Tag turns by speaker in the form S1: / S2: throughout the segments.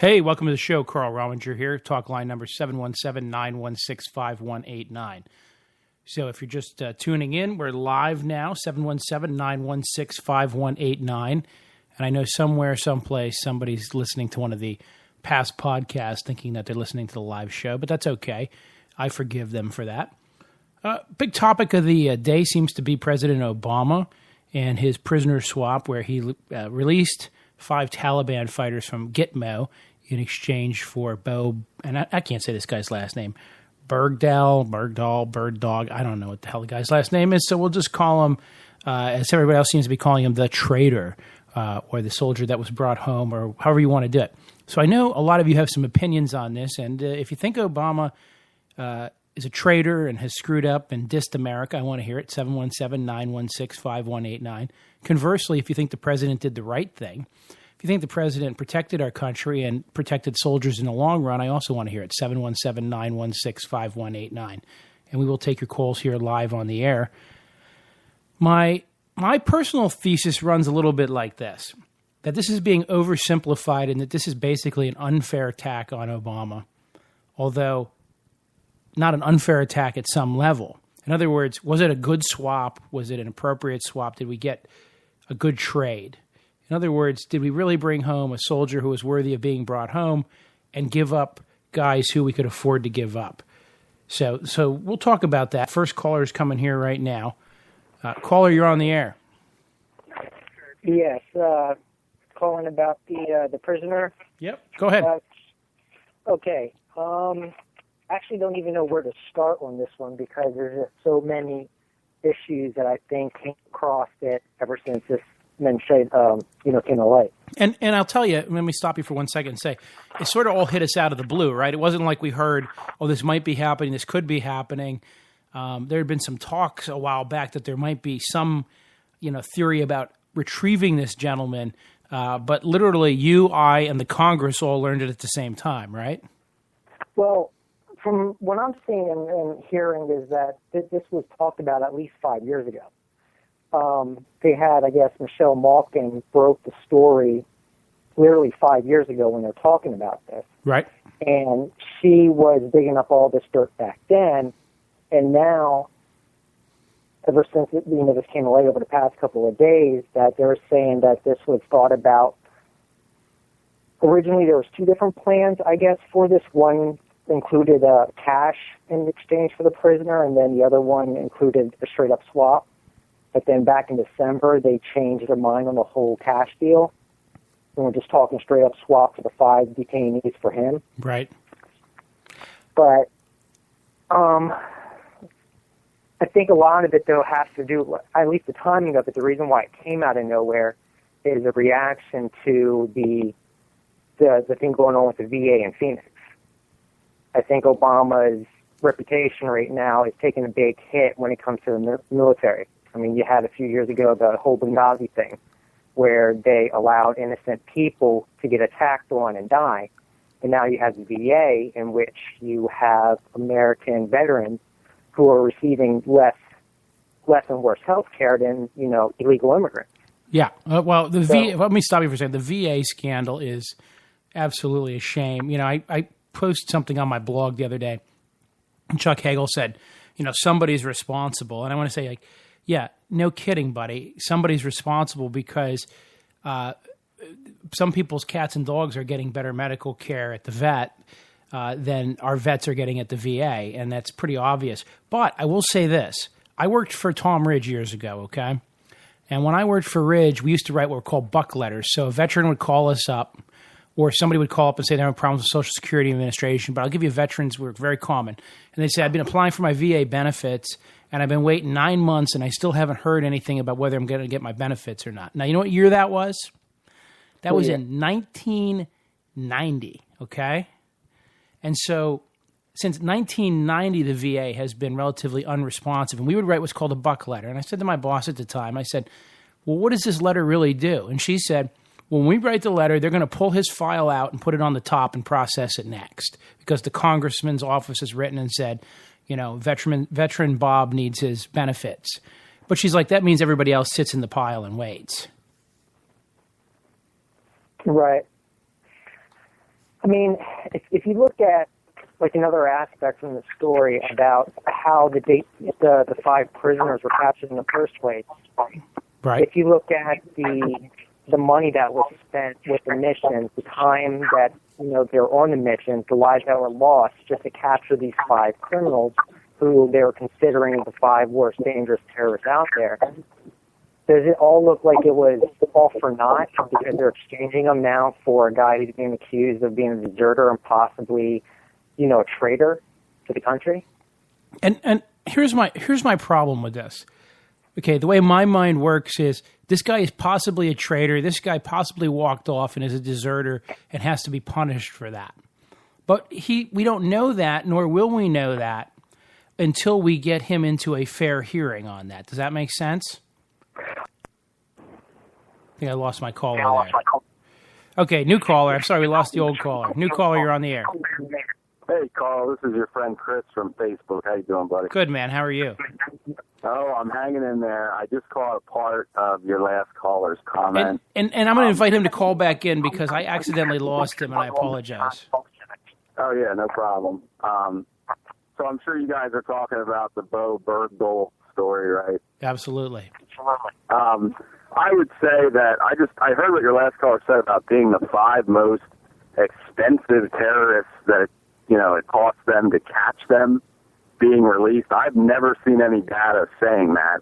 S1: Hey, welcome to the show. Carl Rominger here. Talk line number 717-916-5189. So if you're just tuning in, we're live now, 717-916-5189. And I know somewhere, someplace, somebody's listening to one of the past podcasts thinking that they're listening to the live show, but that's okay. I forgive them for that. Big topic of the day seems to be President Obama and his prisoner swap, where he released 5 Taliban fighters from Gitmo in exchange for and I can't say this guy's last name, Bird-Dog. I don't know what the hell the guy's last name is, so we'll just call him, as everybody else seems to be calling him, the traitor, or the soldier that was brought home, or however you want to do it. So I know a lot of you have some opinions on this, and if you think Obama is a traitor and has screwed up and dissed America, I want to hear it, 717-916-5189. Conversely, if you think the president did the right thing, if you think the president protected our country and protected soldiers in the long run, I also want to hear it, 717-916-5189. And we will take your calls here live on the air. My personal thesis runs a little bit like this, that this is being oversimplified and that this is basically an unfair attack on Obama, although not an unfair attack at some level. In other words, was it a good swap? Was it an appropriate swap? Did we get a good trade? In other words, did we really bring home a soldier who was worthy of being brought home and give up guys who we could afford to give up? So we'll talk about that. First caller is coming here right now. Caller, you're on the air.
S2: Yes, calling about the prisoner.
S1: Yep, go ahead.
S2: Okay. Actually don't even know where to start on this one because there's just so many issues that I think came across it ever since this came to light.
S1: And I'll tell you, let me stop you for 1 second and say, it sort of all hit us out of the blue, right? It wasn't like we heard, oh, this might be happening, this could be happening. There had been some talks a while back that there might be some, theory about retrieving this gentleman, but literally you, I, and the Congress all learned it at the same time, right?
S2: Well, from what I'm seeing and hearing is that this was talked about at least 5 years ago. They had, I guess, Michelle Malkin broke the story literally 5 years ago when they're talking about this.
S1: Right.
S2: And she was digging up all this dirt back then, and now, ever since this came away over the past couple of days, that they're saying that this was thought about. Originally, there was 2 different plans, I guess, for this. One included cash in exchange for the prisoner, and then the other one included a straight-up swap. But then back in December, they changed their mind on the whole cash deal. And we're just talking straight-up swap for the 5 detainees for him.
S1: Right.
S2: But I think a lot of it, though, has to do, at least the timing of it, the reason why it came out of nowhere is a reaction to the thing going on with the VA in Phoenix. I think Obama's reputation right now is taking a big hit when it comes to the military. I mean, you had a few years ago the whole Benghazi thing where they allowed innocent people to get attacked on and die. And now you have the VA in which you have American veterans who are receiving less and worse health care than, illegal immigrants.
S1: Yeah. Well, let me stop you for a second. The VA scandal is absolutely a shame. I posted something on my blog the other day, and Chuck Hagel said, somebody's responsible. And I want to say, yeah, no kidding, buddy. Somebody's responsible because some people's cats and dogs are getting better medical care at the vet than our vets are getting at the VA, and that's pretty obvious. But I will say this. I worked for Tom Ridge years ago, okay? And when I worked for Ridge, we used to write what were called buck letters. So a veteran would call us up, or somebody would call up and say they have problems with Social Security Administration, but I'll give you veterans work, very common. And they say, I've been applying for my VA benefits, and I've been waiting 9 months, and I still haven't heard anything about whether I'm going to get my benefits or not. Now, you know what year that was? That was in 1990, okay? And so since 1990, the VA has been relatively unresponsive, and we would write what's called a buck letter. And I said to my boss at the time, I said, well, what does this letter really do? And she said, when we write the letter, they're going to pull his file out and put it on the top and process it next because the congressman's office has written and said, veteran Bob needs his benefits. But she's like, that means everybody else sits in the pile and waits.
S2: Right. I mean, if you look at like another aspect from the story about how the 5 prisoners were captured in the first place.
S1: Right.
S2: If you look at the money that was spent with the missions, the time that they're on the missions, the lives that were lost just to capture these 5 criminals who they were considering the 5 worst dangerous terrorists out there. Does it all look like it was all for naught because they're exchanging them now for a guy who's being accused of being a deserter and possibly, a traitor to the country?
S1: And here's my problem with this. Okay, the way my mind works is this guy is possibly a traitor. This guy possibly walked off and is a deserter and has to be punished for that. But we don't know that, nor will we know that until we get him into a fair hearing on that. Does that make sense? I think I lost my caller there. Okay, new caller. I'm sorry, we lost the old caller. New caller, you're on the air.
S3: Hey, Carl, this is your friend Chris from Facebook. How you doing, buddy?
S1: Good, man. How are you?
S3: Oh, I'm hanging in there. I just caught a part of your last caller's comment.
S1: And I'm going to invite him to call back in because I accidentally lost him, and I apologize.
S3: Oh, yeah, no problem. So I'm sure you guys are talking about the Bo Bergdahl story, right?
S1: Absolutely.
S3: I would say that I heard what your last caller said about being the 5 most expensive terrorists that it costs them to catch them being released. I've never seen any data saying that.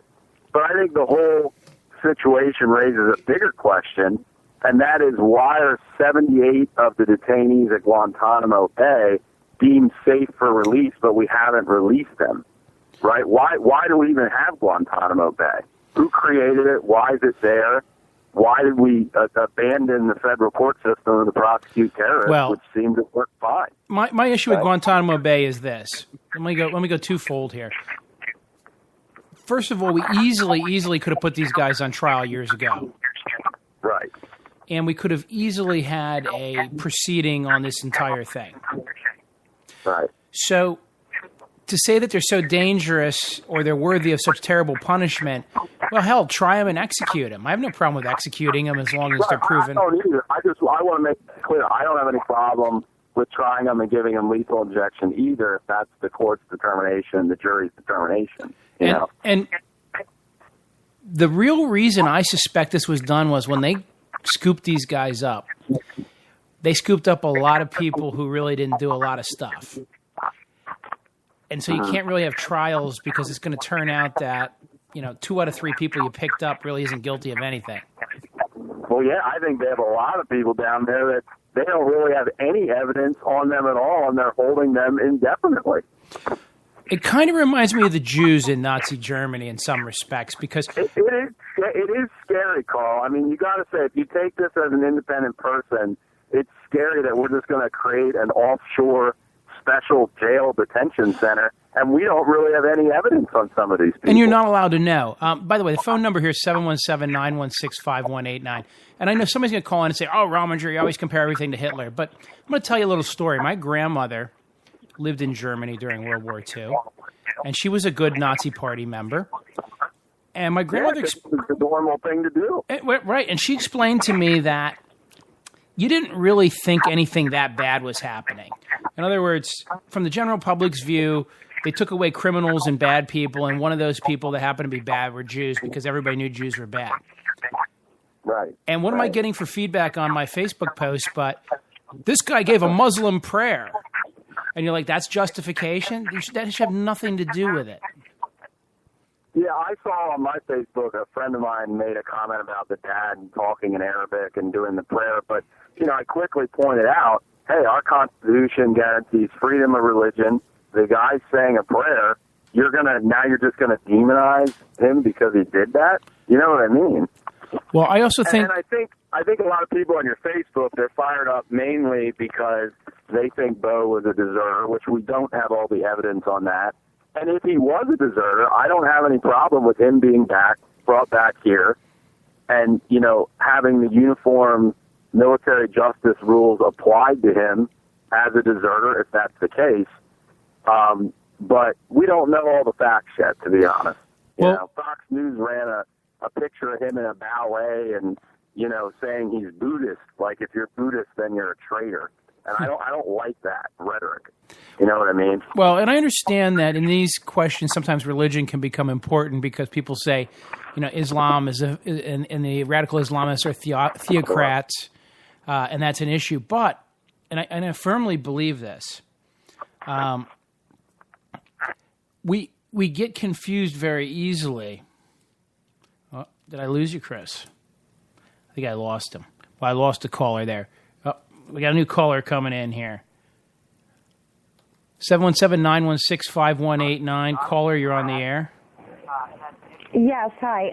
S3: But I think the whole situation raises a bigger question, and that is why are 78 of the detainees at Guantanamo Bay deemed safe for release, but we haven't released them, right? Why do we even have Guantanamo Bay? Who created it? Why is it there? Why did we abandon the federal court system to prosecute terrorists, which seemed to work fine?
S1: My issue with Guantanamo Bay is this. Let me go twofold here. First of all, we easily could have put these guys on trial years ago.
S3: Right.
S1: And we could have easily had a proceeding on this entire thing.
S3: Right.
S1: So to say that they're so dangerous or they're worthy of such terrible punishment, well, hell, try them and execute them. I have no problem with executing them as long as they're proven.
S3: I don't either. I want to make it clear. I don't have any problem with trying them and giving them lethal injection either if that's the court's determination, the jury's determination.
S1: And the real reason I suspect this was done was when they scooped these guys up, they scooped up a lot of people who really didn't do a lot of stuff. And so you can't really have trials because it's going to turn out that 2 out of 3 people you picked up really isn't guilty of anything.
S3: Well, yeah, I think they have a lot of people down there that they don't really have any evidence on them at all, and they're holding them indefinitely.
S1: It kind of reminds me of the Jews in Nazi Germany in some respects because
S3: it is scary, Carl. I mean, you got to say, if you take this as an independent person, it's scary that we're just going to create an offshore special jail detention center, and we don't really have any evidence on some of these people.
S1: And you're not allowed to know. By the way, the phone number here is 717-916-5189. And I know somebody's going to call in and say, oh, Rominger, you always compare everything to Hitler. But I'm going to tell you a little story. My grandmother lived in Germany during World War II, and she was a good Nazi Party member. And my grandmother...
S3: it's the normal thing to do.
S1: Right, and she explained to me that you didn't really think anything that bad was happening. In other words, from the general public's view, they took away criminals and bad people, and one of those people that happened to be bad were Jews because everybody knew Jews were bad.
S3: Right.
S1: And what am I getting for feedback on my Facebook post? But this guy gave a Muslim prayer. And you're like, that's justification? That should have nothing to do with it.
S3: Yeah, I saw on my Facebook a friend of mine made a comment about the dad talking in Arabic and doing the prayer, but, I quickly pointed out, hey, our Constitution guarantees freedom of religion. The guy's saying a prayer. You're just gonna demonize him because he did that? You know what I mean?
S1: Well, I also think...
S3: And I think a lot of people on your Facebook, they're fired up mainly because they think Bo was a deserter, which we don't have all the evidence on that. And if he was a deserter, I don't have any problem with him being brought back here and, having the uniform military justice rules applied to him as a deserter, if that's the case. But we don't know all the facts yet, to be honest. Fox News ran a picture of him in a ballet and, saying he's Buddhist. Like, if you're Buddhist, then you're a traitor. And I don't like that rhetoric. You know what I mean?
S1: Well, and I understand that in these questions, sometimes religion can become important because people say, Islam is and the radical Islamists are theocrats, and that's an issue. But, and I firmly believe this, we get confused very easily. Oh, did I lose you, Chris? I think I lost him. Well, I lost a caller there. Oh, we got a new caller coming in here. 717-916-5189. Caller, you're on the air.
S4: Yes, hi.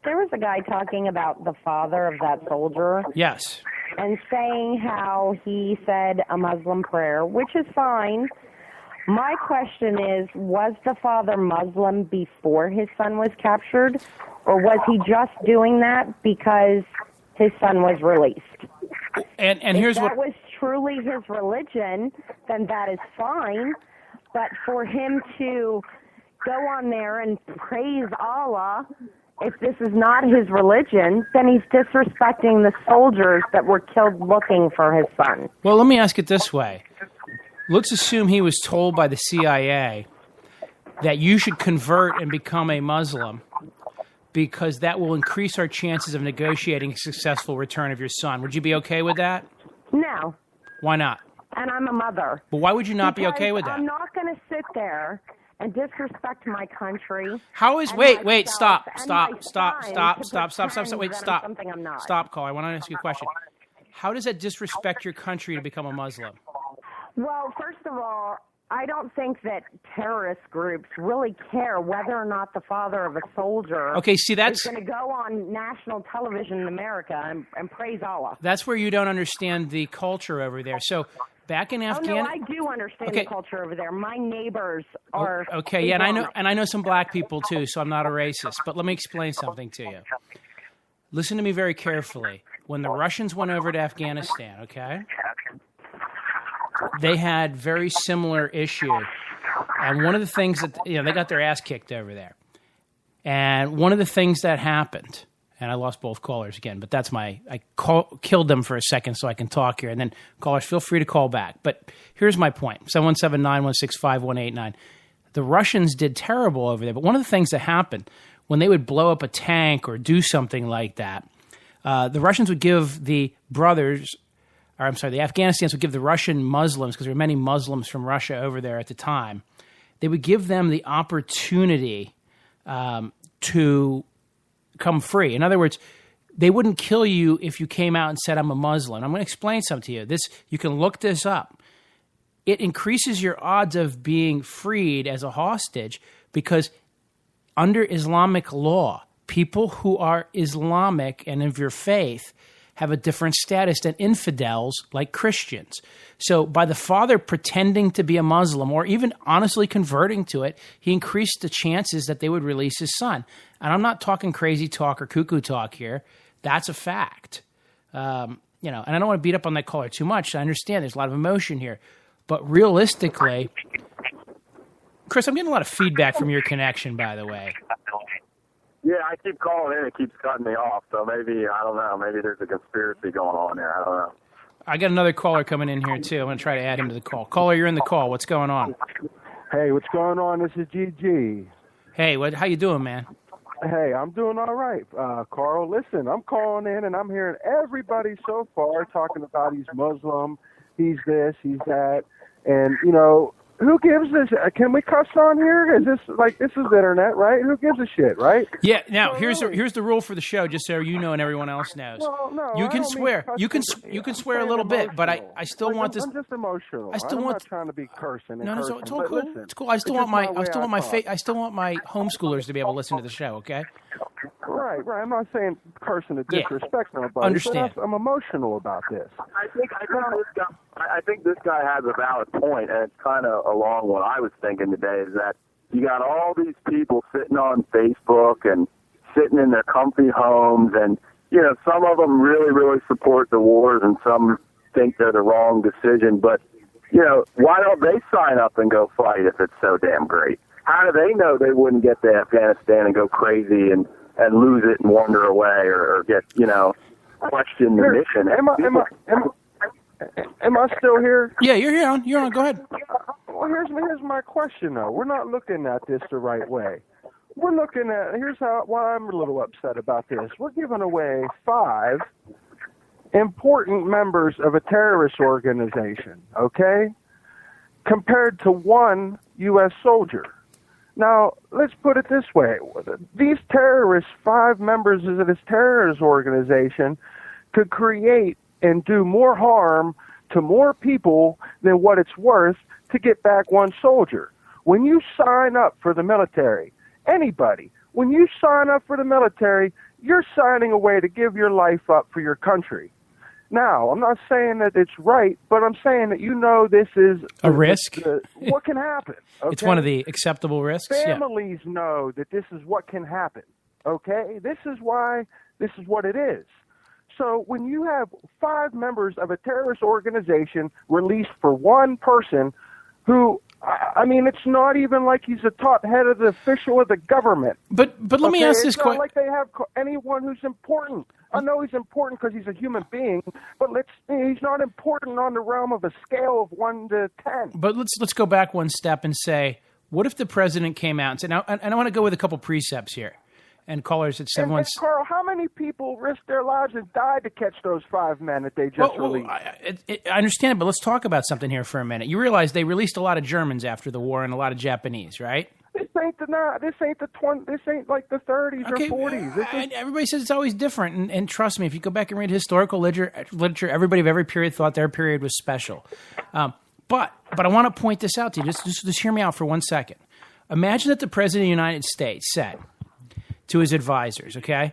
S4: There was a guy talking about the father of that soldier.
S1: Yes.
S4: And saying how he said a Muslim prayer, which is fine. My question is, was the father Muslim before his son was captured, or was he just doing that because his son was released?
S1: And
S4: if that was truly his religion, then that is fine. But for him to go on there and praise Allah, if this is not his religion, then he's disrespecting the soldiers that were killed looking for his son.
S1: Well, let me ask it this way. Let's assume he was told by the CIA that you should convert and become a Muslim because that will increase our chances of negotiating a successful return of your son. Would you be okay with that?
S4: No.
S1: Why not?
S4: And I'm a mother.
S1: But why would you not be okay with that?
S4: I'm not going to sit there and disrespect my country.
S1: How is... Wait, stop, wait, stop.
S4: Something I'm not.
S1: Stop, caller. I want to ask you a question. How does that disrespect your country to become a Muslim?
S4: Well, first of all, I don't think that terrorist groups really care whether or not the father of a soldier is going to go on national television in America and praise Allah.
S1: That's where you don't understand the culture over there. So back in Afghanistan...
S4: Oh, no, I do understand the culture over there. My neighbors are...
S1: Okay, yeah, and I know some black people too, so I'm not a racist. But let me explain something to you. Listen to me very carefully. When the Russians went over to Afghanistan, okay... they had very similar issue. And one of the things that, they got their ass kicked over there. And one of the things that happened, and I lost both callers again, but that's killed them for a second so I can talk here. And then callers, feel free to call back. But here's my point, 717-916-5189. The Russians did terrible over there. But one of the things that happened, when they would blow up a tank or do something like that, the Russians would give the Afghanistans would give the Russian Muslims, because there were many Muslims from Russia over there at the time, they would give them the opportunity to come free. In other words, they wouldn't kill you if you came out and said, I'm a Muslim. I'm going to explain something to you. You can look this up. It increases your odds of being freed as a hostage because under Islamic law, people who are Islamic and of your faith have a different status than infidels like Christians. So by the father pretending to be a Muslim or even honestly converting to it, he increased the chances that they would release his son. And I'm not talking crazy talk or cuckoo talk here. That's a fact. And I don't want to beat up on that caller too much. I understand there's a lot of emotion here. But realistically, Chris, I'm getting a lot of feedback from your connection, by the way.
S3: Yeah, I keep calling in. It keeps cutting me off. So maybe, I don't know, maybe there's a conspiracy going on there. I don't know.
S1: I got another caller coming in here, too. I'm going to try to add him to the call. Caller, you're in the call. What's going on?
S5: Hey, what's going on? This is GG.
S1: Hey, how you doing, man?
S5: Hey, I'm doing all right. Carl, listen, I'm calling in, and I'm hearing everybody so far talking about he's Muslim, he's this, he's that. And, who gives this? Can we cuss on here? Is this this is the internet, right? Who gives a shit, right?
S1: Yeah. Now here's the rule for the show, just so you know and everyone else knows.
S5: Well, no,
S1: you can swear. You can swear a little bit, but I still want this.
S5: I'm just emotional.
S1: I'm
S5: not trying to be cursing.
S1: No, it's all cool.
S5: Listen,
S1: it's cool. I still want my homeschoolers to be able to listen to the show. Okay.
S5: Right. I'm not saying cursing to disrespect nobody.
S1: Understand.
S5: But I'm emotional about this.
S3: I think this guy has a valid point, and it's kind of along what I was thinking today, is that you got all these people sitting on Facebook and sitting in their comfy homes, and, some of them really, really support the wars, and some think they're the wrong decision, but, why don't they sign up and go fight if it's so damn great? How do they know they wouldn't get to Afghanistan and go crazy and lose it and wander away or get, question the mission?
S5: Am Am I still here?
S1: Yeah, you're here. You're on. Go ahead.
S5: Well, here's my question, though. We're not looking at this the right way. We're looking at, why I'm a little upset about this. We're giving away 5 important members of a terrorist organization, okay, compared to 1 U.S. soldier. Now, let's put it this way. These terrorists, 5 members of this terrorist organization, could create and do more harm to more people than what it's worth to get back 1 soldier. When you sign up for the military, anybody, when you sign up for the military, you're signing away to give your life up for your country. Now, I'm not saying that it's right, but I'm saying that this is
S1: a risk.
S5: What can happen? Okay?
S1: It's one of the acceptable risks.
S5: Families know that this is what can happen. Okay, this is what it is. So when you have 5 members of a terrorist organization released for 1 person who, I mean, it's not even like he's a top head of the official of the government.
S1: But let me ask this question.
S5: It's not like they have anyone who's important. I know he's important because he's a human being, but he's not important on the realm of a scale of 1 to 10.
S1: But let's go back one step and say, what if the president came out and said, now, and I want to go with a couple precepts here. And callers at 716.
S5: Carl, how many people risked their lives and died to catch those 5 men that they just released?
S1: I understand, but let's talk about something here for a minute. You realize they released a lot of Germans after the war and a lot of Japanese, right?
S5: This ain't like the 30s or 40s.
S1: Everybody says it's always different, and trust me, if you go back and read historical literature, everybody of every period thought their period was special. But I want to point this out to you. Just hear me out for 1 second. Imagine that the President of the United States said to his advisors, okay,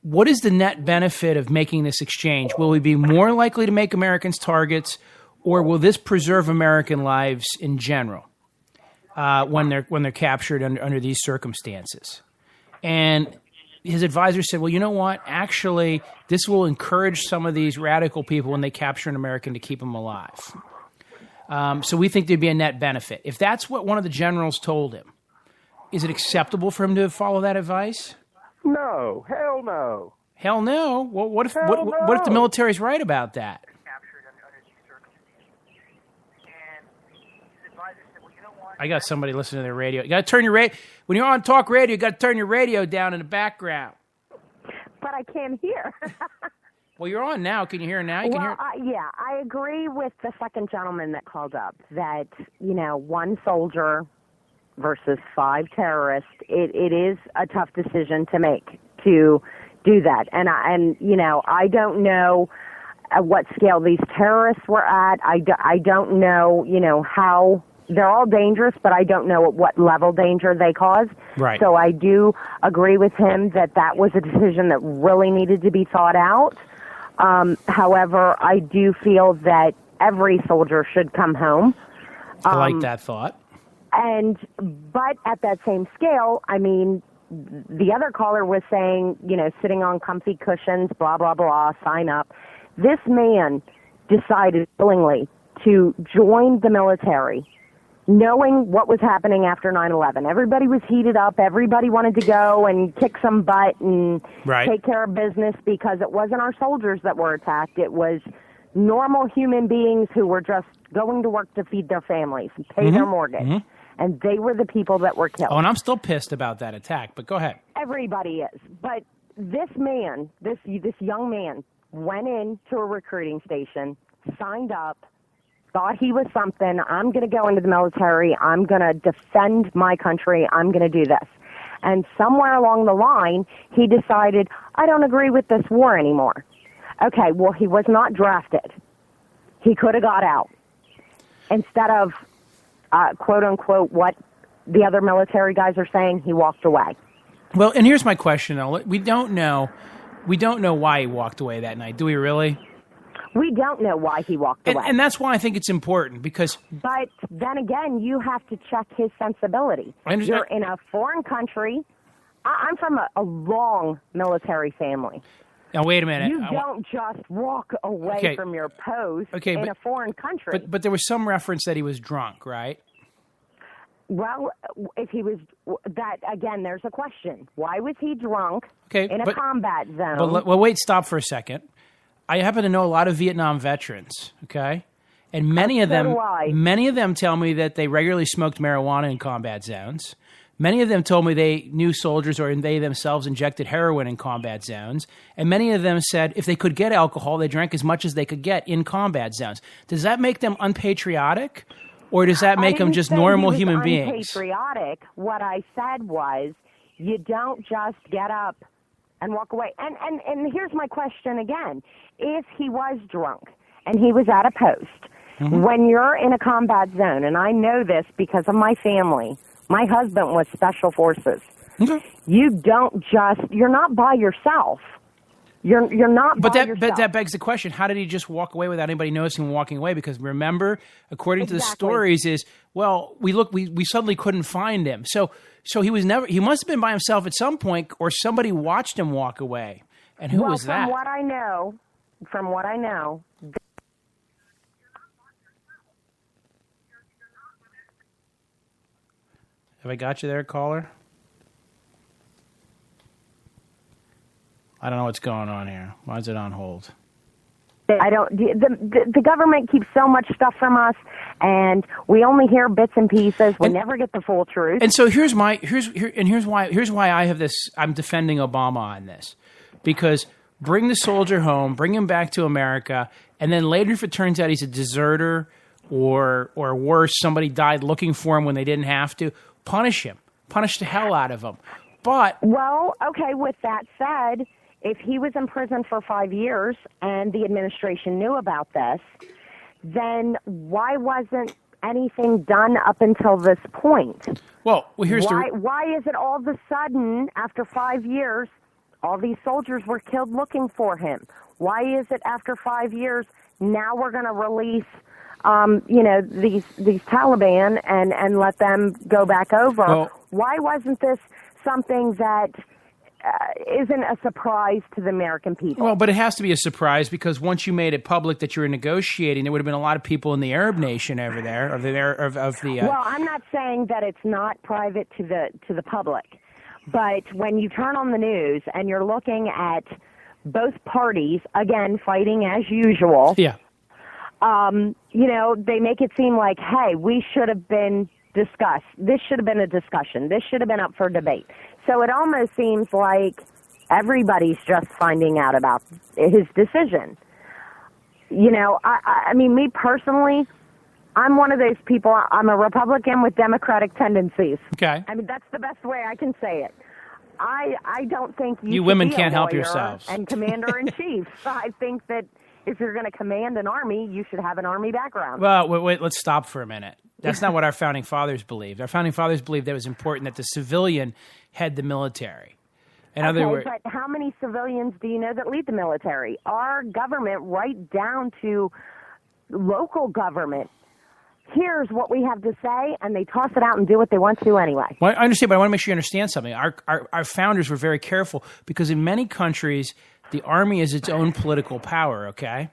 S1: what is the net benefit of making this exchange? Will we be more likely to make Americans targets, or will this preserve American lives in general when they're captured under these circumstances? And his advisor said, well, you know what? Actually, this will encourage some of these radical people when they capture an American to keep them alive. So we think there'd be a net benefit. If that's what one of the generals told him, is it acceptable for him to follow that advice?
S5: No. Hell no.
S1: Hell no? Well, what if the military's right about that? I got somebody listening to their radio. You got to turn your radio. When you're on talk radio, you got to turn your radio down in the background.
S4: But I can't hear.
S1: Well, you're on now. Can you hear now? Can hear.
S4: Yeah, I agree with the second gentleman that called up that, 1 soldier versus 5 terrorists, it is a tough decision to make to do that. And I don't know at what scale these terrorists were at. I don't know, how they're all dangerous, but I don't know at what level danger they cause.
S1: Right.
S4: So I do agree with him that was a decision that really needed to be thought out. However, I do feel that every soldier should come home.
S1: I like that thought.
S4: But at that same scale, I mean, the other caller was saying, sitting on comfy cushions, blah, blah, blah, sign up. This man decided willingly to join the military, knowing what was happening after 9/11. Everybody was heated up. Everybody wanted to go and kick some butt and take care of business because it wasn't our soldiers that were attacked. It was normal human beings who were just going to work to feed their families and pay their mortgage. Mm-hmm. And they were the people that were killed.
S1: Oh, and I'm still pissed about that attack, but go ahead.
S4: Everybody is. But this man, this young man, went into a recruiting station, signed up, thought he was something. I'm going to go into the military. I'm going to defend my country. I'm going to do this. And somewhere along the line, he decided, I don't agree with this war anymore. Okay, well, he was not drafted. He could have got out. Instead of quote unquote, what the other military guys are saying, he walked away.
S1: Well, and here's my question, though. We don't know why he walked away that night. Do we really?
S4: We don't know why he walked away.
S1: And that's why I think it's important, because...
S4: But then again, you have to check his sensibility. You're in a foreign country. I'm from a long military family.
S1: Now, wait a minute.
S4: You don't just walk away from your post in a foreign country.
S1: But there was some reference that he was drunk, right?
S4: Well, if he was, that again, there's a question. Why was he drunk in a combat zone?
S1: Well, wait, stop for a second. I happen to know a lot of Vietnam veterans, okay? And many of them tell me that they regularly smoked marijuana in combat zones. Many of them told me they knew soldiers or they themselves injected heroin in combat zones. And many of them said if they could get alcohol, they drank as much as they could get in combat zones. Does that make them unpatriotic? Or does that make them just normal human beings?
S4: Unpatriotic. What I said was you don't just get up and walk away. And here's my question again. If he was drunk and he was at a post, when you're in a combat zone, and I know this because of my family, my husband was Special Forces. You're not by yourself. You're not by yourself. But
S1: that begs the question, how did he just walk away without anybody noticing him walking away? Because remember, according to the stories is, well, we suddenly couldn't find him. So he must have been by himself at some point, or somebody watched him walk away. And who was that?
S4: From what I know.
S1: Have I got you there, caller? I don't know what's going on here. Why is it on hold?
S4: I don't. The government keeps so much stuff from us, and we only hear bits and pieces. We never get the full truth.
S1: And so here's why I have this. I'm defending Obama on this, because bring the soldier home, bring him back to America, and then later, if it turns out he's a deserter or worse, somebody died looking for him when they didn't have to, punish him, punish the hell out of him. But
S4: okay. With that said, if he was in prison for 5 years and the administration knew about this, then why wasn't anything done up until this point?
S1: Well, here's
S4: why is it all of a sudden, after 5 years, all these soldiers were killed looking for him? Why is it after 5 years, now we're going to release these Taliban and let them go back over?
S1: Well,
S4: why wasn't this something that isn't a surprise to the American people?
S1: Well, but it has to be a surprise, because once you made it public that you were negotiating, there would have been a lot of people in the Arab nation over there,
S4: Well, I'm not saying that it's not private to the public, but when you turn on the news and you're looking at both parties again fighting as usual, they make it seem like, hey, we should have been discussed. This should have been a discussion. This should have been up for debate. So it almost seems like everybody's just finding out about his decision. I mean, me personally, I'm one of those people. I'm a Republican with Democratic tendencies.
S1: Okay.
S4: I mean, that's the best way I can say it. I don't think
S1: you women can't help yourselves.
S4: And commander-in-chief. I think that if you're going to command an army, you should have an army background.
S1: Well, wait, let's stop for a minute. That's not what our founding fathers believed. Our founding fathers believed that it was important that the civilian head the military. In other words,
S4: but how many civilians do you know that lead the military? Our government, right down to local government, here's what we have to say, and they toss it out and do what they want to anyway.
S1: Well, I understand, but I want to make sure you understand something. Our founders were very careful, because in many countries, the army is its own political power, okay?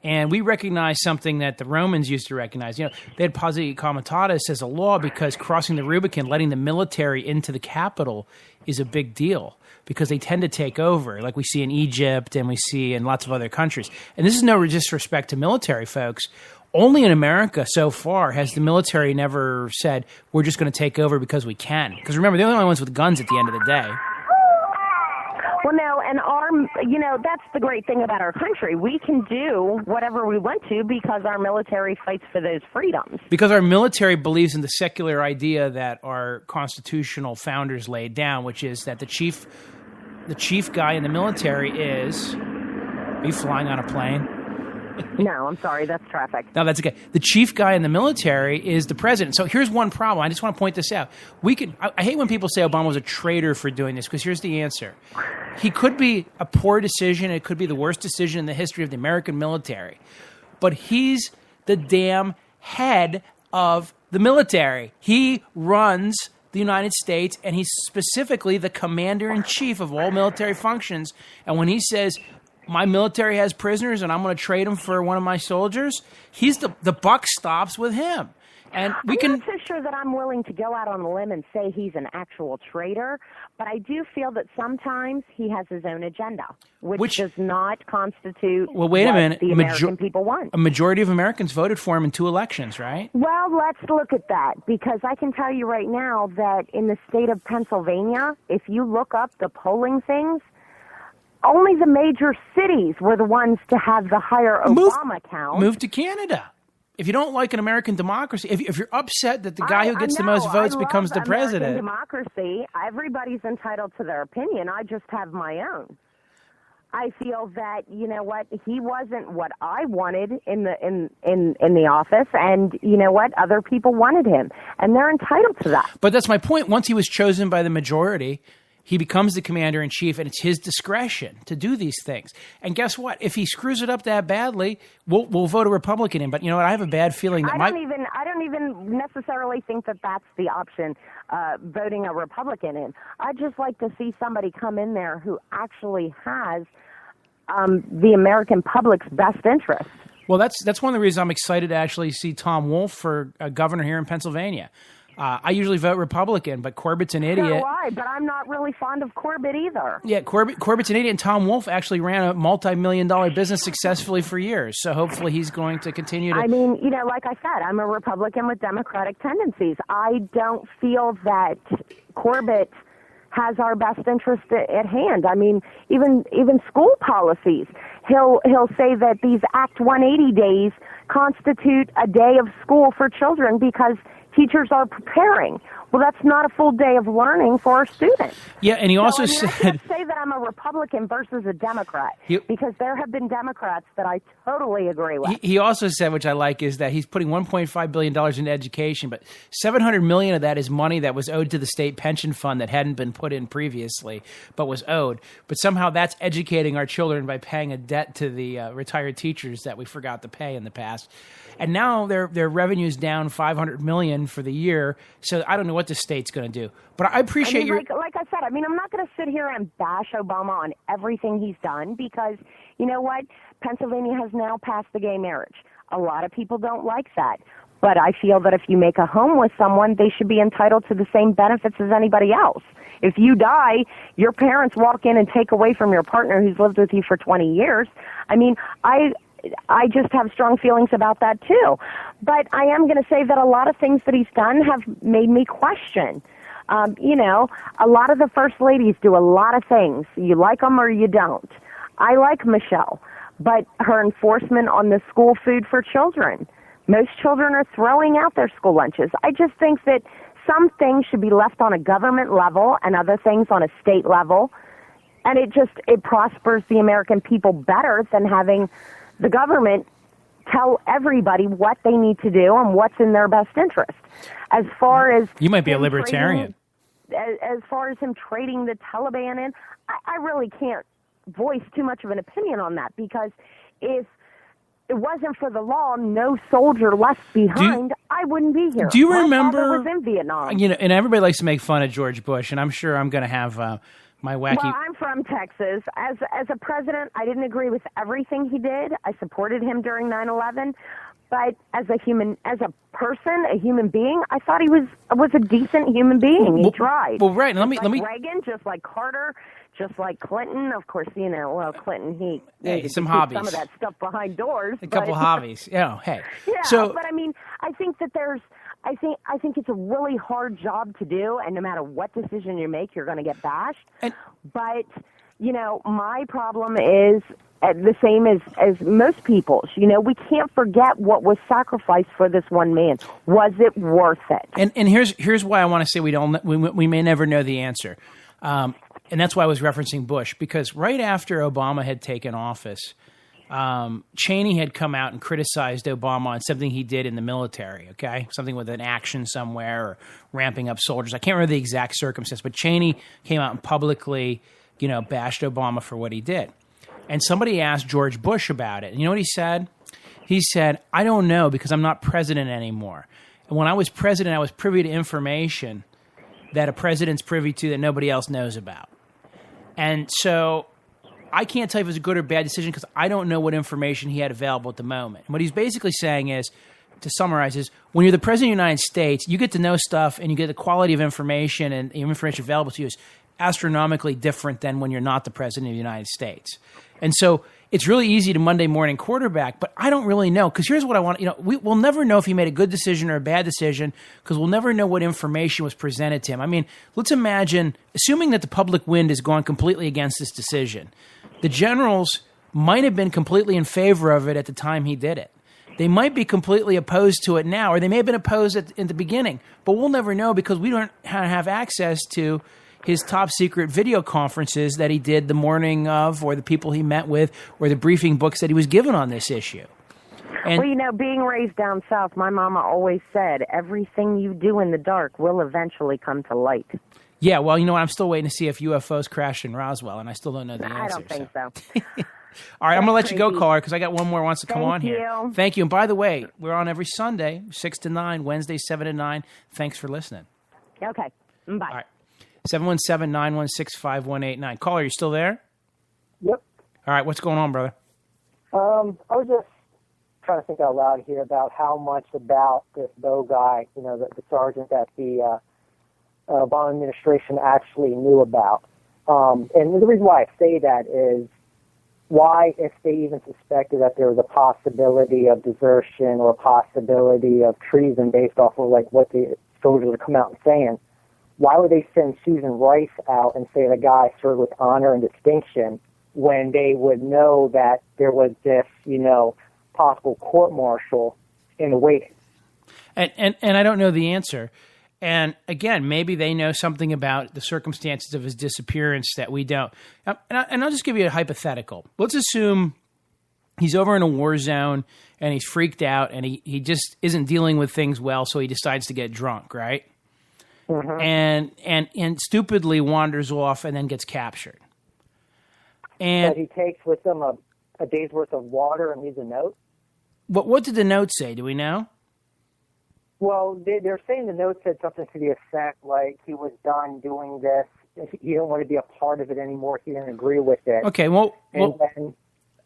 S1: And we recognize something that the Romans used to recognize. They had posse comitatus as a law, because crossing the Rubicon, letting the military into the capital, is a big deal, because they tend to take over, like we see in Egypt and we see in lots of other countries. And this is no disrespect to military folks. Only in America so far has the military never said, we're just going to take over because we can. Because remember, they're the only ones with guns at the end of the day.
S4: Well, no, and that's the great thing about our country. We can do whatever we want to because our military fights for those freedoms.
S1: Because our military believes in the secular idea that our constitutional founders laid down, which is that the chief guy in the military is... Are you flying on a plane?
S4: No, I'm sorry. That's traffic.
S1: No, that's okay. The chief guy in the military is the president. So here's one problem. I just want to point this out. I hate when people say Obama was a traitor for doing this, because here's the answer. He could be a poor decision. It could be the worst decision in the history of the American military. But he's the damn head of the military. He runs the United States, and he's specifically the commander-in-chief of all military functions. And when he says, my military has prisoners and I'm going to trade them for one of my soldiers, the buck stops with him. And
S4: I'm not so sure that I'm willing to go out on a limb and say he's an actual traitor, but I do feel that sometimes he has his own agenda, which does not constitute
S1: well, wait a minute.
S4: The American people want.
S1: A majority of Americans voted for him in 2 elections, right?
S4: Well, let's look at that, because I can tell you right now that in the state of Pennsylvania, if you look up the polling things, only the major cities were the ones to have the higher Obama count.
S1: Move to Canada. If you don't like an American democracy, if you're upset that the guy who gets the most votes becomes the president.
S4: Democracy, everybody's entitled to their opinion. I just have my own. I feel that, you know what, he wasn't what I wanted in the office, and you know what, other people wanted him, and they're entitled to that.
S1: But that's my point. Once he was chosen by the majority, he becomes the commander-in-chief, and it's his discretion to do these things. And guess what? If he screws it up that badly, we'll vote a Republican in. But you know what? I have a bad feeling that
S4: I don't even necessarily think that that's the option, voting a Republican in. I'd just like to see somebody come in there who actually has the American public's best interest.
S1: Well, that's one of the reasons I'm excited to actually see Tom Wolf for governor here in Pennsylvania. I usually vote Republican, but Corbett's an idiot.
S4: So do I, but I'm not really fond of Corbett either.
S1: Yeah, Corbett's an idiot, and Tom Wolf actually ran a multi-million-dollar business successfully for years. So hopefully he's going to continue to...
S4: I mean, you know, like I said, I'm a Republican with Democratic tendencies. I don't feel that Corbett has our best interest at hand. I mean, even school policies. He'll say that these Act 180 days constitute a day of school for children because teachers are preparing. Well, that's not a full day of learning for our students.
S1: Yeah, and he also said...
S4: I can't say that I'm a Republican versus a Democrat, because there have been Democrats that I totally agree with.
S1: He also said, which I like, is that he's putting $1.5 billion into education, but $700 million of that is money that was owed to the state pension fund that hadn't been put in previously, but was owed. But somehow that's educating our children by paying a debt to the retired teachers that we forgot to pay in the past. And now their revenue's down $500 million for the year, so I don't know what the state's going to do. But I appreciate your...
S4: Like I said, I mean, I'm not going to sit here and bash Obama on everything he's done, because, you know what? Pennsylvania has now passed the gay marriage. A lot of people don't like that. But I feel that if you make a home with someone, they should be entitled to the same benefits as anybody else. If you die, your parents walk in and take away from your partner who's lived with you for 20 years. I mean, I just have strong feelings about that too. But I am going to say that a lot of things that he's done have made me question. You know, a lot of the first ladies do a lot of things. You like them or you don't. I like Michelle, but her enforcement on the school food for children. Most children are throwing out their school lunches. I just think that some things should be left on a government level and other things on a state level. And it prospers the American people better than having the government tell everybody what they need to do and what's in their best interest. As far as...
S1: You might be a libertarian.
S4: As far as him trading the Taliban in, I really can't voice too much of an opinion on that, because if it wasn't for the law, no soldier left behind, I wouldn't be here.
S1: Do you remember...
S4: My father was in Vietnam.
S1: You know, and everybody likes to make fun of George Bush, and I'm sure I'm going to have... my wacky...
S4: Well, I'm from Texas. As a president, I didn't agree with everything he did. I supported him during 9/11, but as a person, a human being, I thought he was a decent human being. He tried.
S1: Well, right. Let me.
S4: Reagan, just like Carter, just like Clinton. Of course, you know. Well, Clinton, he
S1: some hobbies.
S4: Some of that stuff behind doors.
S1: A couple hobbies. Yeah. Hey.
S4: Yeah.
S1: So,
S4: but I mean, I think that there's. I think it's a really hard job to do, and no matter what decision you make, you're going to get bashed. But, you know, my problem is the same as most people's. You know, we can't forget what was sacrificed for this one man. Was it worth it?
S1: And here's why I want to say we may never know the answer. And that's why I was referencing Bush, because right after Obama had taken office, Cheney had come out and criticized Obama on something he did in the military, okay? Something with an action somewhere or ramping up soldiers. I can't remember the exact circumstance, but Cheney came out and publicly, you know, bashed Obama for what he did. And somebody asked George Bush about it. And you know what he said? He said, I don't know, because I'm not president anymore. And when I was president, I was privy to information that a president's privy to that nobody else knows about. And so I can't tell you if it was a good or bad decision because I don't know what information he had available at the moment. And what he's basically saying is to summarize, is when you're the president of the United States, you get to know stuff and you get the quality of information and the information available to you is astronomically different than when you're not the president of the United States. And so it's really easy to Monday morning quarterback, but I don't really know, because here's what I want. We'll never know if he made a good decision or a bad decision, because we'll never know what information was presented to him. I mean, let's imagine, assuming that the public wind has gone completely against this decision, the generals might have been completely in favor of it at the time he did it. They might be completely opposed to it now, or they may have been opposed in the beginning, but we'll never know because we don't have access to his top secret video conferences that he did the morning of, or the people he met with, or the briefing books that he was given on this issue. And,
S4: well, being raised down south, my mama always said, everything you do in the dark will eventually come to light.
S1: Yeah, well, I'm still waiting to see if UFOs crashed in Roswell, and I still don't know the answer.
S4: I don't think so.
S1: All right, I'm going to let you go, caller, because I got one more who wants to come on
S4: here.
S1: Thank you. And by the way, we're on every Sunday, 6 to 9, Wednesday, 7 to 9. Thanks for listening.
S4: Okay. Bye.
S1: All right. 717-916-5189. Caller, you still there?
S2: Yep.
S1: All right, what's going on, brother?
S2: I was just trying to think out loud here about how much about this Bo guy, the sergeant that the Obama administration actually knew about. And the reason why I say that is, why, if they even suspected that there was a possibility of desertion or a possibility of treason based off of what the soldiers would come out and saying, why would they send Susan Rice out and say the guy served with honor and distinction when they would know that there was this, possible court-martial in the waiting?
S1: And I don't know the answer. And again, maybe they know something about the circumstances of his disappearance that we don't. And I'll just give you a hypothetical. Let's assume he's over in a war zone and he's freaked out and he just isn't dealing with things well, so he decides to get drunk, right? Mm-hmm. And stupidly wanders off and then gets captured. And
S2: but he takes with him a day's worth of water and leaves a note?
S1: What did the note say? Do we know?
S2: Well, they're saying the note said something to the effect like he was done doing this. He didn't want to be a part of it anymore. He didn't agree with it.
S1: Okay, and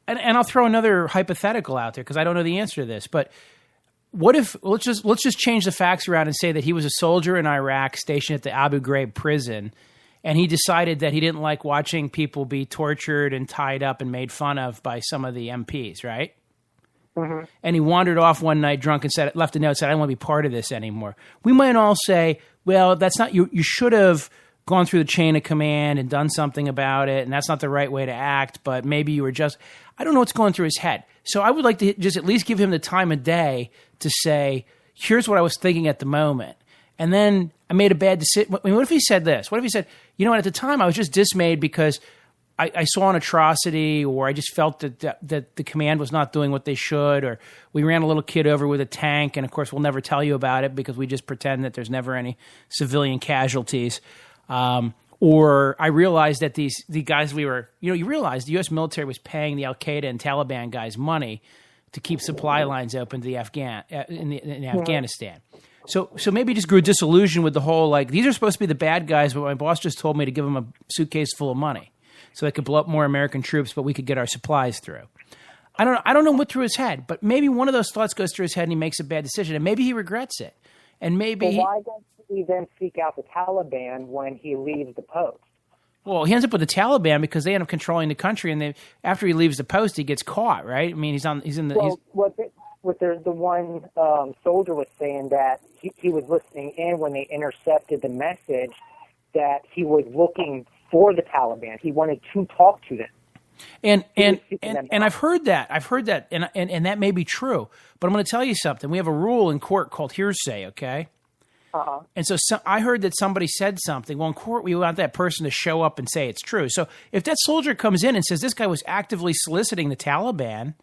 S1: I'll throw another hypothetical out there because I don't know the answer to this. But what if let's just change the facts around and say that he was a soldier in Iraq stationed at the Abu Ghraib prison, and he decided that he didn't like watching people be tortured and tied up and made fun of by some of the MPs, right? Mm-hmm. And he wandered off one night drunk and left a note, said, I don't want to be part of this anymore. We might all say, well, that's not, you should have gone through the chain of command and done something about it, and that's not the right way to act, but maybe you were just, I don't know what's going through his head. So I would like to just at least give him the time of day to say, here's what I was thinking at the moment. And then I made a bad decision. What if he said this? What if he said, at the time I was just dismayed because I saw an atrocity, or I just felt that the command was not doing what they should, or we ran a little kid over with a tank, and of course we'll never tell you about it because we just pretend that there's never any civilian casualties. Or I realized that the guys we were, you realize the U.S. military was paying the Al-Qaeda and Taliban guys money to keep supply lines open to the in Afghanistan. So maybe he just grew disillusioned with the whole, these are supposed to be the bad guys, but my boss just told me to give them a suitcase full of money so they could blow up more American troops, but we could get our supplies through. I don't know what through his head, but maybe one of those thoughts goes through his head and he makes a bad decision, and maybe he regrets it. And maybe
S2: why doesn't he then seek out the Taliban when he leaves the post?
S1: Well, he ends up with the Taliban because they end up controlling the country, and after he leaves the post, he gets caught, right? I mean, the one soldier was saying that he was listening in when they intercepted the message that he was looking for the Taliban. He wanted to talk to them. And I've heard that, and that may be true. But I'm going to tell you something. We have a rule in court called hearsay, okay?
S2: Uh-huh.
S1: And so I heard that somebody said something. Well, in court, we want that person to show up and say it's true. So if that soldier comes in and says this guy was actively soliciting the Taliban,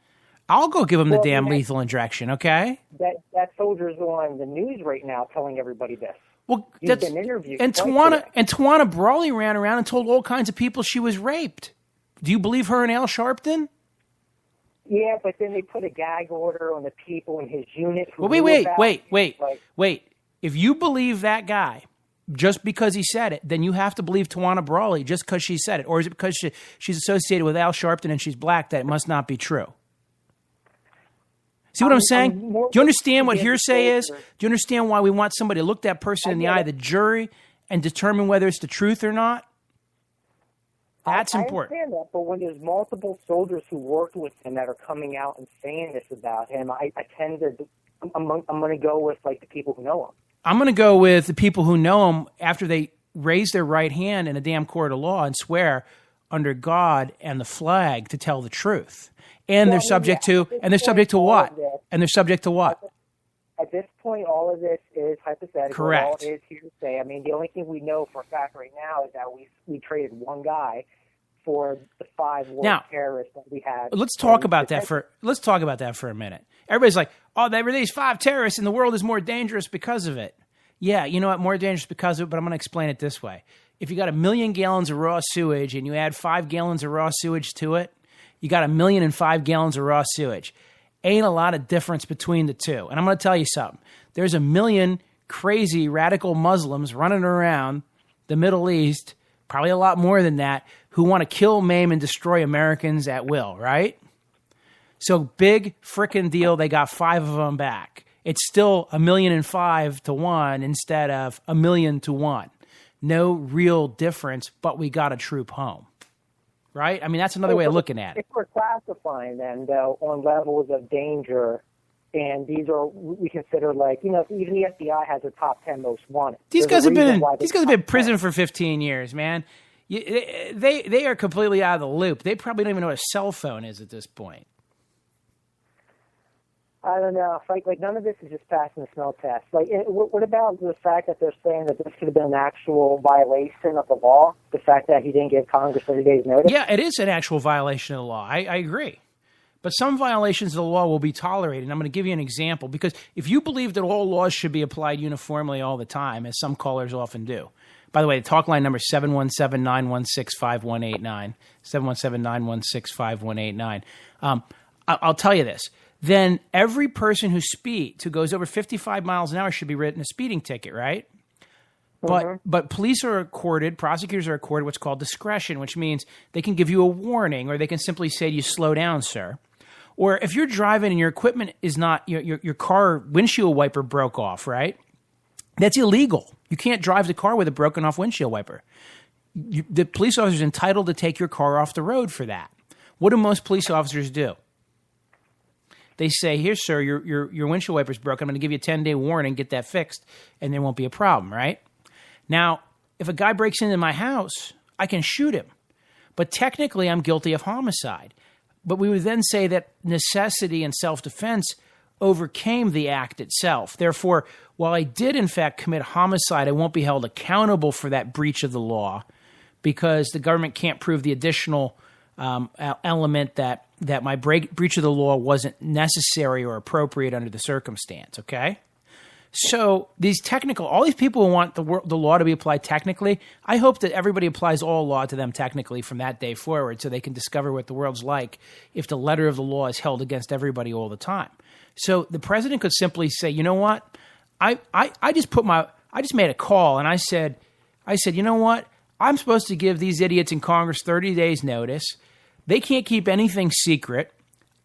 S1: I'll go give him the damn lethal injection, okay?
S2: That soldier's on the news right now telling everybody this.
S1: Well,
S2: He's been interviewed.
S1: And Tawana Brawley ran around and told all kinds of people she was raped. Do you believe her and Al Sharpton?
S2: Yeah, but then they put a gag order on the people in his unit.
S1: Well, wait. If you believe that guy just because he said it, then you have to believe Tawana Brawley just because she said it. Or is it because she's associated with Al Sharpton and she's black that it must not be true? See what I'm saying? Do you understand what hearsay is?
S2: closer.
S1: Do you understand why we want somebody to look that person in the eye of the jury and determine whether it's the truth or not? That's important.
S2: I understand that, but when there's multiple soldiers who worked with him that are coming out and saying this about him, I tend to, I'm going to go with like the people who know him.
S1: I'm going to go with the people who know him after they raise their right hand in a damn court of law and swear under God and the flag to tell the truth. And they're subject to what? And they're subject to what?
S2: At this point, all of this is hypothetical.
S1: Correct.
S2: All it is hearsay. I mean, the only thing we know for a fact right now is that we traded one guy for the 5 worst terrorists that we had.
S1: Let's talk about that for a minute. Everybody's like, "Oh, there were these 5 terrorists, and the world is more dangerous because of it." Yeah, you know what? More dangerous because of it. But I'm going to explain it this way: if you got 1 million gallons of raw sewage and you add 5 gallons of raw sewage to it, you got 1,000,005 gallons of raw sewage. Ain't a lot of difference between the two. And I'm going to tell you something. There's 1 million crazy radical Muslims running around the Middle East, probably a lot more than that, who want to kill, maim, and destroy Americans at will, right? So big frickin' deal, they got 5 of them back. It's still 1,000,005 to 1 instead of 1,000,000 to 1. No real difference, but we got a troop home. Right? I mean, that's another way of looking at it.
S2: If we're classifying them, though, on levels of danger, and these are, we consider like, you know, even the FBI has a top 10 most wanted.
S1: These guys have been in prison for 15 years, man. They are completely out of the loop. They probably don't even know what a cell phone is at this point.
S2: I don't know. Like none of this is just passing the smell test. Like, what about the fact that they're saying that this could have been an actual violation of the law? The fact that he didn't give Congress 30 days notice?
S1: Yeah, it is an actual violation of the law. I agree. But some violations of the law will be tolerated. And I'm going to give you an example, because if you believe that all laws should be applied uniformly all the time, as some callers often do. By the way, the talk line number is 717-916-5189, 717-916-5189. I'll tell you this. Then every person who goes over 55 miles an hour should be written a speeding ticket, right? But police are accorded, prosecutors are accorded what's called discretion, which means they can give you a warning, or they can simply say to you, "Slow down, sir." Or if you're driving and your equipment is not, your car windshield wiper broke off, right? That's illegal. You can't drive the car with a broken off windshield wiper. The police officer is entitled to take your car off the road for that. What do most police officers do? They say, "Here, sir, your windshield wiper's broken. I'm going to give you a 10-day warning. Get that fixed, and there won't be a problem," right? Now, if a guy breaks into my house, I can shoot him. But technically, I'm guilty of homicide. But we would then say that necessity and self-defense overcame the act itself. Therefore, while I did, in fact, commit homicide, I won't be held accountable for that breach of the law, because the government can't prove the additional element that my breach of the law wasn't necessary or appropriate under the circumstance, okay? So all these people who want the law to be applied technically, I hope that everybody applies all law to them technically from that day forward, so they can discover what the world's like if the letter of the law is held against everybody all the time. So the president could simply say, "You know what? I just made a call, and I said, you know what? I'm supposed to give these idiots in Congress 30 days notice. They can't keep anything secret.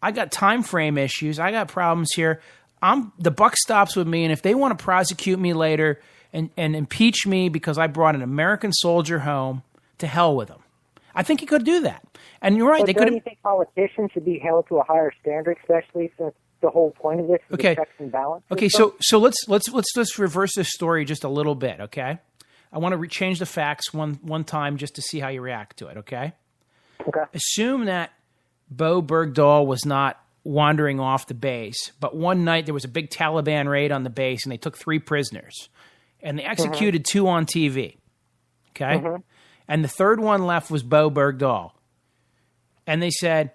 S1: I got time frame issues. I got problems here. The buck stops with me, and if they want to prosecute me later and impeach me because I brought an American soldier home, to hell with them." I think he could do that. And you're right.
S2: But don't you think politicians should be held to a higher standard, especially since the whole point of this is the checks and balances?
S1: Okay, so let's reverse this story just a little bit, okay? I want to change the facts one time just to see how you react to it, okay?
S2: Okay.
S1: Assume that Bo Bergdahl was not wandering off the base, but one night there was a big Taliban raid on the base, and they took 3 prisoners, and they executed 2 on TV, okay? And the third one left was Bo Bergdahl. And they said,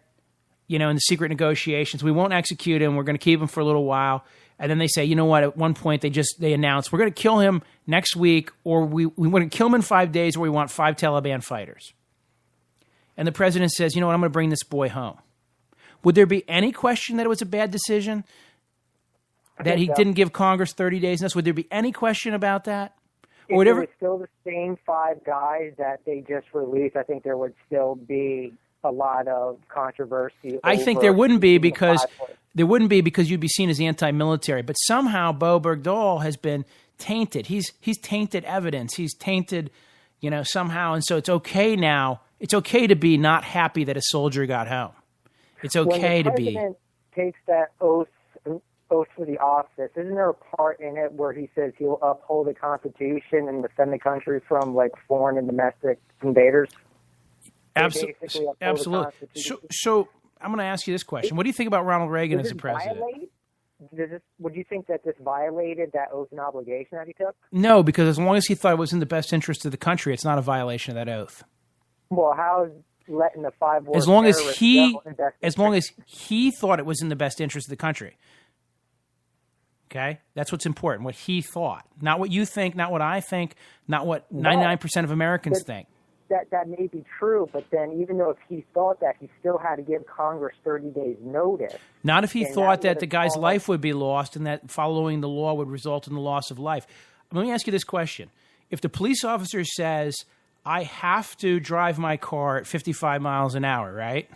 S1: in the secret negotiations, we won't execute him. We're going to keep him for a little while. And then they say, you know what? At one point, they announced, we're going to kill him next week, or we want to kill him in 5 days, or we want 5 Taliban fighters. And the president says, you know what? I'm going to bring this boy home. Would there be any question that it was a bad decision? That he didn't give Congress 30 days notice? Would there be any question about that?
S2: If it was still the same 5 guys that they just released, I think there would still be a lot of controversy.
S1: I think there wouldn't be because you'd be seen as anti-military. But somehow Bo Bergdahl has been tainted. He's tainted evidence. He's tainted, somehow. And so it's okay now. It's okay to be not happy that a soldier got home. It's okay to be.
S2: When the president takes that oath for the office, isn't there a part in it where he says he'll uphold the Constitution and defend the country from foreign and domestic invaders?
S1: Absolutely. So I'm going to ask you this question: what do you think about Ronald Reagan as a president?
S2: Would you think that this violated that oath and obligation that he took?
S1: No, because as long as he thought it was in the best interest of the country, it's not a violation of that oath.
S2: Well, how is letting the 5 war
S1: as long as he thought it was in the best interest of the country? Okay, that's what's important. What he thought, not what you think, not what I think, not what 99% of Americans think.
S2: That may be true, but then even though if he thought that, he still had to give Congress 30 days notice.
S1: Not if he thought that the guy's life would be lost and that following the law would result in the loss of life. Let me ask you this question. If the police officer says, I have to drive my car at 55 miles an hour, right?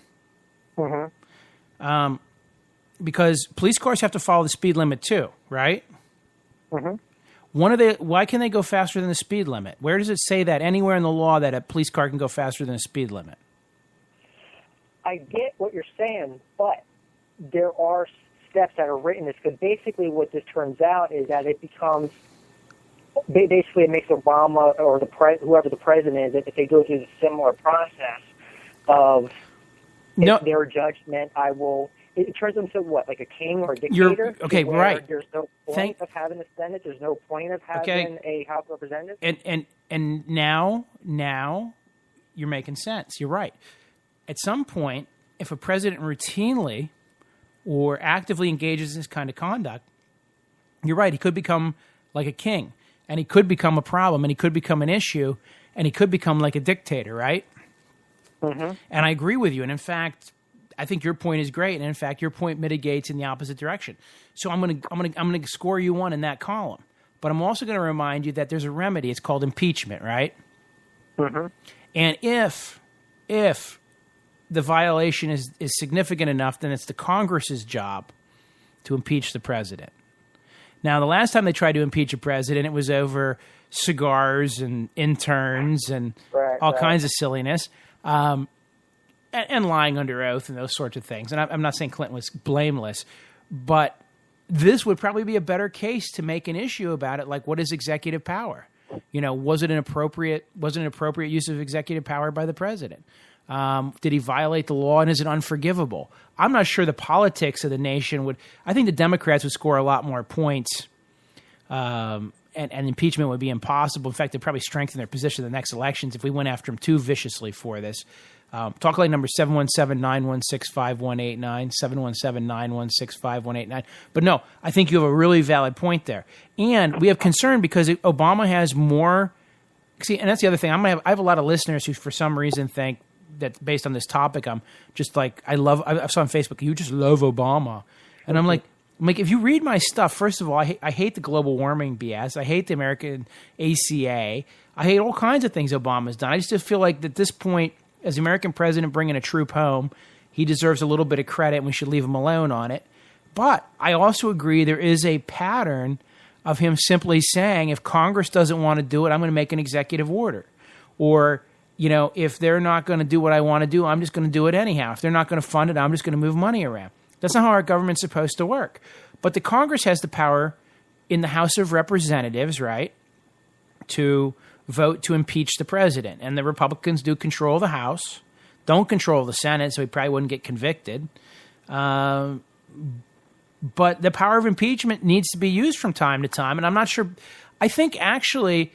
S1: Mm-hmm. Because police cars have to follow the speed limit too, right? Mm-hmm. Why can they go faster than the speed limit? Where does it say that anywhere in the law that a police car can go faster than a speed limit?
S2: I get what you're saying, but there are steps that are written. Because basically what this turns out is that it becomes, basically it makes Obama or whoever the president is, if they go through the similar process of their judgment, it turns them to what, like a king or a dictator?
S1: Okay, right.
S2: There's no point of having a Senate. There's no point of having a House of Representatives.
S1: And now you're making sense. You're right. At some point, if a president routinely or actively engages in this kind of conduct, you're right. He could become like a king, and he could become a problem, and he could become an issue, and he could become like a dictator, right? Mm-hmm. And I agree with you. And in fact, I think your point is great, and in fact, your point mitigates in the opposite direction. So I'm gonna score you 1 in that column, but I'm also going to remind you that there's a remedy. It's called impeachment, right? Mm-hmm. And if the violation is significant enough, then it's the Congress's job to impeach the president. Now, the last time they tried to impeach a president, it was over cigars and interns and all kinds of silliness. And lying under oath and those sorts of things. And I'm not saying Clinton was blameless, but this would probably be a better case to make an issue about it. Like, what is executive power? Was it an appropriate use of executive power by the president? Did he violate the law, and is it unforgivable? I'm not sure the politics of the nation would. I think the Democrats would score a lot more points, and impeachment would be impossible. In fact, they'd probably strengthen their position in the next elections if we went after them too viciously for this. Talk line number 717-916-5189, 717-916-5189. But no, I think you have a really valid point there. And we have concern because Obama has more – see, and that's the other thing. I have a lot of listeners who for some reason think that based on this topic, I'm just like – I saw on Facebook, you just love Obama. And I'm like, if you read my stuff, first of all, I hate the global warming BS. I hate the American ACA. I hate all kinds of things Obama's done. I just feel like at this point – as the American president bringing a troop home, he deserves a little bit of credit, and we should leave him alone on it. But I also agree there is a pattern of him simply saying, if Congress doesn't want to do it, I'm going to make an executive order. Or, if they're not going to do what I want to do, I'm just going to do it anyhow. If they're not going to fund it, I'm just going to move money around. That's not how our government's supposed to work. But the Congress has the power in the House of Representatives, right, to vote to impeach the president. And the Republicans do control the House, don't control the Senate, so he probably wouldn't get convicted. But the power of impeachment needs to be used from time to time, and I'm not sure. I think actually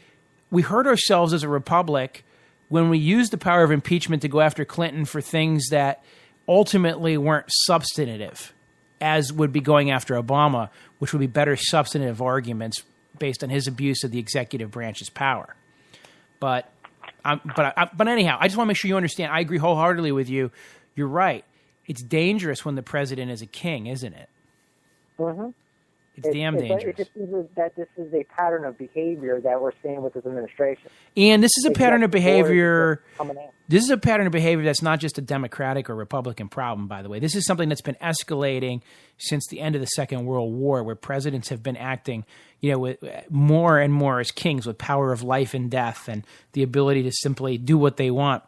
S1: we hurt ourselves as a republic when we used the power of impeachment to go after Clinton for things that ultimately weren't substantive, as would be going after Obama, which would be better substantive arguments based on his abuse of the executive branch's power. But anyhow, I just want to make sure you understand. I agree wholeheartedly with you. You're right. It's dangerous when the president is a king, isn't it? Mm-hmm. It's damn dangerous.
S2: It just seems that this is a pattern of behavior that we're seeing with this administration.
S1: And this is a pattern of behavior. This is a pattern of behavior that's not just a Democratic or Republican problem, by the way. This is something that's been escalating since the end of the Second World War, where presidents have been acting, with more and more as kings with power of life and death and the ability to simply do what they want,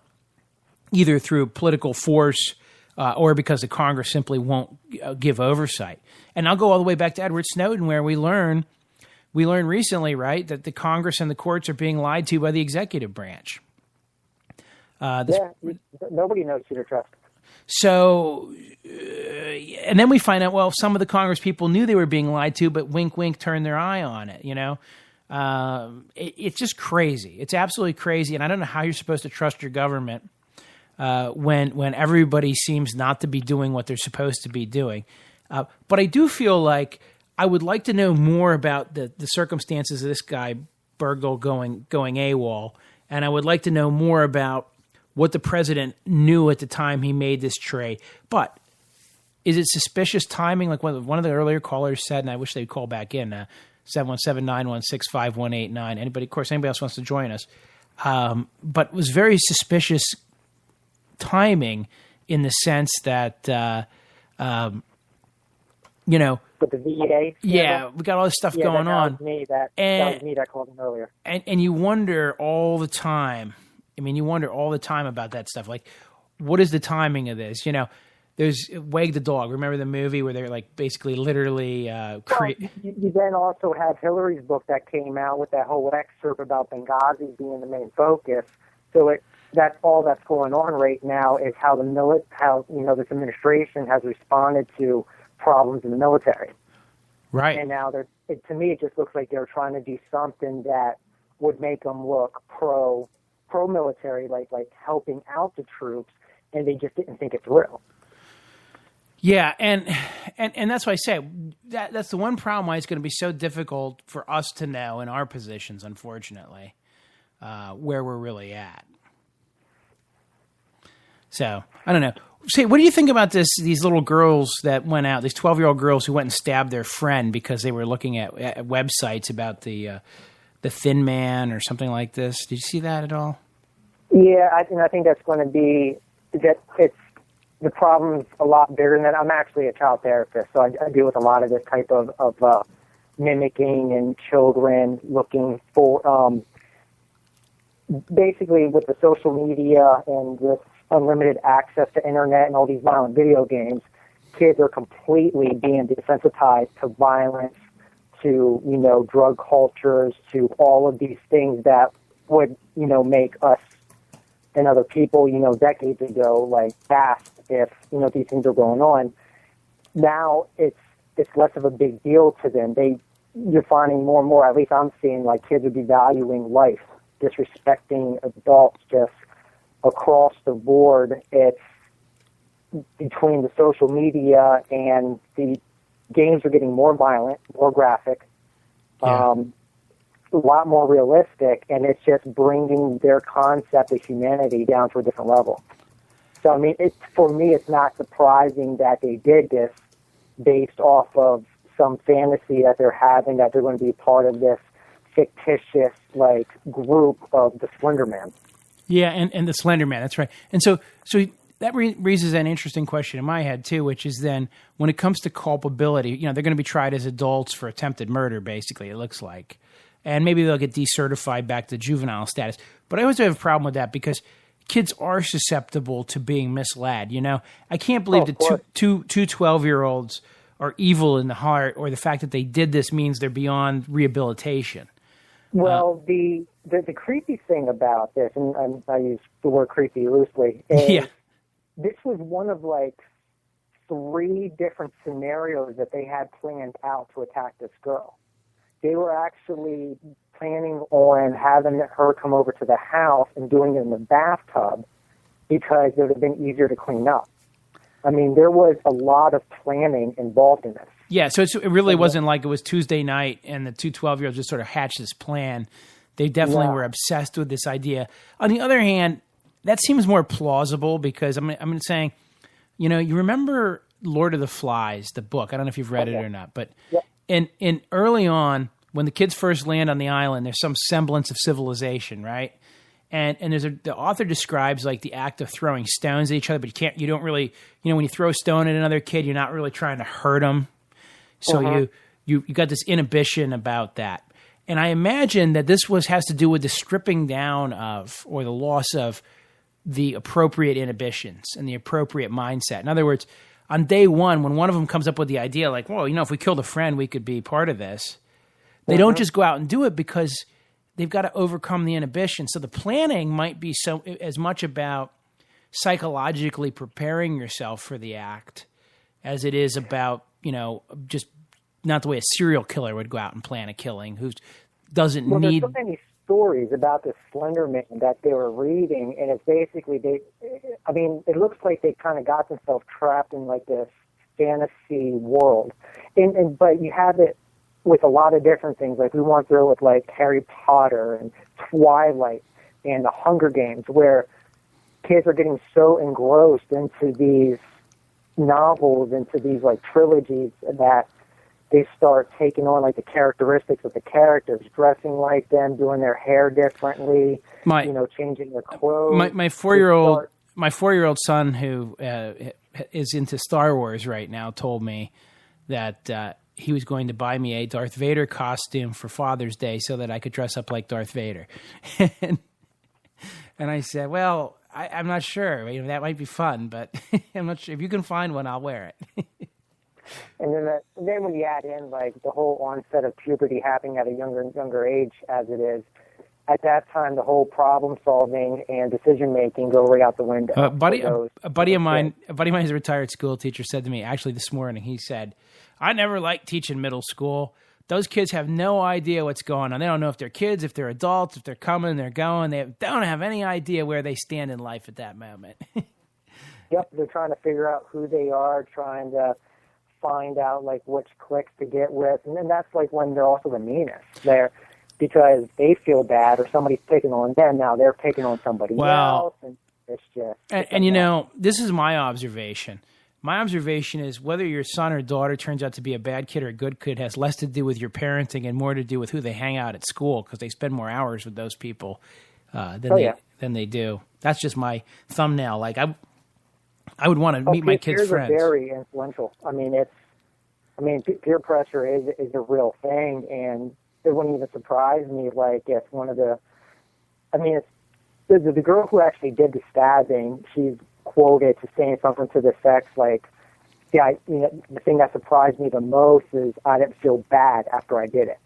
S1: either through political force or because the Congress simply won't give oversight. And I'll go all the way back to Edward Snowden, where we learned recently, right, that the Congress and the courts are being lied to by the executive branch.
S2: Nobody knows who to trust.
S1: So, and then we find out, well, some of the Congress people knew they were being lied to, but wink, wink, turned their eye on it, It's just crazy. It's absolutely crazy, and I don't know how you're supposed to trust your government when everybody seems not to be doing what they're supposed to be doing. But I do feel like I would like to know more about the circumstances of this guy, Bergdahl, going AWOL, and I would like to know more about what the president knew at the time he made this trade. But is it suspicious timing? Like one of the earlier callers said, and I wish they'd call back in, 717-916-5189. Anybody else wants to join us. But it was very suspicious timing in the sense that,
S2: with the VA.
S1: Yeah, we got all this stuff going on.
S2: That was me that called him earlier.
S1: And you wonder all the time. I mean, you wonder all the time about that stuff. Like, what is the timing of this? There's Wag the Dog. Remember the movie where they're like basically literally
S2: you then also have Hillary's book that came out with that whole excerpt about Benghazi being the main focus. So that's all that's going on right now is how this administration has responded to problems in the military.
S1: Right.
S2: And now to me, it just looks like they're trying to do something that would make them look pro-military, like helping out the troops, and they just didn't think it through.
S1: Yeah, and that's why I say that's the one problem why it's going to be so difficult for us to know in our positions, unfortunately, where we're really at. So, I don't know. Say, what do you think about these little girls that went out, these 12-year-old girls who went and stabbed their friend because they were looking at websites about the Thin Man or something like this? Did you see that at all?
S2: Yeah, I think that's going to be that. It's the problem's a lot bigger than that. I'm actually a child therapist, so I deal with a lot of this type of mimicking and children looking for basically with the social media and this unlimited access to internet and all these violent video games. Kids are completely being desensitized to violence, to drug cultures, to all of these things that would make us and other people decades ago like fast if these things are going on. Now it's less of a big deal to them. You're finding more and more, at least I'm seeing, like kids would be valuing life, disrespecting adults just across the board. It's between the social media and the games are getting more violent, more graphic, a lot more realistic, and it's just bringing their concept of humanity down to a different level. So, I mean, for me, it's not surprising that they did this based off of some fantasy that they're having, that they're going to be part of this fictitious, group of the Slender Man. Yeah,
S1: and the Slender Man, that's right. And so that raises an interesting question in my head, too, which is then when it comes to culpability, they're going to be tried as adults for attempted murder, basically, it looks like. And maybe they'll get decertified back to juvenile status. But I always have a problem with that because kids are susceptible to being misled, I can't believe that two 12-year-olds are evil in the heart, or the fact that they did this means they're beyond rehabilitation.
S2: Well, the creepy thing about this, and I use the word creepy loosely, is this was one of 3 different scenarios that they had planned out to attack this girl. They were actually planning on having her come over to the house and doing it in the bathtub because it would have been easier to clean up. I mean, there was a lot of planning involved in this. Yeah, so it really wasn't like it was Tuesday night and the two 12-year-olds just sort of hatched this plan. They definitely were obsessed with this idea. On the other hand, that seems more plausible because I'm saying, you remember Lord of the Flies, the book. I don't know if you've read it or not, but
S1: in early on, when the kids first land on the island, there's some semblance of civilization, right? And the author describes like the act of throwing stones at each other, but you don't really, when you throw a stone at another kid, you're not really trying to hurt them. So you got this inhibition about that. And I imagine that this has to do with the stripping down of, or the loss of, the appropriate inhibitions and the appropriate mindset. In other words, on day one, when one of them comes up with the idea like, well, if we killed a friend, we could be part of this. They don't just go out and do it because they've got to overcome the inhibition. So the planning might be as much about psychologically preparing yourself for the act as it is about, just not the way a serial killer would go out and plan a killing who doesn't need...
S2: There's so many stories about the Slender Man that they were reading, and it's basically, it looks like they kind of got themselves trapped in like this fantasy world. But you have it with a lot of different things. Like we went through it with like Harry Potter and Twilight and the Hunger Games, where kids are getting so engrossed into these novels, into these like trilogies, that they start taking on like the characteristics of the characters, dressing like them, doing their hair differently, changing their clothes.
S1: My 4-year-old son, who is into Star Wars right now, told me that he was going to buy me a Darth Vader costume for Father's Day so that I could dress up like Darth Vader. And I said, well, I'm not sure. That might be fun, but I'm not sure. If you can find one, I'll wear it.
S2: And then when you add in like the whole onset of puberty happening at a younger age as it is, at that time the whole problem solving and decision making go right out the window.
S1: A buddy of mine, who's a retired school teacher, said to me actually this morning. He said, "I never liked teaching middle school. Those kids have no idea what's going on. They don't know if they're kids, if they're adults, if they're coming, they're going. They don't have any idea where they stand in life at that moment."
S2: Yep, they're trying to figure out who they are, trying to find out like which cliques to get with, and then that's like when they're also the meanest. They're because they feel bad or somebody's picking on them. Now they're picking on somebody else, and it's just.
S1: And this is my observation. My observation is whether your son or daughter turns out to be a bad kid or a good kid has less to do with your parenting and more to do with who they hang out at school, because they spend more hours with those people than they do. That's just my thumbnail. Like I would want to meet my kids' friends.
S2: Peers are very influential. Peer pressure is a real thing, and it wouldn't even surprise me. Like if one of the girl who actually did the stabbing, she's quoted to saying something to the effect like, "Yeah, the thing that surprised me the most is I didn't feel bad after I did it."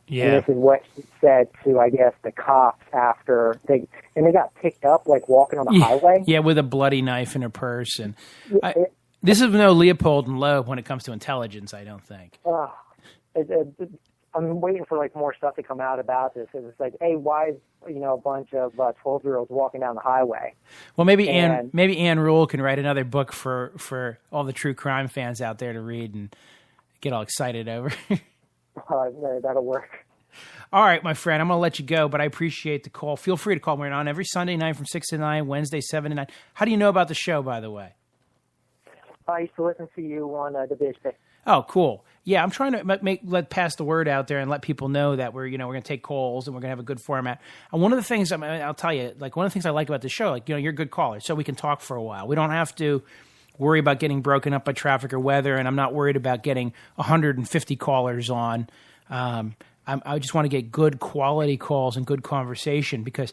S1: Yeah.
S2: And this is what she said to, I guess, the cops after they got picked up, like, walking on the highway.
S1: Yeah, with a bloody knife in her purse. And this is no Leopold and Loeb when it comes to intelligence, I don't think.
S2: I'm waiting for, like, more stuff to come out about this. It's like, hey, why is, a bunch of 12-year-olds walking down the highway?
S1: Well, maybe Ann Rule can write another book for all the true crime fans out there to read and get all excited over.
S2: That'll work.
S1: All right, my friend, I'm going to let you go, but I appreciate the call. Feel free to call. We're on every Sunday night from 6 to 9, Wednesday 7 to 9. How do you know about the show, by the way?
S2: I used to listen to you on the Biz Pay.
S1: Oh, cool. Yeah, I'm trying to pass the word out there and let people know that we're going to take calls and we're going to have a good format. And one of the things, I'll tell you, like one of the things I like about the show, like, you're a good caller, so we can talk for a while. We don't have to worry about getting broken up by traffic or weather, and I'm not worried about getting 150 callers on. I just want to get good quality calls and good conversation because,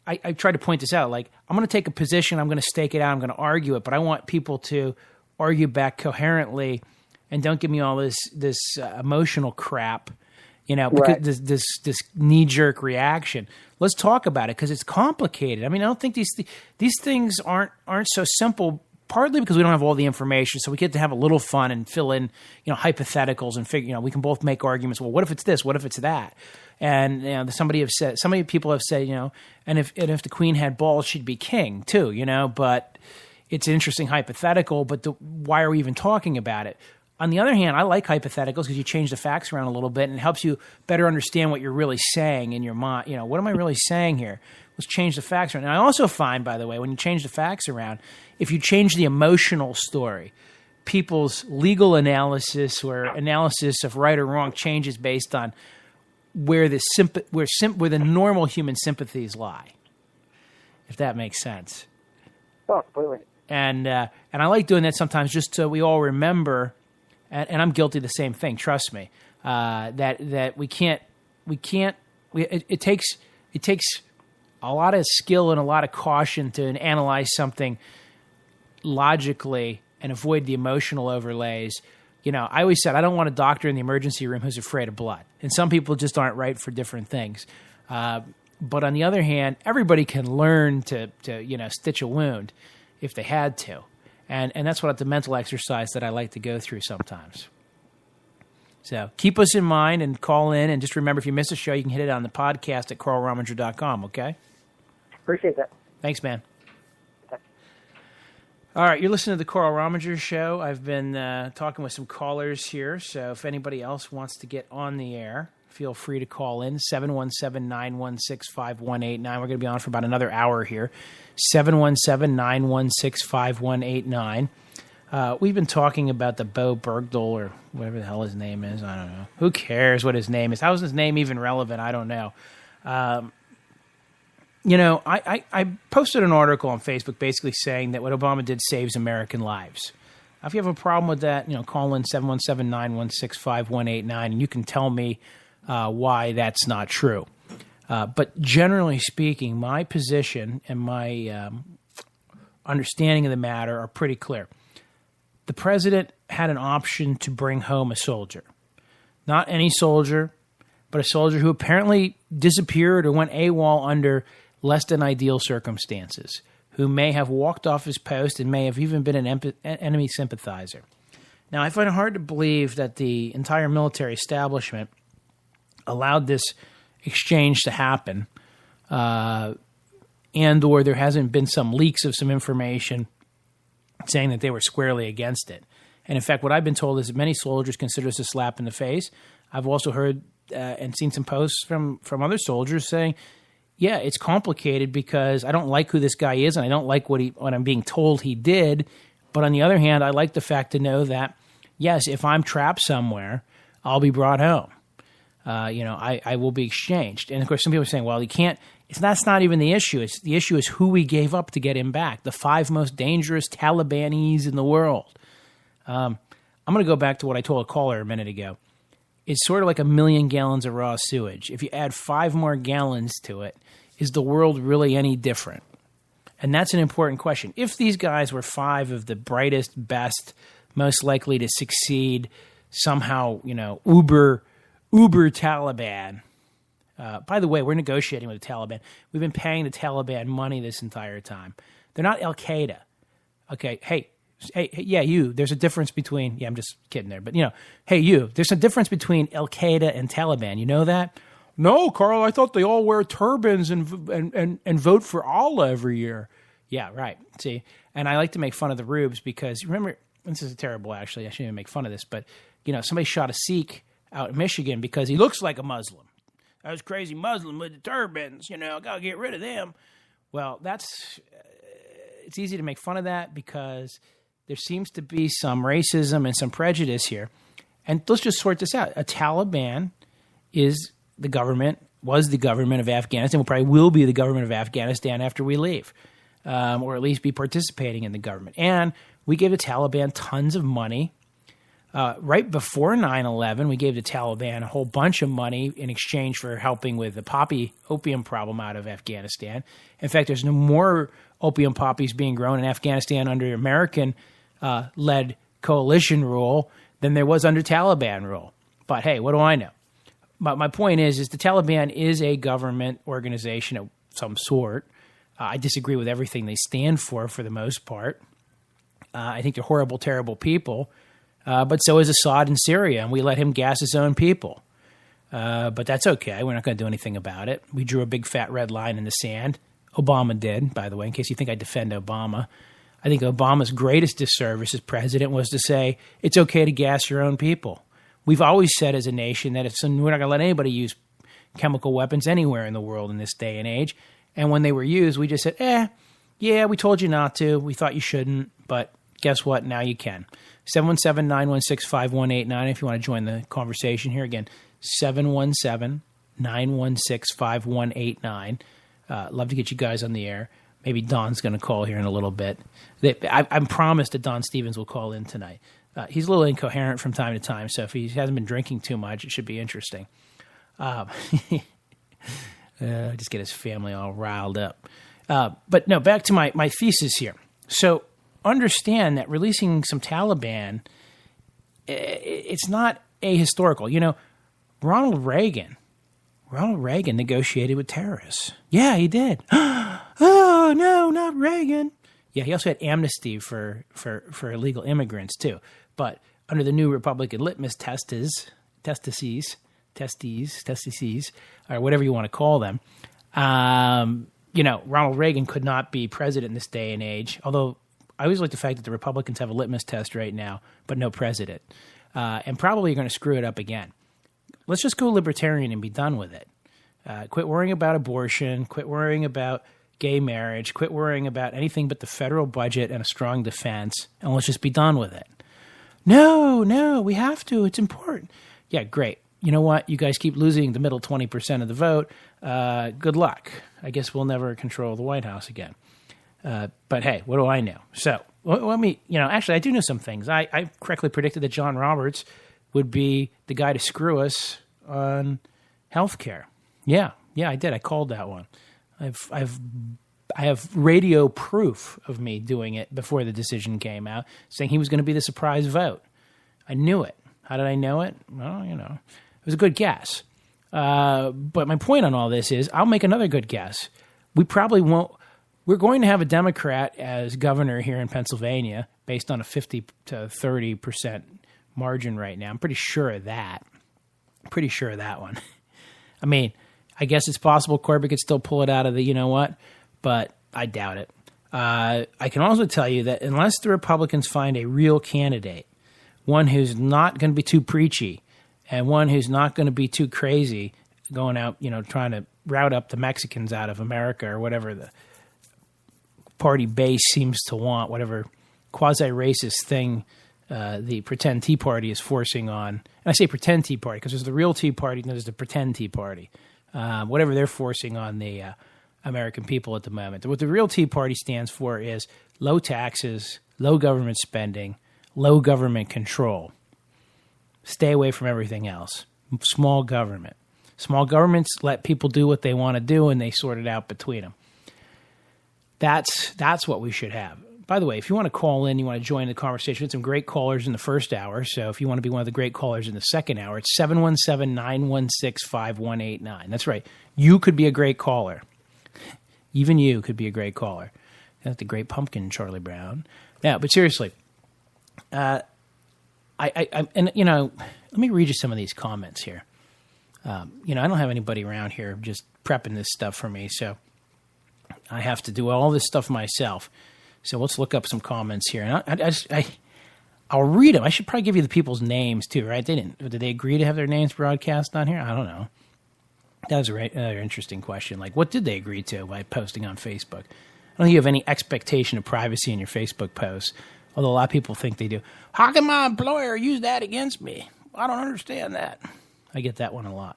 S1: I try to point this out. Like, I'm going to take a position, I'm going to stake it out, I'm going to argue it, but I want people to argue back coherently and don't give me all this emotional crap, because this knee-jerk reaction. Let's talk about it because it's complicated. I don't think these things aren't so simple. Partly because we don't have all the information, so we get to have a little fun and fill in, hypotheticals and figure. We can both make arguments. Well, what if it's this? What if it's that? And some people have said, and if the queen had balls, she'd be king too. But it's an interesting hypothetical. But why are we even talking about it? On the other hand, I like hypotheticals because you change the facts around a little bit and it helps you better understand what you're really saying in your mind. What am I really saying here? Let's change the facts around. And I also find, by the way, when you change the facts around, if you change the emotional story, people's legal analysis or analysis of right or wrong changes based on where the normal human sympathies lie, if that makes sense.
S2: Oh, completely. And
S1: I like doing that sometimes just so we all remember, and I'm guilty of the same thing, trust me, that it takes a lot of skill and a lot of caution to analyze something logically and avoid the emotional overlays. You know, I always said I don't want a doctor in the emergency room who's afraid of blood. And some people just aren't right for different things. But on the other hand, everybody can learn to stitch a wound if they had to. And that's what the mental exercise that I like to go through sometimes. So keep us in mind and call in. And just remember, if you miss a show, you can hit it on the podcast at carlrominger.com, okay?
S2: Appreciate that.
S1: Thanks, man. All right, you're listening to the Carl Rominger Show. I've been talking with some callers here, so if anybody else wants to get on the air, feel free to call in, 717-916-5189. We're going to be on for about another hour here, 717-916-5189. We've been talking about the Bo Bergdahl, or whatever the hell his name is. I don't know. Who cares what his name is? How is his name even relevant? I don't know. I posted an article on Facebook basically saying that what Obama did saves American lives. If you have a problem with that, call in 717-916-5189, and you can tell me why that's not true. But generally speaking, my position and my understanding of the matter are pretty clear. The president had an option to bring home a soldier. Not any soldier, but a soldier who apparently disappeared or went AWOL under less than ideal circumstances, who may have walked off his post and may have even been an enemy sympathizer. Now, I find it hard to believe that the entire military establishment allowed this exchange to happen, and or there hasn't been some leaks of some information saying that they were squarely against it. And in fact, what I've been told is that many soldiers consider this a slap in the face. I've also heard and seen some posts from other soldiers saying, yeah, it's complicated because I don't like who this guy is and I don't like what I'm being told he did. But on the other hand, I like the fact to know that, yes, if I'm trapped somewhere, I'll be brought home. I will be exchanged. And of course, some people are saying, well, that's not even the issue. The issue is who we gave up to get him back. The 5 most dangerous Talibanis in the world. I'm going to go back to what I told a caller a minute ago. It's sort of like 1 million gallons of raw sewage. If you add 5 more gallons to it, is the world really any different? And that's an important question. If these guys were 5 of the brightest, best, most likely to succeed, somehow, uber Taliban. By the way, we're negotiating with the Taliban. We've been paying the Taliban money this entire time. They're not Al-Qaeda. Okay, hey, yeah, you. There's a difference between. Yeah, I'm just kidding there, but hey, you. There's a difference between Al-Qaeda and Taliban. You know that? No, Carl. I thought they all wear turbans and vote for Allah every year. Yeah, right. See, and I like to make fun of the rubes because remember, this is terrible. Actually, I shouldn't even make fun of this, but somebody shot a Sikh out in Michigan because he looks like a Muslim. Those crazy Muslim with the turbans. Gotta get rid of them. Well, it's easy to make fun of that because there seems to be some racism and some prejudice here. And let's just sort this out. A Taliban was the government of Afghanistan, probably will be the government of Afghanistan after we leave, or at least be participating in the government. And we gave the Taliban tons of money. Right before 9/11, we gave the Taliban a whole bunch of money in exchange for helping with the opium problem out of Afghanistan. In fact, there's no more opium poppies being grown in Afghanistan under American-led coalition rule than there was under Taliban rule. But hey, what do I know? But my point is the Taliban is a government organization of some sort. I disagree with everything they stand for the most part. I think they're horrible, terrible people. But so is Assad in Syria, and we let him gas his own people. But that's okay. We're not going to do anything about it. We drew a big fat red line in the sand. Obama did, by the way, in case you think I defend Obama. I think Obama's greatest disservice as president was to say, it's okay to gas your own people. We've always said as a nation that we're not going to let anybody use chemical weapons anywhere in the world in this day and age. And when they were used, we just said, yeah, we told you not to. We thought you shouldn't, but guess what? Now you can. 717-916-5189 if you want to join the conversation here. Again, 717-916-5189. Love to get you guys on the air. Maybe Don's going to call here in a little bit. I'm promised that Don Stevens will call in tonight. He's a little incoherent from time to time, so if he hasn't been drinking too much, it should be interesting. Just get his family all riled up. But no, back to my thesis here. So understand that releasing some Taliban, it's not ahistorical. You know, Ronald Reagan negotiated with terrorists. Yeah, he did. Oh, no, not Reagan. Yeah, he also had amnesty for illegal immigrants, too. But under the new Republican litmus testes, or whatever you want to call them, you know, Ronald Reagan could not be president in this day and age, although I always like the fact that the Republicans have a litmus test right now, but no president. And probably you're going to screw it up again. Let's just go libertarian and be done with it. Quit worrying about abortion. Quit worrying about gay marriage. Quit worrying about anything but the federal budget and a strong defense, and let's just be done with it. No, we have to. It's important. Yeah, great. You know what? You guys keep losing the middle 20% of the vote. Good luck. I guess we'll never control the White House again. But hey, what do I know? So let me, actually, I do know some things. I correctly predicted that John Roberts would be the guy to screw us on health care. Yeah, I did. I called that one. I have radio proof of me doing it before the decision came out, saying he was going to be the surprise vote. I knew it. How did I know it? Well, it was a good guess. But my point on all this is I'll make another good guess. We probably won't. We're going to have a Democrat as governor here in Pennsylvania based on a 50 to 30% margin right now. I'm pretty sure of that. One. I mean, I guess it's possible Corbett could still pull it out of the you-know-what, but I doubt it. I can also tell you that unless the Republicans find a real candidate, one who's not going to be too preachy and one who's not going to be too crazy going out, trying to route up the Mexicans out of America or whatever the party base seems to want, whatever quasi-racist thing the pretend Tea Party is forcing on. And I say pretend Tea Party because there's the real Tea Party and there's the pretend Tea Party. Whatever they're forcing on the American people at the moment. What the real Tea Party stands for is low taxes, low government spending, low government control. Stay away from everything else. Small government. Small governments let people do what they want to do and they sort it out between them. That's what we should have. By the way, if you want to call in, you want to join the conversation, we had some great callers in the first hour. So if you want to be one of the great callers in the second hour, it's 717-916-5189. That's right. You could be a great caller. Even you could be a great caller. That's the great pumpkin, Charlie Brown. Yeah, but seriously, let me read you some of these comments here. I don't have anybody around here just prepping this stuff for me, so I have to do all this stuff myself. So let's look up some comments here. And I'll read them. I should probably give you the people's names too, right? Did they agree to have their names broadcast on here? I don't know. That was another interesting question. Like, what did they agree to by posting on Facebook? I don't think you have any expectation of privacy in your Facebook posts, although a lot of people think they do. How can my employer use that against me? I don't understand that. I get that one a lot.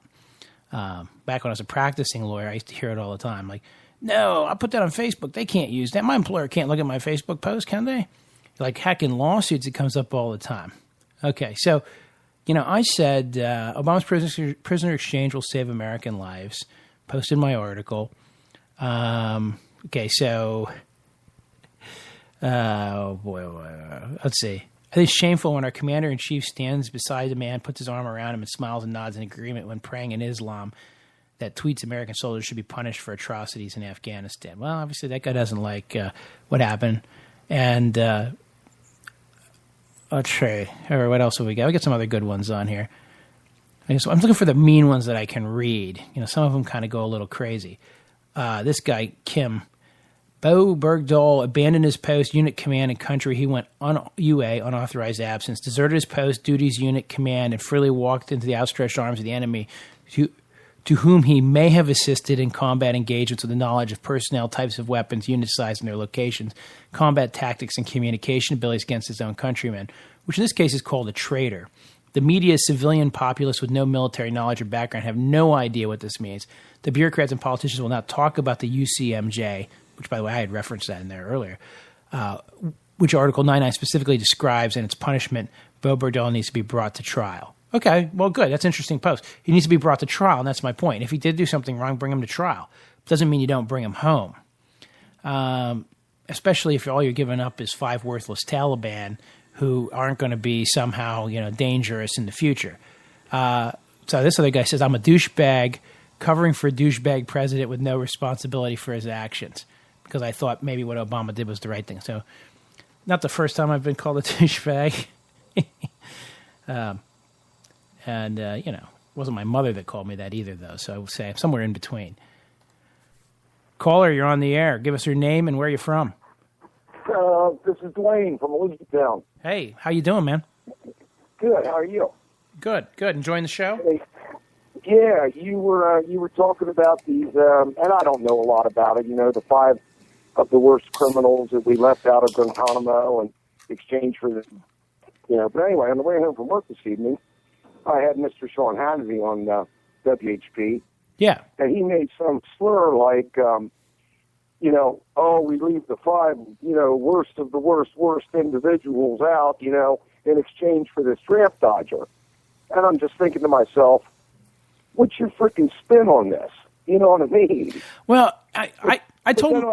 S1: Back when I was a practicing lawyer, I used to hear it all the time. Like, no, I put that on Facebook. They can't use that. My employer can't look at my Facebook post, can they? Like, heck, in lawsuits, it comes up all the time. Okay, so, I said Obama's prisoner exchange will save American lives. Posted my article. Okay, so, oh boy, let's see. I think it's shameful when our commander-in-chief stands beside a man, puts his arm around him, and smiles and nods in agreement when praying in Islam that tweets American soldiers should be punished for atrocities in Afghanistan. Well, obviously that guy doesn't like what happened. And let's see. Or what else have we got? We got some other good ones on here. I'm looking for the mean ones that I can read. Some of them kind of go a little crazy. This guy, Kim. Bo Bergdahl abandoned his post, unit command, and country. He went on UA, unauthorized absence, deserted his post, duties, unit command, and freely walked into the outstretched arms of the enemy to whom he may have assisted in combat engagements with the knowledge of personnel, types of weapons, unit size, and their locations, combat tactics, and communication abilities against his own countrymen, which in this case is called a traitor. The media, civilian populace with no military knowledge or background, have no idea what this means. The bureaucrats and politicians will now talk about the UCMJ, which, by the way, I had referenced that in there earlier, which Article 99 specifically describes, and its punishment. Beau Bordel needs to be brought to trial. Okay, well, good. That's an interesting post. He needs to be brought to trial, and that's my point. If he did do something wrong, bring him to trial. Doesn't mean you don't bring him home. Especially if all you're giving up is 5 worthless Taliban who aren't going to be somehow, dangerous in the future. So this other guy says, I'm a douchebag covering for a douchebag president with no responsibility for his actions, because I thought maybe what Obama did was the right thing. So not the first time I've been called a douchebag. It wasn't my mother that called me that either, though. So I would say I'm somewhere in between. Caller, you're on the air. Give us your name and where you're from.
S6: This is Dwayne from Elizabethtown.
S1: Hey, how you doing, man?
S6: Good. How are you?
S1: Good. Enjoying the show?
S6: Hey, yeah, you were talking about these, and I don't know a lot about it. The 5 of the worst criminals that we left out of Guantanamo in exchange for the, But anyway, on the way home from work this evening, I had Mr. Sean Hannity on WHP.
S1: Yeah.
S6: And he made some slur like, we leave the 5, worst of the worst individuals out, in exchange for this draft dodger. And I'm just thinking to myself, what's your freaking spin on this? You know what I mean?
S1: Well, I told him.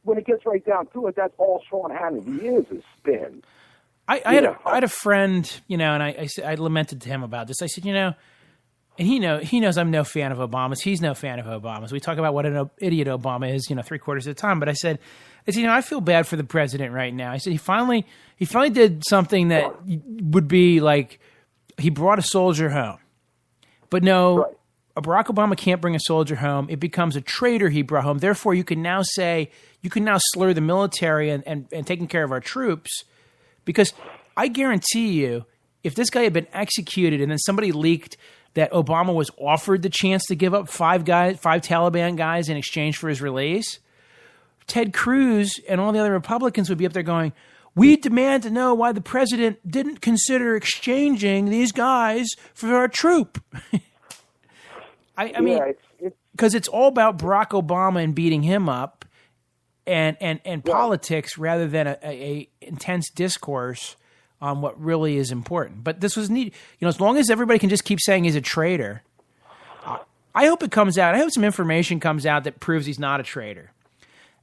S6: When it gets right down to it, that's all Sean Hannity is spin.
S1: I had a friend, and I lamented to him about this. I said, and he knows I'm no fan of Obama's. He's no fan of Obama's. We talk about what an idiot Obama is, 3/4 of the time. But I said, I feel bad for the president right now. I said he finally did something that would be like he brought a soldier home, but no.
S6: Right.
S1: Barack Obama can't bring a soldier home. It becomes a traitor he brought home. Therefore, you can now slur the military and taking care of our troops. Because I guarantee you, if this guy had been executed and then somebody leaked that Obama was offered the chance to give up 5 Taliban guys in exchange for his release, Ted Cruz and all the other Republicans would be up there going, we demand to know why the president didn't consider exchanging these guys for our troop. I mean, because it's all about Barack Obama and beating him up and politics rather than a intense discourse on what really is important. But this was neat. As long as everybody can just keep saying he's a traitor, I hope it comes out. I hope some information comes out that proves he's not a traitor.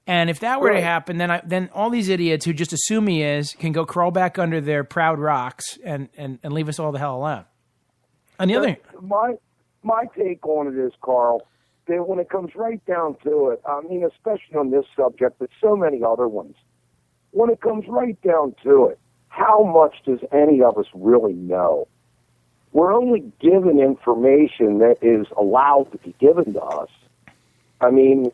S1: And if that were to happen, then all these idiots who just assume he is can go crawl back under their proud rocks and leave us all the hell alone. On the other,
S6: my take on it is, Carl, that when it comes right down to it, I mean, especially on this subject, but so many other ones, when it comes right down to it, how much does any of us really know? We're only given information that is allowed to be given to us. I mean,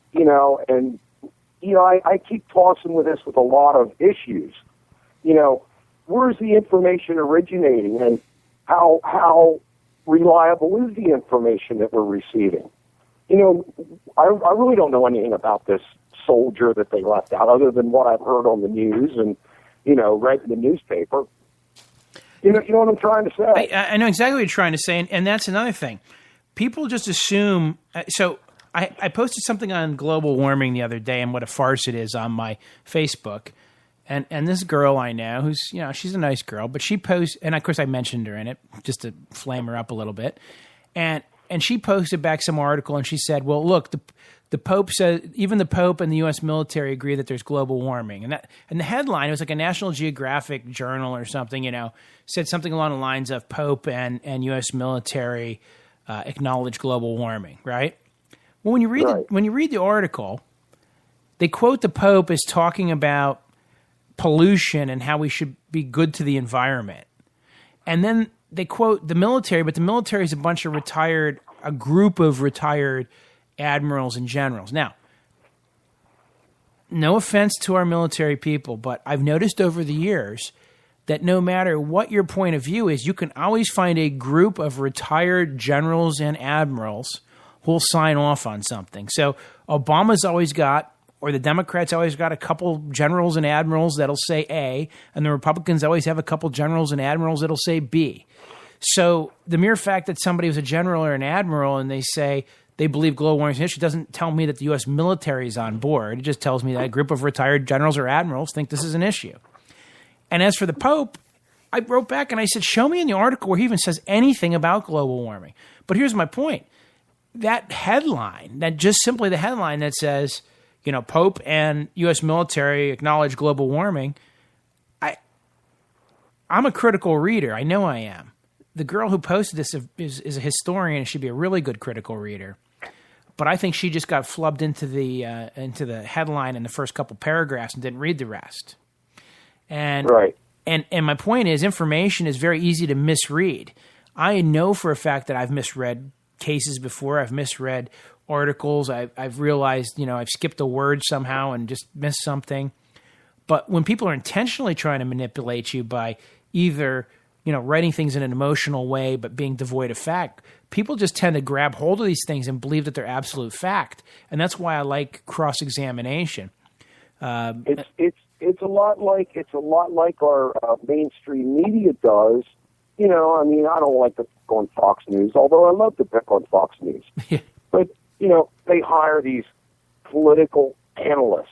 S6: I keep tossing with this with a lot of issues. Where's the information originating, and how reliable is the information that we're receiving? I really don't know anything about this soldier that they left out other than what I've heard on the news and, read in the newspaper. You know what I'm trying to say?
S1: I know exactly what you're trying to say, and that's another thing. People just assume so I posted something on global warming the other day and what a farce it is on my Facebook. And this girl I know who's, she's a nice girl, but she posts, and of course I mentioned her in it just to flame her up a little bit. And she posted back some article and she said, well, look, the Pope says, even the Pope and the U.S. military agree that there's global warming. And the headline, it was like a National Geographic journal or something, said something along the lines of Pope and U.S. military acknowledge global warming, right? Well, when you read the article, they quote the Pope as talking about pollution and how we should be good to the environment. And then they quote the military, but the military is a group of retired admirals and generals. Now, no offense to our military people, but I've noticed over the years that no matter what your point of view is, you can always find a group of retired generals and admirals who'll sign off on something. So Obama's always got, or the Democrats always got, a couple generals and admirals that'll say A, and the Republicans always have a couple generals and admirals that'll say B. So the mere fact that somebody was a general or an admiral and they say they believe global warming is an issue doesn't tell me that the U.S. military is on board. It just tells me that a group of retired generals or admirals think this is an issue. And as for the Pope, I wrote back and I said, show me in the article where he even says anything about global warming. But here's my point. That headline, that just simply the headline that says, you know, Pope and U.S. military acknowledge global warming, I'm a critical reader. I know I am. The girl who posted this is a historian and should be a really good critical reader. But I think she just got flubbed into the headline in the first couple paragraphs and didn't read the rest. And
S6: right.
S1: And my point is, information is very easy to misread. I know for a fact that I've misread cases before. I've misread articles. I've realized, you know, I've skipped a word somehow and just missed something. But when people are intentionally trying to manipulate you by either, you know, writing things in an emotional way but being devoid of fact, people just tend to grab hold of these things and believe that they're absolute fact. And that's why I like cross-examination.
S6: It's a lot like our mainstream media does. You know, I mean, I don't like to pick on Fox News, although I love to pick on Fox News. But, you know, they hire these political analysts.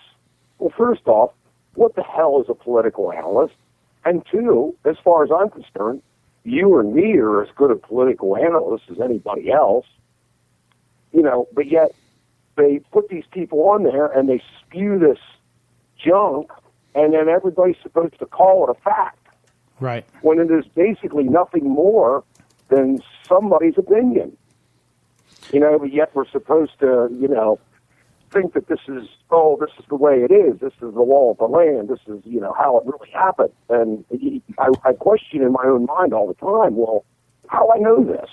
S6: Well, first off, what the hell is a political analyst? And two, as far as I'm concerned, you and me are as good a political analysts as anybody else. You know, but yet they put these people on there and they spew this junk, and then everybody's supposed to call it a fact.
S1: Right.
S6: When it is basically nothing more than somebody's opinion. You know, but yet we're supposed to, you know, think that this is the way it is. This is the law of the land. This is, you know, how it really happened. And I question in my own mind all the time, well, how do I know this?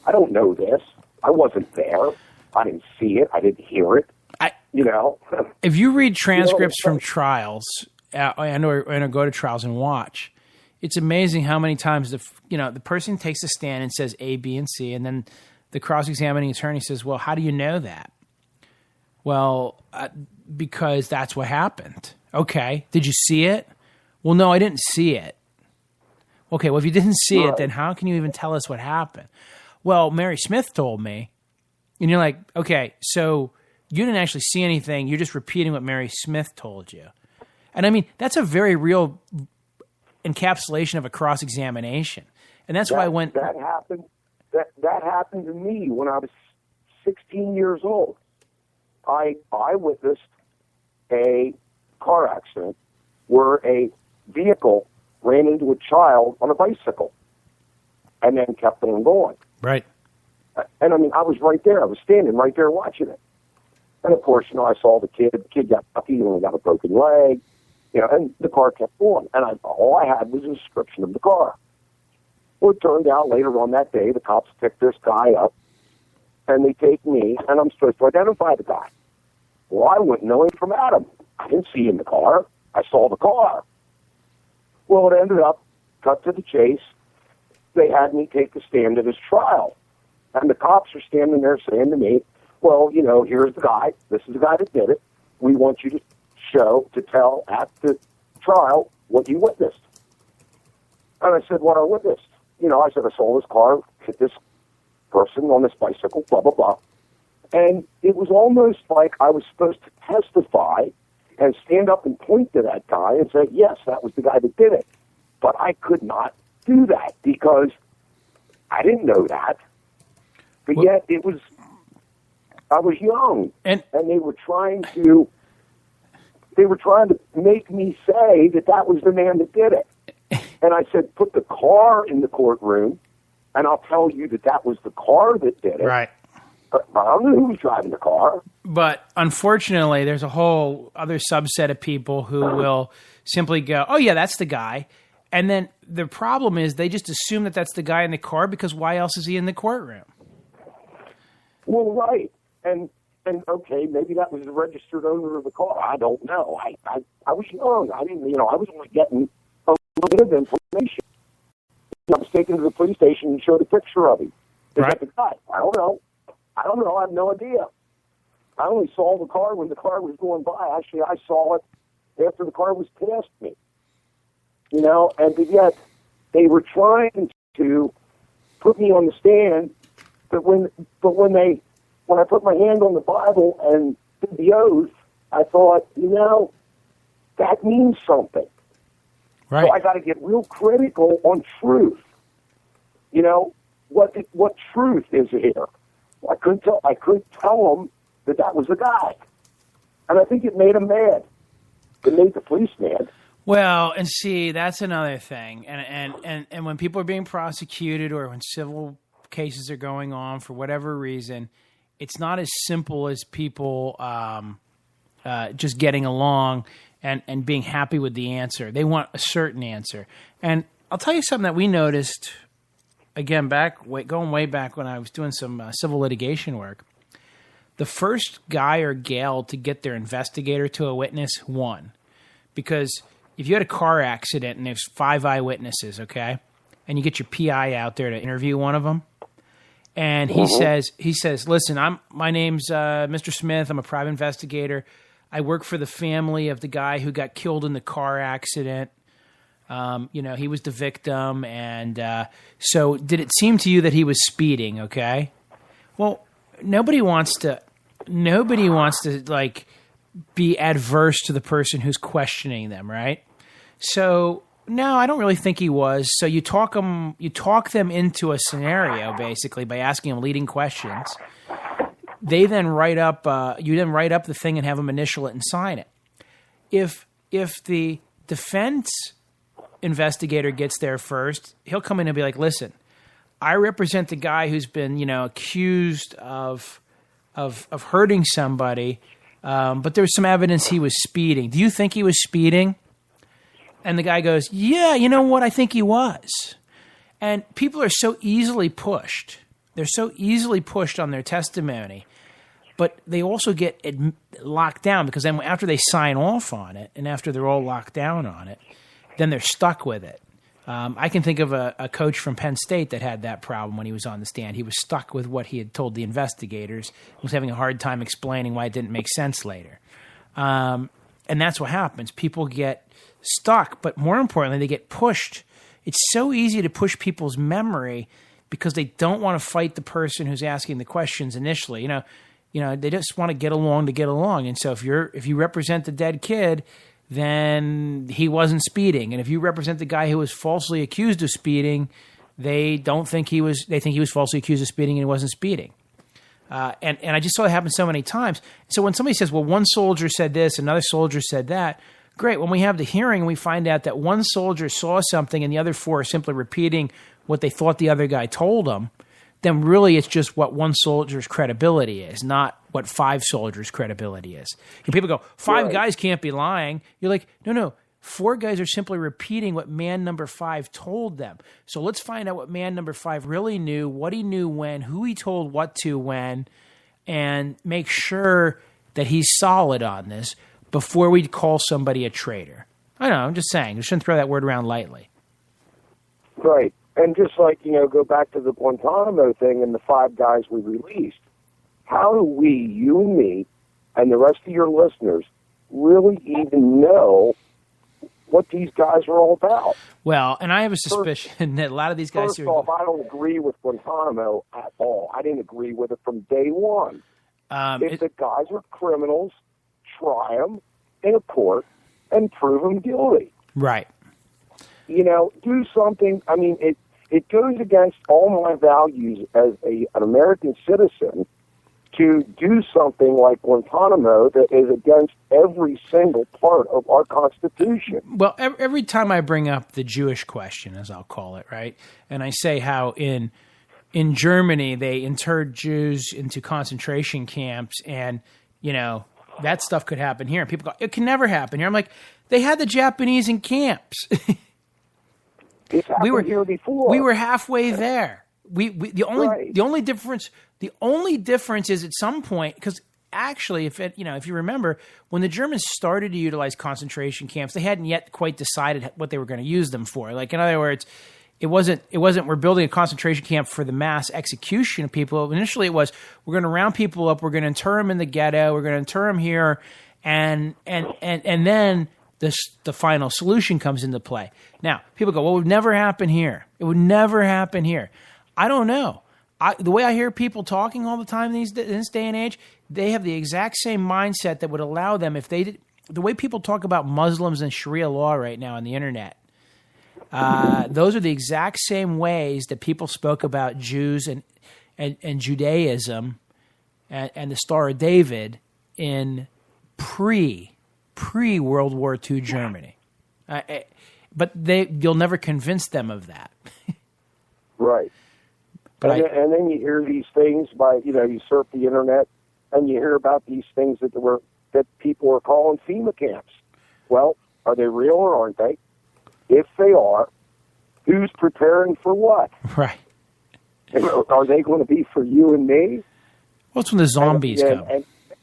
S6: I don't know this. I wasn't there. I didn't see it. I didn't hear it. You know?
S1: If you read transcripts from trials, I go to trials and watch, it's amazing how many times the person takes a stand and says A, B, and C, and then the cross-examining attorney says, well, how do you know that? Well, because that's what happened. Okay. Did you see it? Well, no, I didn't see it. Okay. Well, if you didn't see it, then how can you even tell us what happened? Well, Mary Smith told me. And you're like, okay, so you didn't actually see anything. You're just repeating what Mary Smith told you. And I mean, that's a very real encapsulation of a cross-examination. And that's why when
S6: that happened, that happened to me when I was 16 years old. I witnessed a car accident where a vehicle ran into a child on a bicycle and then kept on going.
S1: Right.
S6: And I mean, I was right there. I was standing right there watching it. And of course, you know, I saw the kid. The kid got lucky and got a broken leg. You know, and the car kept going. And all I had was a description of the car. Well, it turned out later on that day, the cops picked this guy up, and they take me, and I'm supposed to identify the guy. Well, I wouldn't know him from Adam. I didn't see him in the car. I saw the car. Well, it ended up, cut to the chase, they had me take a stand at his trial. And the cops are standing there saying to me, well, you know, here's the guy. This is the guy that did it. We want you to tell at the trial what you witnessed. And I said, what I witnessed? You know, I said, I saw this car hit this person on this bicycle, blah, blah, blah. And it was almost like I was supposed to testify and stand up and point to that guy and say, yes, that was the guy that did it. But I could not do that because I didn't know that. But yet I was young, and they were trying to make me say that was the man that did it. And I said, put the car in the courtroom, and I'll tell you that was the car that did it.
S1: Right.
S6: But I don't know who was driving the car.
S1: But unfortunately, there's a whole other subset of people who will simply go, oh, yeah, that's the guy. And then the problem is they just assume that that's the guy in the car because why else is he in the courtroom?
S6: Well, right. And okay, maybe that was the registered owner of the car. I don't know. I was young. I didn't, you know, I was only getting a little bit of information. I was taken to the police station and showed a picture of him. Is that the guy? I don't know. I don't know. I have no idea. I only saw the car when the car was going by. Actually, I saw it after the car was past me. You know, and yet they were trying to put me on the stand. But when I put my hand on the Bible and did the oath, I thought, you know, that means something.
S1: Right.
S6: So I got to get real critical on truth. You know, what truth is here? I couldn't tell them that was the guy, and I think it made them mad. It made the police mad.
S1: Well, and see, that's another thing. And when people are being prosecuted or when civil cases are going on for whatever reason, it's not as simple as people just getting along and being happy with the answer. They want a certain answer. And I'll tell you something that we noticed, again, going way back when I was doing some civil litigation work. The first guy or gal to get their investigator to a witness won. Because if you had a car accident and there's 5 eyewitnesses, okay, and you get your PI out there to interview one of them, and he says, listen, my name's Mr. Smith. I'm a private investigator. I work for the family of the guy who got killed in the car accident. You know, he was the victim, and so did it seem to you that he was speeding? Okay, well, nobody wants to like be adverse to the person who's questioning them, right? So no, I don't really think he was. So you talk them into a scenario basically by asking them leading questions. They then write up. You then write up the thing and have them initial it and sign it. If the defense investigator gets there first, he'll come in and be like, "Listen, I represent the guy who's been, you know, accused of hurting somebody, but there was some evidence he was speeding. Do you think he was speeding?" And the guy goes, "Yeah, you know what? I think he was." And people are so easily pushed. They're so easily pushed on their testimony, but they also get locked down because then after they sign off on it and after they're all locked down on it, then they're stuck with it. I can think of a coach from Penn State that had that problem when he was on the stand. He was stuck with what he had told the investigators. He was having a hard time explaining why it didn't make sense later. And that's what happens. People get stuck, but more importantly, they get pushed. It's so easy to push people's memory because they don't want to fight the person who's asking the questions initially. You know, they just want to get along to get along. And so if you represent the dead kid, then he wasn't speeding. And if you represent the guy who was falsely accused of speeding, they think he was falsely accused of speeding and he wasn't speeding. And I just saw it happen so many times. So when somebody says, well, one soldier said this, another soldier said that, great. When we have the hearing and we find out that one soldier saw something and the other 4 are simply repeating what they thought the other guy told them, then really it's just what one soldier's credibility is, not what 5 soldiers' credibility is. And people go, 5 guys can't be lying. You're like, no, 4 guys are simply repeating what man number 5 told them. So let's find out what man number 5 really knew, what he knew when, who he told what to when, and make sure that he's solid on this before we call somebody a traitor. I don't know, I'm just saying. We shouldn't throw that word around lightly.
S6: Right. And just like, you know, go back to the Guantanamo thing and the 5 guys we released. How do we, you and me, and the rest of your listeners, really even know what these guys are all about?
S1: Well, and I have a suspicion that a lot of these guys...
S6: First off, I don't agree with Guantanamo at all. I didn't agree with it from day one. If the guys are criminals, try them in a court and prove them guilty.
S1: Right.
S6: You know, do something. I mean, it goes against all my values as an American citizen to do something like Guantanamo that is against every single part of our Constitution.
S1: Well, every time I bring up the Jewish question, as I'll call it, right, and I say how in Germany they interred Jews into concentration camps and, you know, that stuff could happen here. And people go, it can never happen here. I'm like, they had the Japanese in camps.
S6: We were here before.
S1: We were halfway there. The only difference is at some point, because actually, if you remember, when the Germans started to utilize concentration camps, they hadn't yet quite decided what they were going to use them for. Like, in other words, It wasn't we're building a concentration camp for the mass execution of people. Initially it was we're going to round people up, we're going to inter them in the ghetto, we're going to inter them here, and then the final solution comes into play. Now, people go, well, it would never happen here. It would never happen here. I don't know. The way I hear people talking all the time in this day and age, they have the exact same mindset that would allow them, if they did, the way people talk about Muslims and Sharia law right now on the internet, those are the exact same ways that people spoke about Jews and Judaism and the Star of David in pre-World War II Germany. But you'll never convince them of that.
S6: Right. And then you hear these things you surf the internet and you hear about these things that people are calling FEMA camps. Well, are they real or aren't they? If they are, who's preparing for what?
S1: Right.
S6: Are they going to be for you and me?
S1: Well, it's when the zombies come.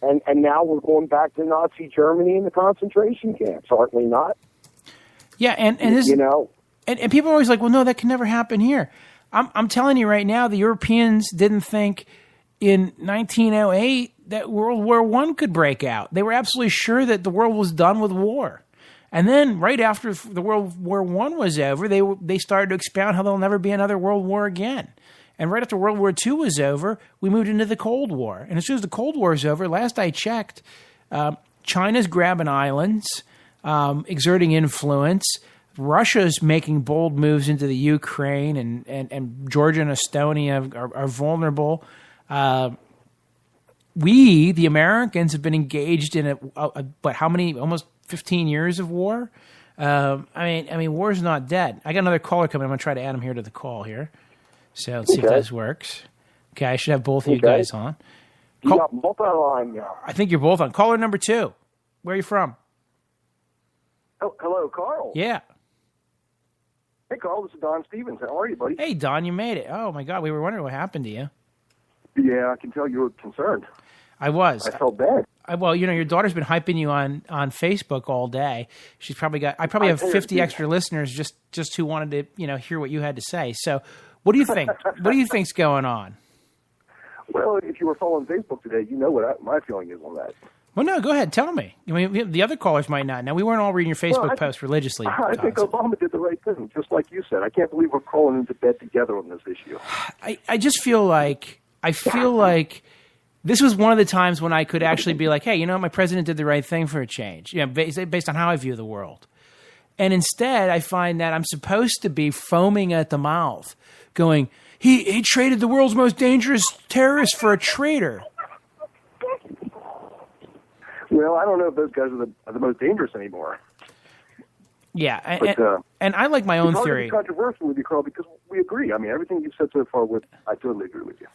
S6: And now we're going back to Nazi Germany and the concentration camps, aren't we not?
S1: Yeah, and this, and people are always like, well, no, that can never happen here. I'm telling you right now, the Europeans didn't think in 1908 that World War I could break out. They were absolutely sure that the world was done with war. And then right after the World War I was over, they started to expound how there'll never be another World War again. And right after World War II was over, we moved into the Cold War. And as soon as the Cold War is over, last I checked, China's grabbing islands, exerting influence. Russia's making bold moves into the Ukraine, and Georgia and Estonia are vulnerable. We, the Americans, have been engaged in how many? Almost 15 years of war. I mean, war's not dead. I got another caller coming. I'm going to try to add him here to the call here. So let's see if this works. Okay, I should have both of you guys on.
S6: You got both on line now.
S1: I think you're both on. Caller number 2. Where are you from?
S6: Oh, hello, Carl.
S1: Yeah.
S6: Hey, Carl, this is Don Stevens. How are you, buddy?
S1: Hey, Don, you made it. Oh, my God. We were wondering what happened to you.
S6: Yeah, I can tell you were concerned.
S1: I was.
S6: I felt bad.
S1: Well, your daughter's been hyping you on Facebook all day. She's probably got. I probably have 50 extra listeners just who wanted to hear what you had to say. So, what do you think? What do you think's going on?
S6: Well, if you were following Facebook today, you know what my feeling is on that.
S1: Well, no, go ahead. Tell me. I mean, the other callers might not. Now, we weren't all reading your Facebook post religiously.
S6: I think Obama did the right thing, just like you said. I can't believe we're crawling into bed together on this issue.
S1: I just feel like this was one of the times when I could actually be like, hey, my president did the right thing for a change, based on how I view the world. And instead, I find that I'm supposed to be foaming at the mouth, going, he traded the world's most dangerous terrorist for a traitor.
S6: Well, I don't know if those guys are the most dangerous anymore.
S1: Yeah, and I like my own theory.
S6: It's controversial with you, Carl, because we agree. I mean, everything you've said so far, I totally agree with you.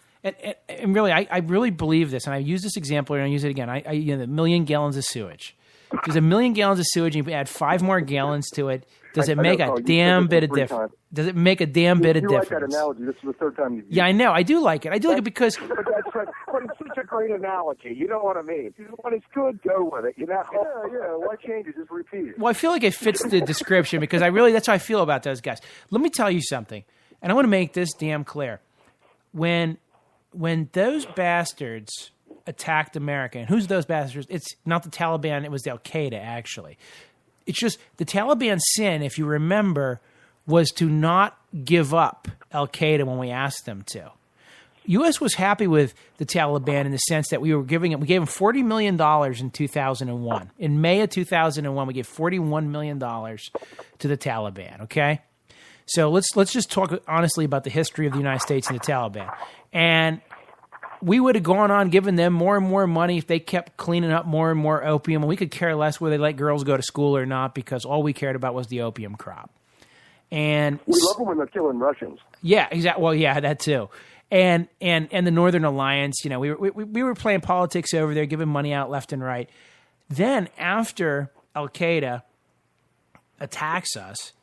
S1: And really, I really believe this, and I use this example, and I use it again. The 1 million gallons of sewage. There's 1 million gallons of sewage, and you add 5 more gallons to it. Does it make a damn bit of difference? Does it make a damn bit of difference?
S6: You like that analogy. This is the third time you've used it.
S1: Yeah, I know. I do like it. I do like it because...
S6: But it's such a great analogy. You know what I mean? When it's good, go with it. Yeah. Why change it? Just repeat it.
S1: Well, I feel like it fits the description because that's how I feel about those guys. Let me tell you something, and I want to make this damn clear. When those bastards attacked America, and who's those bastards? It's not the Taliban. It was Al-Qaeda, actually. It's just the Taliban's sin, if you remember, was to not give up Al-Qaeda when we asked them to. U.S. was happy with the Taliban in the sense that we gave them $40 million in 2001. In May of 2001, we gave $41 million to the Taliban, okay? So let's just talk honestly about the history of the United States and the Taliban. And we would have gone on giving them more and more money if they kept cleaning up more and more opium, and we could care less whether they let girls go to school or not because all we cared about was the opium crop. And
S6: we love them when they're killing Russians.
S1: Yeah, exactly. Well, yeah, that too. And the Northern Alliance, we were playing politics over there, giving money out left and right. Then after Al-Qaeda attacks us,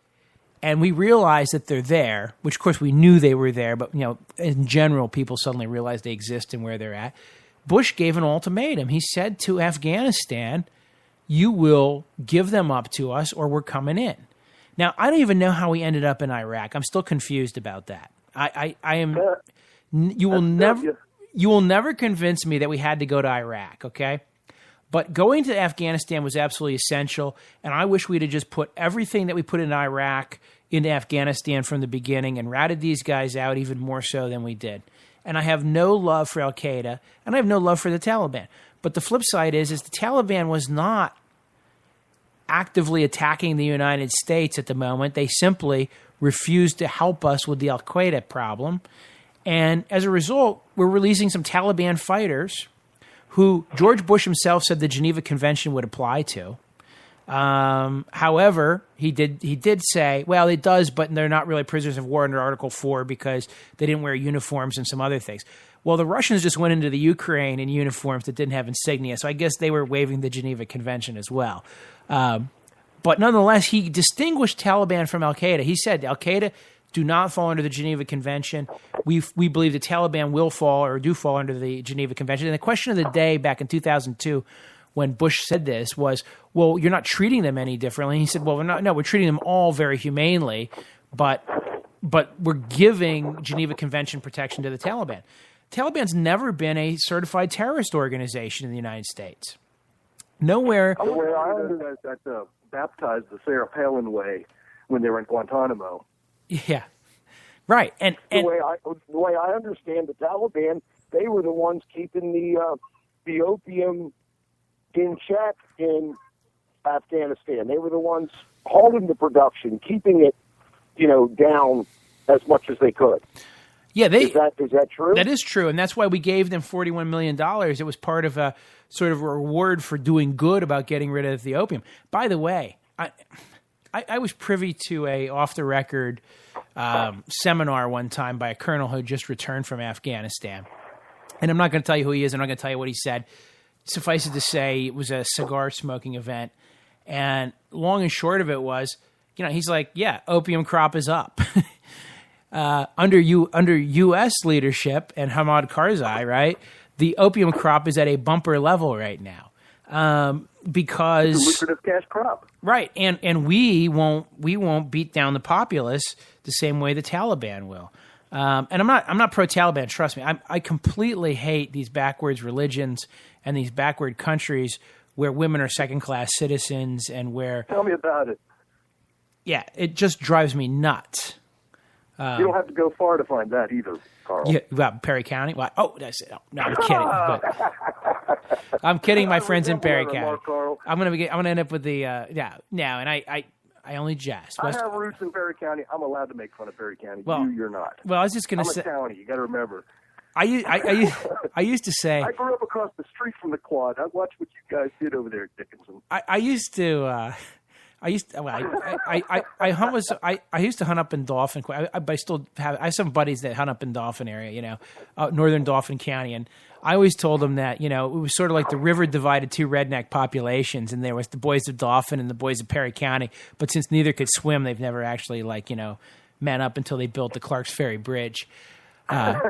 S1: and we realize that they're there, which of course we knew they were there, but in general, people suddenly realize they exist and where they're at. Bush gave an ultimatum. He said to Afghanistan, "You will give them up to us, or we're coming in." Now, I don't even know how we ended up in Iraq. I'm still confused about that. I am. You will never convince me that we had to go to Iraq. Okay. But going to Afghanistan was absolutely essential, and I wish we'd have just put everything that we put in Iraq into Afghanistan from the beginning and ratted these guys out even more so than we did. And I have no love for al-Qaeda, and I have no love for the Taliban. But the flip side is the Taliban was not actively attacking the United States at the moment. They simply refused to help us with the al-Qaeda problem. And as a result, we're releasing some Taliban fighters who George Bush himself said the Geneva Convention would apply to. However, he did say, well, it does, but they're not really prisoners of war under Article 4 because they didn't wear uniforms and some other things. Well, the Russians just went into the Ukraine in uniforms that didn't have insignia, so I guess they were waiving the Geneva Convention as well. But nonetheless, he distinguished Taliban from al-Qaeda. He said al-Qaeda do not fall under the Geneva Convention. We believe the Taliban will fall or do fall under the Geneva Convention. And the question of the day back in 2002 when Bush said this was, well, you're not treating them any differently. And he said, well, we're treating them all very humanely, but we're giving Geneva Convention protection to the Taliban. Taliban's never been a certified terrorist organization in the United States. Nowhere.
S6: The way I understand that baptized the Sarah Palin way when they were in Guantanamo.
S1: Yeah, right. And
S6: the way I understand the Taliban, they were the ones keeping the opium in check in Afghanistan. They were the ones holding the production, keeping it, down as much as they could.
S1: Yeah,
S6: is that true?
S1: That is true, and that's why we gave them $41 million. It was part of a sort of a reward for doing good about getting rid of the opium. By the way, I was privy to a off-the-record seminar one time by a colonel who had just returned from Afghanistan. And I'm not going to tell you who he is. I'm not going to tell you what he said. Suffice it to say, it was a cigar-smoking event. And long and short of it was, he's like, yeah, opium crop is up. Under U.S. leadership and Hamid Karzai, right, the opium crop is at a bumper level right now. Because
S6: it's a lucrative cash crop,
S1: right? And we won't beat down the populace the same way the Taliban will. And I'm not pro-Taliban. Trust me, I completely hate these backwards religions and these backward countries where women are second-class citizens and where.
S6: Tell me about it.
S1: Yeah, it just drives me nuts.
S6: You don't have to go far to find that either, Carl.
S1: Yeah, about Perry County? What? Oh, that's it. No, I'm kidding. I'm kidding, my friends in Perry County. I'm gonna end up with the and I only jest.
S6: I have roots in Perry County. I'm allowed to make fun of Perry County.
S1: Well,
S6: you're not.
S1: Well, I was just gonna say.
S6: I'm a county. You got to remember.
S1: I used to say.
S6: I grew up across the street from the quad. I watched what you guys did over there at Dickinson.
S1: I used to hunt up in Dauphin. I still have some buddies that hunt up in Dauphin area, northern Dauphin County, and I always told them that it was sort of like the river divided two redneck populations, and there was the boys of Dauphin and the boys of Perry County. But since neither could swim, they've never actually met up until they built the Clark's Ferry Bridge. But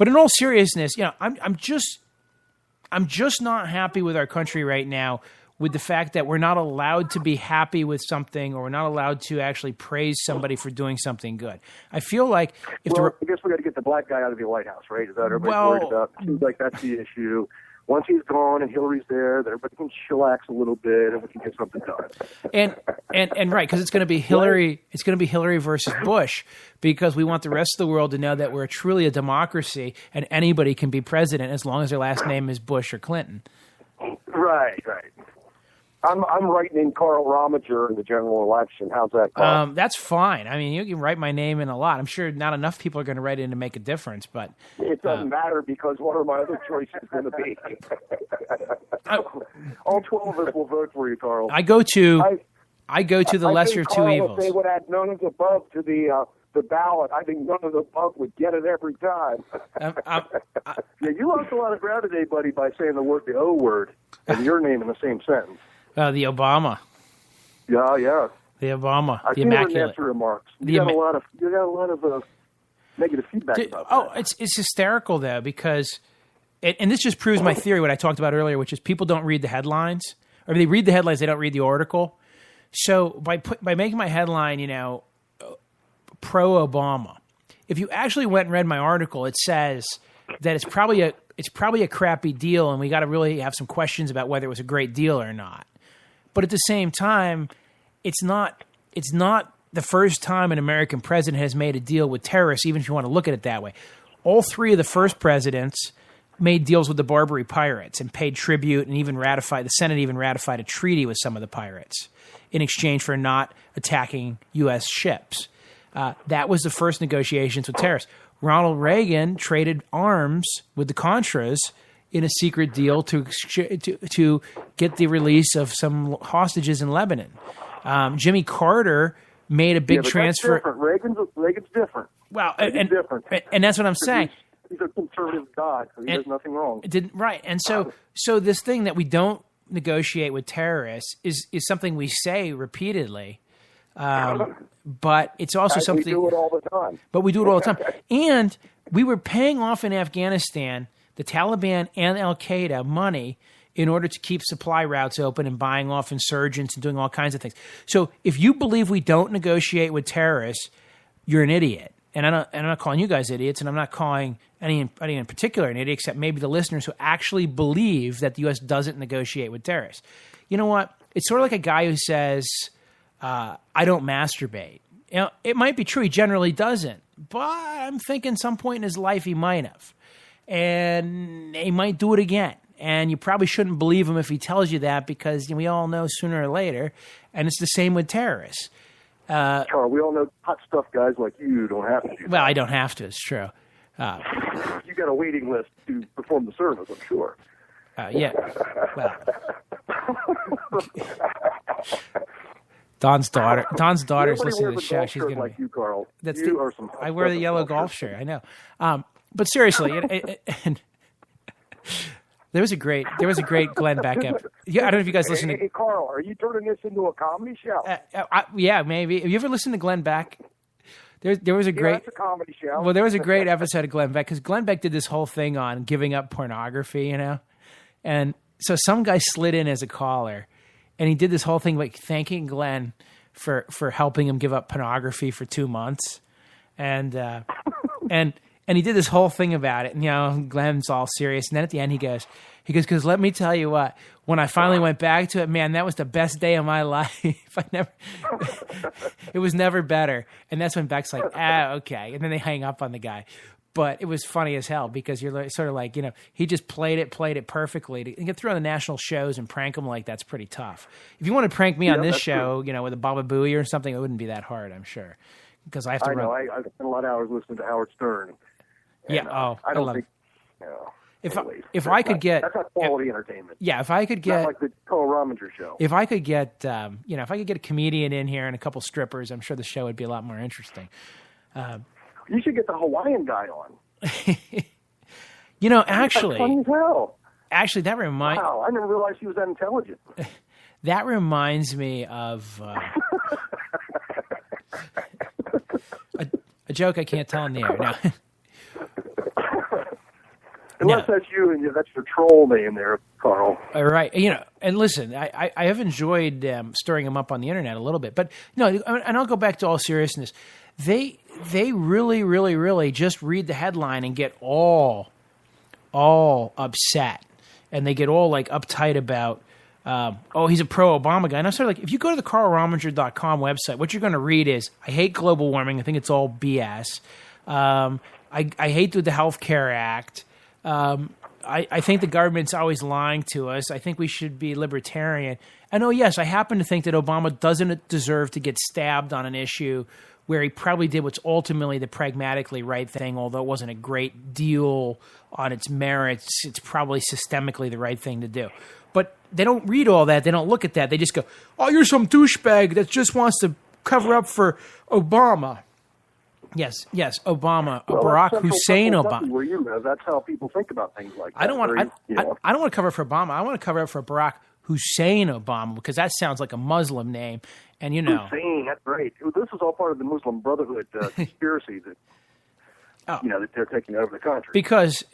S1: in all seriousness, I'm just not happy with our country right now with the fact that we're not allowed to be happy with something or we're not allowed to actually praise somebody for doing something good. I feel like
S6: I guess we got to get the black guy out of the White House, right? Is that everybody's worried about? It seems like that's the issue. Once he's gone and Hillary's there, then everybody can chillax a little bit and we can get something done.
S1: And right, because it's going to be Hillary. It's going to be Hillary versus Bush because we want the rest of the world to know that we're truly a democracy and anybody can be president as long as their last name is Bush or Clinton.
S6: Right. I'm writing in Carl Rominger in the general election. How's that, Carl?
S1: That's fine. I mean, you can write my name in a lot. I'm sure not enough people are going to write in to make a difference, but
S6: it doesn't matter because what are my other choices going to be? All 12 of us will vote for you, Carl.
S1: I go to the lesser of two evils.
S6: If they would add none of the above to the ballot, I think none of the above would get it every time. Yeah, you lost a lot of ground today, buddy, by saying the O word and your name in the same sentence.
S1: The Obama.
S6: Yeah.
S1: The Obama.
S6: I
S1: the immaculate.
S6: Your nasty remarks. You got a lot of negative feedback about that.
S1: Oh, it's hysterical though because, and this just proves my theory what I talked about earlier, which is people don't read the headlines or they read the headlines, they don't read the article. So by making my headline, pro-Obama, if you actually went and read my article, it says that it's probably a crappy deal, and we got to really have some questions about whether it was a great deal or not. But at the same time, it's not the first time an American president has made a deal with terrorists, even if you want to look at it that way. All three of the first presidents made deals with the Barbary pirates and paid tribute, and the Senate even ratified a treaty with some of the pirates in exchange for not attacking U.S. ships. That was the first negotiations with terrorists. Ronald Reagan traded arms with the Contras in a secret deal to get the release of some hostages in Lebanon. Jimmy Carter made a big transfer.
S6: Reagan's different.
S1: Well,
S6: different.
S1: And that's what I'm saying.
S6: He's a conservative god, so he does nothing wrong.
S1: Right. And so this thing that we don't negotiate with terrorists is something we say repeatedly. But it's also something
S6: we do it all the time.
S1: But we do it all the time. And we were paying off in Afghanistan the Taliban and Al Qaeda money in order to keep supply routes open and buying off insurgents and doing all kinds of things. So if you believe we don't negotiate with terrorists, you're an idiot. And I'm not calling you guys idiots, and I'm not calling anybody in particular an idiot, except maybe the listeners who actually believe that the U.S. doesn't negotiate with terrorists. You know what? It's sort of like a guy who says, I don't masturbate. It might be true. He generally doesn't. But I'm thinking some point in his life he might have. And he might do it again. And you probably shouldn't believe him if he tells you that, because we all know sooner or later. And it's the same with terrorists.
S6: Charles, we all know hot stuff guys like you don't have to do that.
S1: Well, I don't have to. It's true.
S6: You got a waiting list to perform the service, I'm sure.
S1: Yeah. Well. Don's daughter's listening to the show. She's gonna
S6: like you, Carl.
S1: I wear the yellow golf shirt. I know. But seriously, and there was a great Glenn Beck episode. Yeah, I don't know if you guys listen to.
S6: Hey, Carl, are you turning this into a comedy show?
S1: Yeah, maybe. Have you ever listened to Glenn Beck? There was a great.
S6: That's a comedy show.
S1: Well, there was a great episode of Glenn Beck, because Glenn Beck did this whole thing on giving up pornography, and so some guy slid in as a caller, and he did this whole thing like thanking Glenn for helping him give up pornography for 2 months, and he did this whole thing about it. And Glenn's all serious, and then at the end he goes, because let me tell you what, when I finally went back to it, man, that was the best day of my life. It was never better. And that's when Beck's like, okay. And then they hang up on the guy. But it was funny as hell, because you're sort of like, he just played it perfectly. To get through on the national shows and prank him like that's pretty tough. If you want to prank me on this show, with a Baba Booey or something, it wouldn't be that hard, I'm sure. Because I have to run.
S6: I spent a lot of hours listening to Howard Stern.
S1: Yeah,
S6: I don't think.
S1: If I could get,
S6: that's not quality entertainment.
S1: Yeah, if I could get,
S6: not like the Carl Rominger show.
S1: If I could get, if I could get a comedian in here and a couple strippers, I'm sure the show would be a lot more interesting.
S6: You should get the Hawaiian guy on.
S1: Actually,
S6: funny as hell.
S1: Actually, that reminds.
S6: Wow, I never realized he was that intelligent.
S1: That reminds me of a joke I can't tell in the air now.
S6: Unless that's you and that's your troll name there, Carl.
S1: All right. And listen, I have enjoyed stirring them up on the internet a little bit. But, and I'll go back to all seriousness. They really, really, really just read the headline and get all upset. And they get all, uptight about, he's a pro-Obama guy. And I'm sort of like, if you go to the carlrominger.com website, what you're going to read is, I hate global warming. I think it's all BS. I hate the Health Care Act. I think the government's always lying to us. I think we should be libertarian. And yes, I happen to think that Obama doesn't deserve to get stabbed on an issue where he probably did what's ultimately the pragmatically right thing, although it wasn't a great deal on its merits. It's probably systemically the right thing to do. But they don't read all that. They don't look at that. They just go, oh, you're some douchebag that just wants to cover up for Obama. Yes, Obama, Barack Hussein Obama.
S6: Where you live, that's how people think about things like that.
S1: I don't want to cover for Obama. I want to cover up for Barack Hussein Obama, because that sounds like a Muslim name, and
S6: Hussein, that's great. This is all part of the Muslim Brotherhood conspiracy that that they're taking over the country.
S1: Because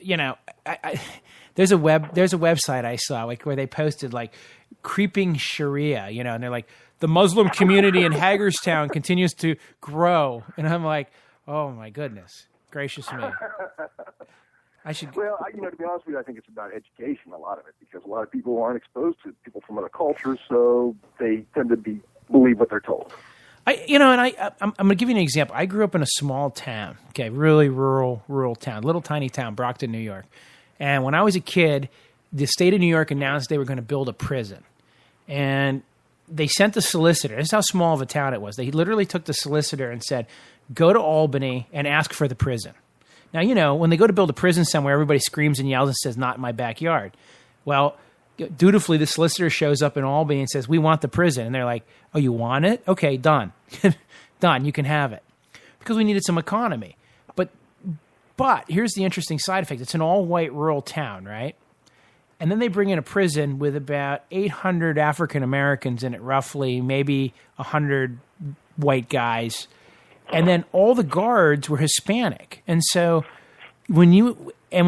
S1: there's a website I saw like where they posted like creeping Sharia, you know, and they're like, the Muslim community in Hagerstown continues to grow, and I'm like, oh my goodness gracious me.
S6: Well, to be honest with you, I think it's about education, a lot of it, because a lot of people aren't exposed to people from other cultures, so they tend to believe what they're told.
S1: I'm going to give you an example. I grew up in a small town, okay, really rural town, little tiny town, Brockton, New York. And when I was a kid, the state of New York announced they were going to build a prison. And they sent the solicitor. This is how small of a town it was. They literally took the solicitor and said, go to Albany and ask for the prison. Now, when they go to build a prison somewhere, everybody screams and yells and says, not in my backyard. Well, dutifully, the solicitor shows up in Albany and says, we want the prison. And they're like, oh, you want it? Okay, done. Done, you can have it. Because we needed some economy. But here's the interesting side effect. It's an all-white rural town, right? And then they bring in a prison with about 800 African Americans in it, roughly, maybe 100 white guys. And then all the guards were Hispanic. And so when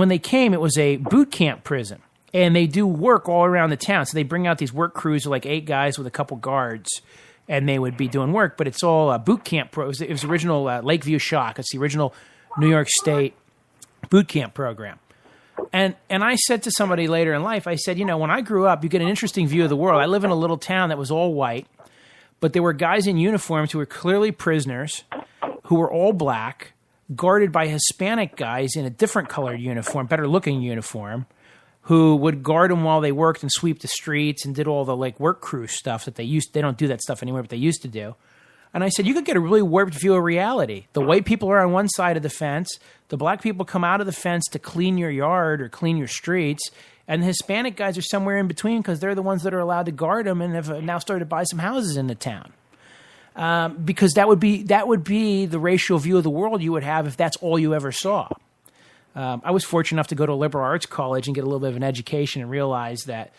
S1: they came, it was a boot camp prison. And they do work all around the town. So they bring out these work crews of like 8 guys with a couple guards, and they would be doing work. But it's all boot camp. It was original Lakeview Shock. It's the original New York State boot camp program. And I said to somebody later in life, I said, when I grew up, you get an interesting view of the world. I live in a little town that was all white, but there were guys in uniforms who were clearly prisoners, who were all black, guarded by Hispanic guys in a different colored uniform, better looking uniform, who would guard them while they worked and sweep the streets and did all the like work crew stuff that they don't do that stuff anymore, but they used to do. And I said, you could get a really warped view of reality. The white people are on one side of the fence. The black people come out of the fence to clean your yard or clean your streets. And the Hispanic guys are somewhere in between because they're the ones that are allowed to guard them and have now started to buy some houses in the town. Because that would be the racial view of the world you would have if that's all you ever saw. I was fortunate enough to go to a liberal arts college and get a little bit of an education and realize that,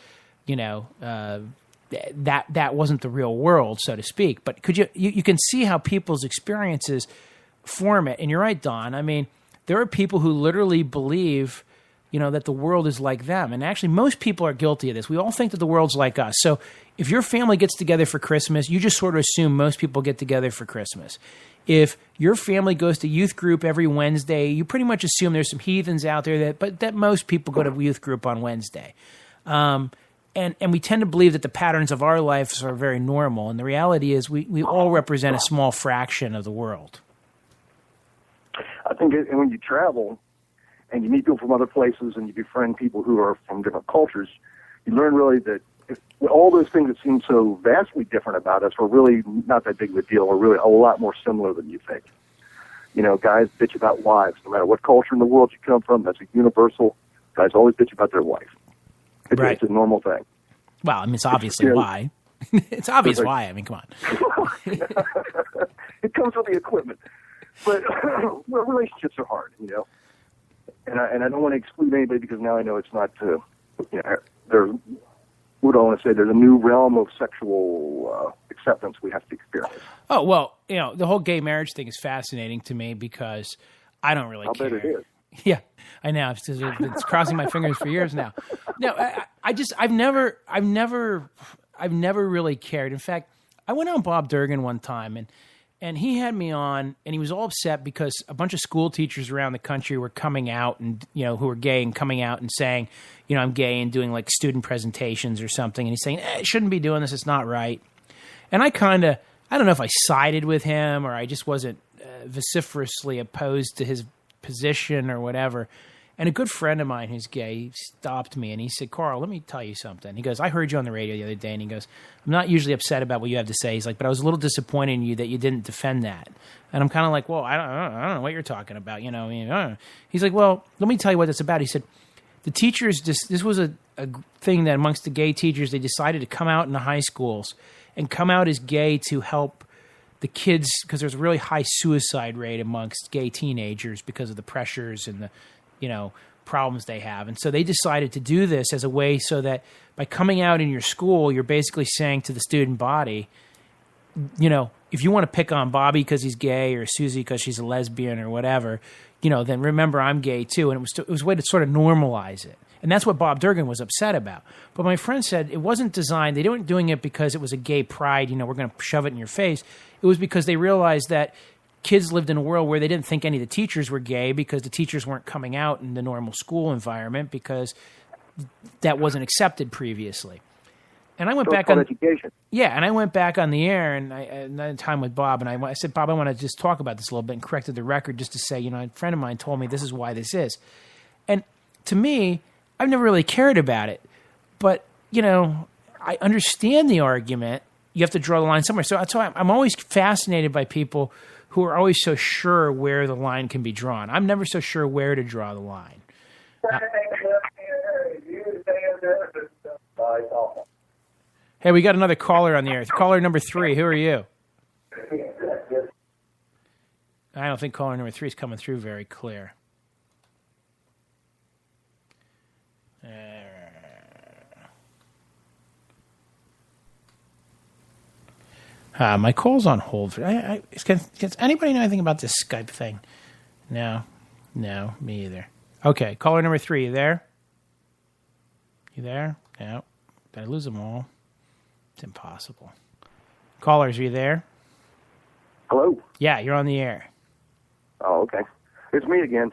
S1: that wasn't the real world, so to speak. But you can see how people's experiences form it. And you're right, Don. I mean, there are people who literally believe, that the world is like them. And actually, most people are guilty of this. We all think that the world's like us. So if your family gets together for Christmas, you just sort of assume most people get together for Christmas. If your family goes to youth group every Wednesday, you pretty much assume there's some heathens out there that most people go to youth group on Wednesday. And we tend to believe that the patterns of our lives are very normal. And the reality is we all represent a small fraction of the world.
S6: I think when you travel and you meet people from other places and you befriend people who are from different cultures, you learn really that all those things that seem so vastly different about us are really not that big of a deal. We're really a lot more similar than you think. Guys bitch about wives. No matter what culture in the world you come from, that's a universal. Guys always bitch about their wife. It's a normal thing.
S1: Well, I mean, it's obviously why. It's obvious why. I mean, come on.
S6: It comes with the equipment. But relationships are hard, And I don't want to exclude anybody because now I know it's not. There's what I want to say. There's a new realm of sexual acceptance we have to experience.
S1: Oh well, the whole gay marriage thing is fascinating to me because I don't really care.
S6: I bet it is.
S1: Yeah, I know. It's crossing my fingers for years now. No, I've never really cared. In fact, I went on Bob Durgan one time and he had me on, and he was all upset because a bunch of school teachers around the country were coming out and, who were gay and coming out and saying, I'm gay and doing like student presentations or something. And he's saying, shouldn't be doing this. It's not right. And I don't know if I sided with him or I just wasn't vociferously opposed to his position or whatever. And a good friend of mine who's gay stopped me and he said, Carl, let me tell you something. He goes, I heard you on the radio the other day. And he goes, I'm not usually upset about what you have to say. He's like, but I was a little disappointed in you that you didn't defend that. And I'm kind of like, well, I don't know what you're talking about. He's like, well, let me tell you what it's about. He said, the teachers, this was a thing that amongst the gay teachers, they decided to come out in the high schools and come out as gay to help the kids, because there's a really high suicide rate amongst gay teenagers because of the pressures and the problems they have. And so they decided to do this as a way so that by coming out in your school, you're basically saying to the student body, if you want to pick on Bobby because he's gay or Susie because she's a lesbian or whatever, then remember I'm gay too. And it was a way to sort of normalize it. And that's what Bob Durgan was upset about. But my friend said it wasn't designed, they weren't doing it because it was a gay pride, we're going to shove it in your face. It was because they realized that kids lived in a world where they didn't think any of the teachers were gay because the teachers weren't coming out in the normal school environment because that wasn't accepted previously. And I went back on
S6: education.
S1: Yeah, and I went back on the air and I had time with Bob, and I said, Bob, I want to just talk about this a little bit, and corrected the record just to say, a friend of mine told me this is why this is. And to me, I've never really cared about it, but I understand the argument. You have to draw the line somewhere. So that's why I'm always fascinated by people who are always so sure where the line can be drawn. I'm never so sure where to draw the line. Hey, we got another caller on the air. Caller number 3. Who are you? I don't think caller number 3 is coming through very clear. My call's on hold. Does anybody know anything about this Skype thing? No, me either. Okay, caller number 3, you there? You there? No. Did I lose them all? It's impossible. Callers, are you there?
S6: Hello?
S1: Yeah, you're on the air.
S6: Oh, okay. It's me again.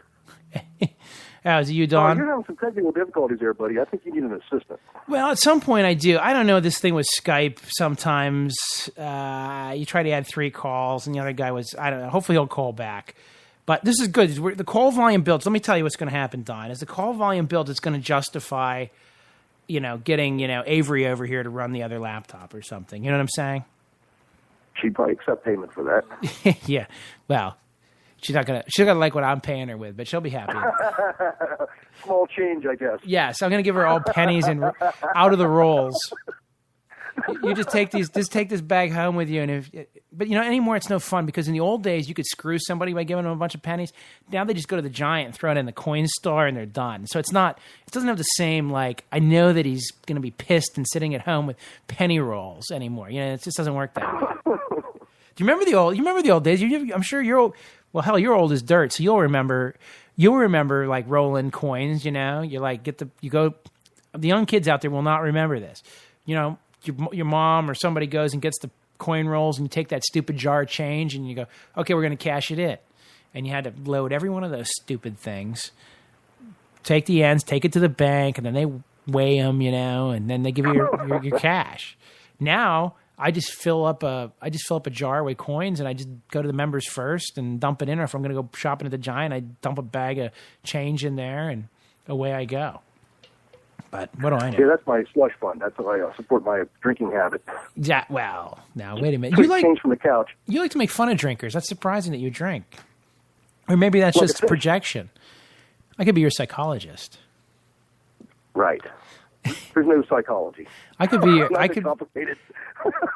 S1: Oh, is it you, Don?
S6: You're having some technical difficulties there, buddy. I think you need an assistant.
S1: Well, at some point I do. I don't know, this thing with Skype, sometimes you try to add 3 calls, and the other guy was, I don't know, hopefully he'll call back. But this is good. The call volume builds. Let me tell you what's going to happen, Don. As the call volume builds, it's going to justify, getting, Avery over here to run the other laptop or something. You know what I'm saying?
S6: She'd probably accept payment for that.
S1: Yeah. Well, she's not gonna like what I'm paying her with, but she'll be happy.
S6: Small change, I guess.
S1: Yes, I'm gonna give her all pennies and out of the rolls. You just take this bag home with you, but anymore it's no fun, because in the old days you could screw somebody by giving them a bunch of pennies. Now they just go to the Giant and throw it in the coin store and they're done. So it doesn't have the same, I know that he's gonna be pissed and sitting at home with penny rolls anymore. It just doesn't work that way. Do you remember the old days? I'm sure you're old. Well, hell, you're old as dirt, so you'll remember rolling coins. The young kids out there will not remember this. Your mom or somebody goes and gets the coin rolls, and you take that stupid jar of change, and you go, okay, we're going to cash it in, and you had to load every one of those stupid things, take the ends, take it to the bank, and then they weigh them, and then they give you your cash. Now, I just fill up a jar with coins, and I just go to the members first and dump it in. Or if I'm going to go shopping at the Giant, I dump a bag of change in there, and away I go. But what do I know?
S6: Yeah, that's my slush fund. That's how I support my drinking habit.
S1: Yeah. Well, now wait a minute.
S6: Change from the couch.
S1: You like to make fun of drinkers. That's surprising that you drink. Or maybe that's just projection. I could be your psychologist.
S6: Right. There's no psychology.
S1: I could be.
S6: Complicated.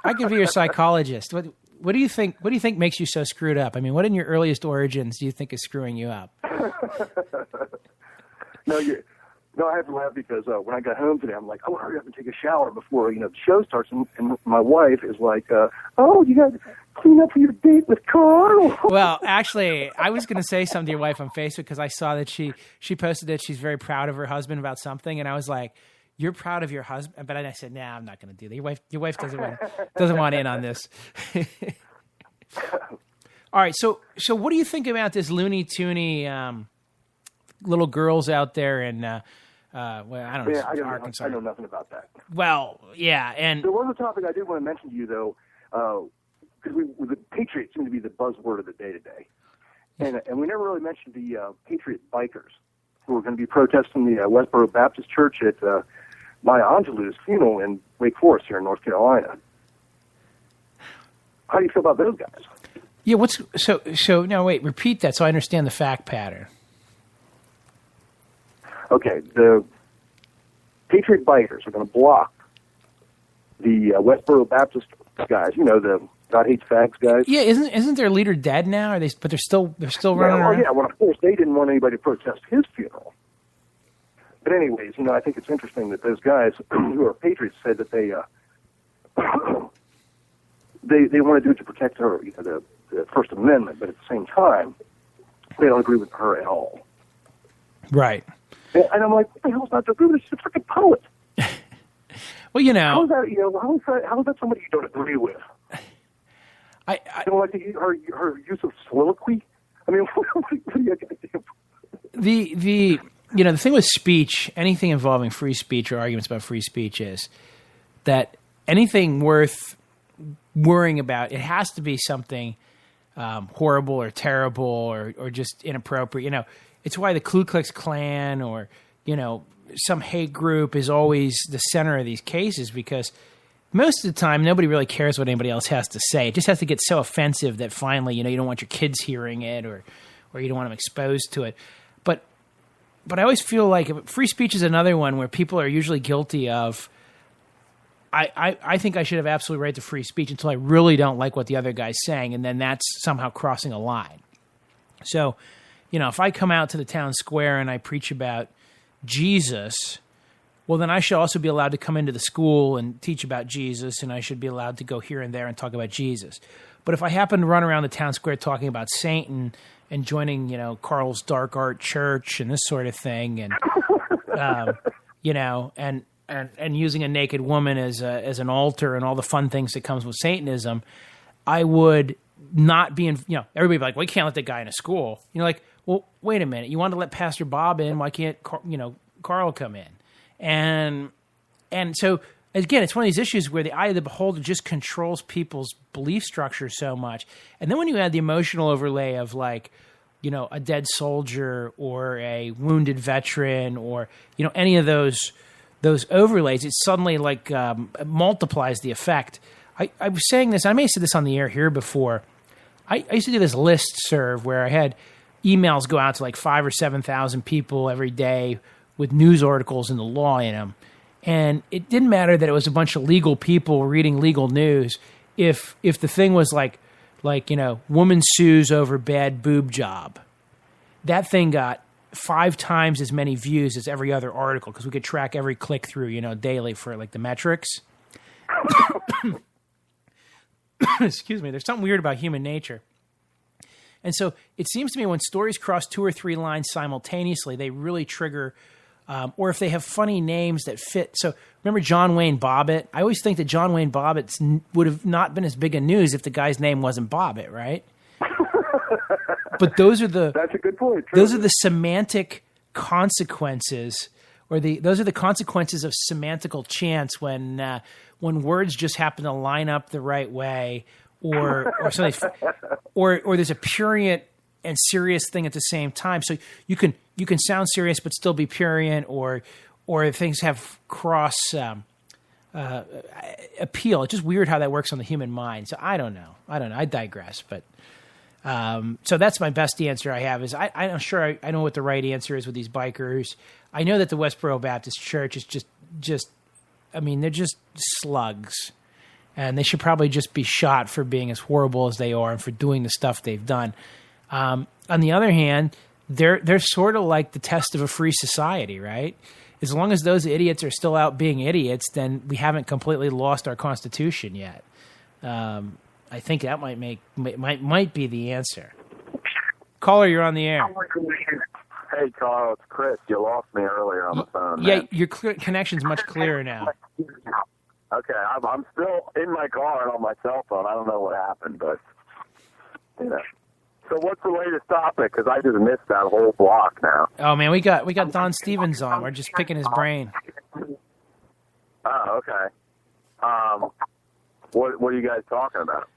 S1: I could be your psychologist. What do you think? What do you think makes you so screwed up? I mean, what in your earliest origins do you think is screwing you up?
S6: No, I have to laugh because when I got home today, I'm like, oh, hurry up and take a shower before the show starts. And my wife is like, oh, you got to clean up for your date with Carl.
S1: Well, actually, I was going to say something to your wife on Facebook because I saw that she posted that she's very proud of her husband about something, and I was like, you're proud of your husband? But I said, nah, I'm not going to do that. Your wife doesn't want in on this. All right, so what do you think about this Looney Toony little girls out there in I don't know, Arkansas?
S6: I know nothing about that.
S1: Well, yeah, and
S6: there was a topic I did want to mention to you though, because the Patriots seem to be the buzzword of the day today, and we never really mentioned the Patriot bikers who are going to be protesting the Westboro Baptist Church at Maya Angelou's funeral in Wake Forest here in North Carolina. How do you feel about those guys?
S1: Yeah, so now wait, repeat that so I understand the fact pattern.
S6: Okay, the Patriot bikers are going to block the Westboro Baptist guys. The God Hates Fags guys.
S1: Yeah, isn't their leader dead now? Are they? But they're still running around.
S6: Yeah, well, of course they didn't want anybody to protest his funeral. But anyways, I think it's interesting that those guys who are patriots said that they want to do it to protect her, the First Amendment, but at the same time, they don't agree with her at all.
S1: Right.
S6: And I'm like, what the hell's not to agree with? She's a freaking poet.
S1: Well,
S6: how is that? How is that somebody you don't agree with?
S1: I
S6: like her use of soliloquy. I mean, what do you think?
S1: The thing with speech, anything involving free speech or arguments about free speech, is that anything worth worrying about, it has to be something horrible or terrible or just inappropriate. It's why the Ku Klux Klan or some hate group is always the center of these cases, because most of the time nobody really cares what anybody else has to say. It just has to get so offensive that finally you don't want your kids hearing it or you don't want them exposed to it. But I always feel like free speech is another one where people are usually guilty of, I think I should have absolute right to free speech until I really don't like what the other guy's saying, and then that's somehow crossing a line. So, if I come out to the town square and I preach about Jesus, well, then I should also be allowed to come into the school and teach about Jesus, and I should be allowed to go here and there and talk about Jesus. But if I happen to run around the town square talking about Satan and joining, Carl's dark art church and this sort of thing, and and using a naked woman as an altar and all the fun things that comes with Satanism, I would not be in. Everybody would be like, "Well, you can't let that guy in a school." Like, well, wait a minute. You wanted to let Pastor Bob in? Why can't Carl come in? And so again, it's one of these issues where the eye of the beholder just controls people's belief structure so much. And then when you add the emotional overlay of like, a dead soldier or a wounded veteran or, any of those overlays, it suddenly like multiplies the effect. I was saying this, I may have said this on the air here before. I used to do this list serve where I had emails go out to like 5,000 or 7,000 people every day with news articles and the law in them. And it didn't matter that it was a bunch of legal people reading legal news. If the thing was like woman sues over bad boob job, that thing got 5 times as many views as every other article, because we could track every click through, daily for like the metrics. Excuse me. There's something weird about human nature. And so it seems to me when stories cross 2 or 3 lines simultaneously, they really trigger. Or if they have funny names that fit. So remember John Wayne Bobbitt? I always think that John Wayne Bobbitt would have not been as big a news if the guy's name wasn't Bobbitt, right? But that's a good point. True. Those are the semantic consequences, or those are the consequences of semantical chance when words just happen to line up the right way, or something, or there's a prurient and serious thing at the same time. So you can sound serious but still be prurient, or things have cross appeal. It's just weird how that works on the human mind. So I don't know. I digress. But so that's my best answer I have. Is I'm not sure I know what the right answer is with these bikers. I know that the Westboro Baptist Church is just I mean, they're just slugs. And they should probably just be shot for being as horrible as they are and for doing the stuff they've done. On the other hand, they're sort of like the test of a free society, right? As long as those idiots are still out being idiots, then we haven't completely lost our Constitution yet. I think that might be the answer. Caller, you're on the air.
S3: Hey, Carl, it's Chris. You lost me earlier on the phone.
S1: Yeah, your connection's much clearer now.
S3: Okay, I'm still in my car and on my cell phone. I don't know what happened, but So what's the latest topic? Because I just missed that whole block now.
S1: Oh man, we got Don Stevens on. We're just picking his brain.
S3: Oh, okay. What are you guys talking about?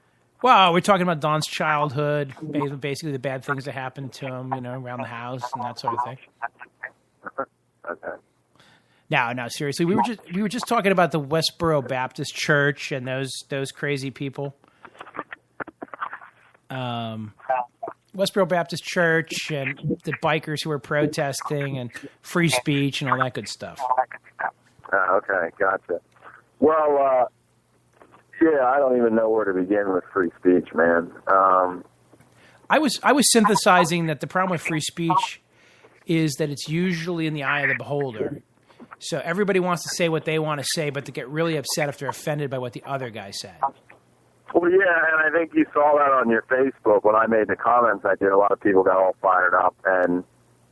S1: Well, we're talking about Don's childhood, basically the bad things that happened to him, around the house and that sort of thing.
S3: Okay.
S1: No, seriously. We were just talking about the Westboro Baptist Church and those crazy people. Westboro Baptist Church and the bikers who were protesting and free speech and all that good stuff.
S3: Okay, gotcha. Well, yeah, I don't even know where to begin with free speech, man.
S1: I was synthesizing that the problem with free speech is that it's usually in the eye of the beholder. So everybody wants to say what they want to say, but they get really upset if they're offended by what the other guy said.
S3: Well, yeah, and I think you saw that on your Facebook when I made the comments I did. A lot of people got all fired up, and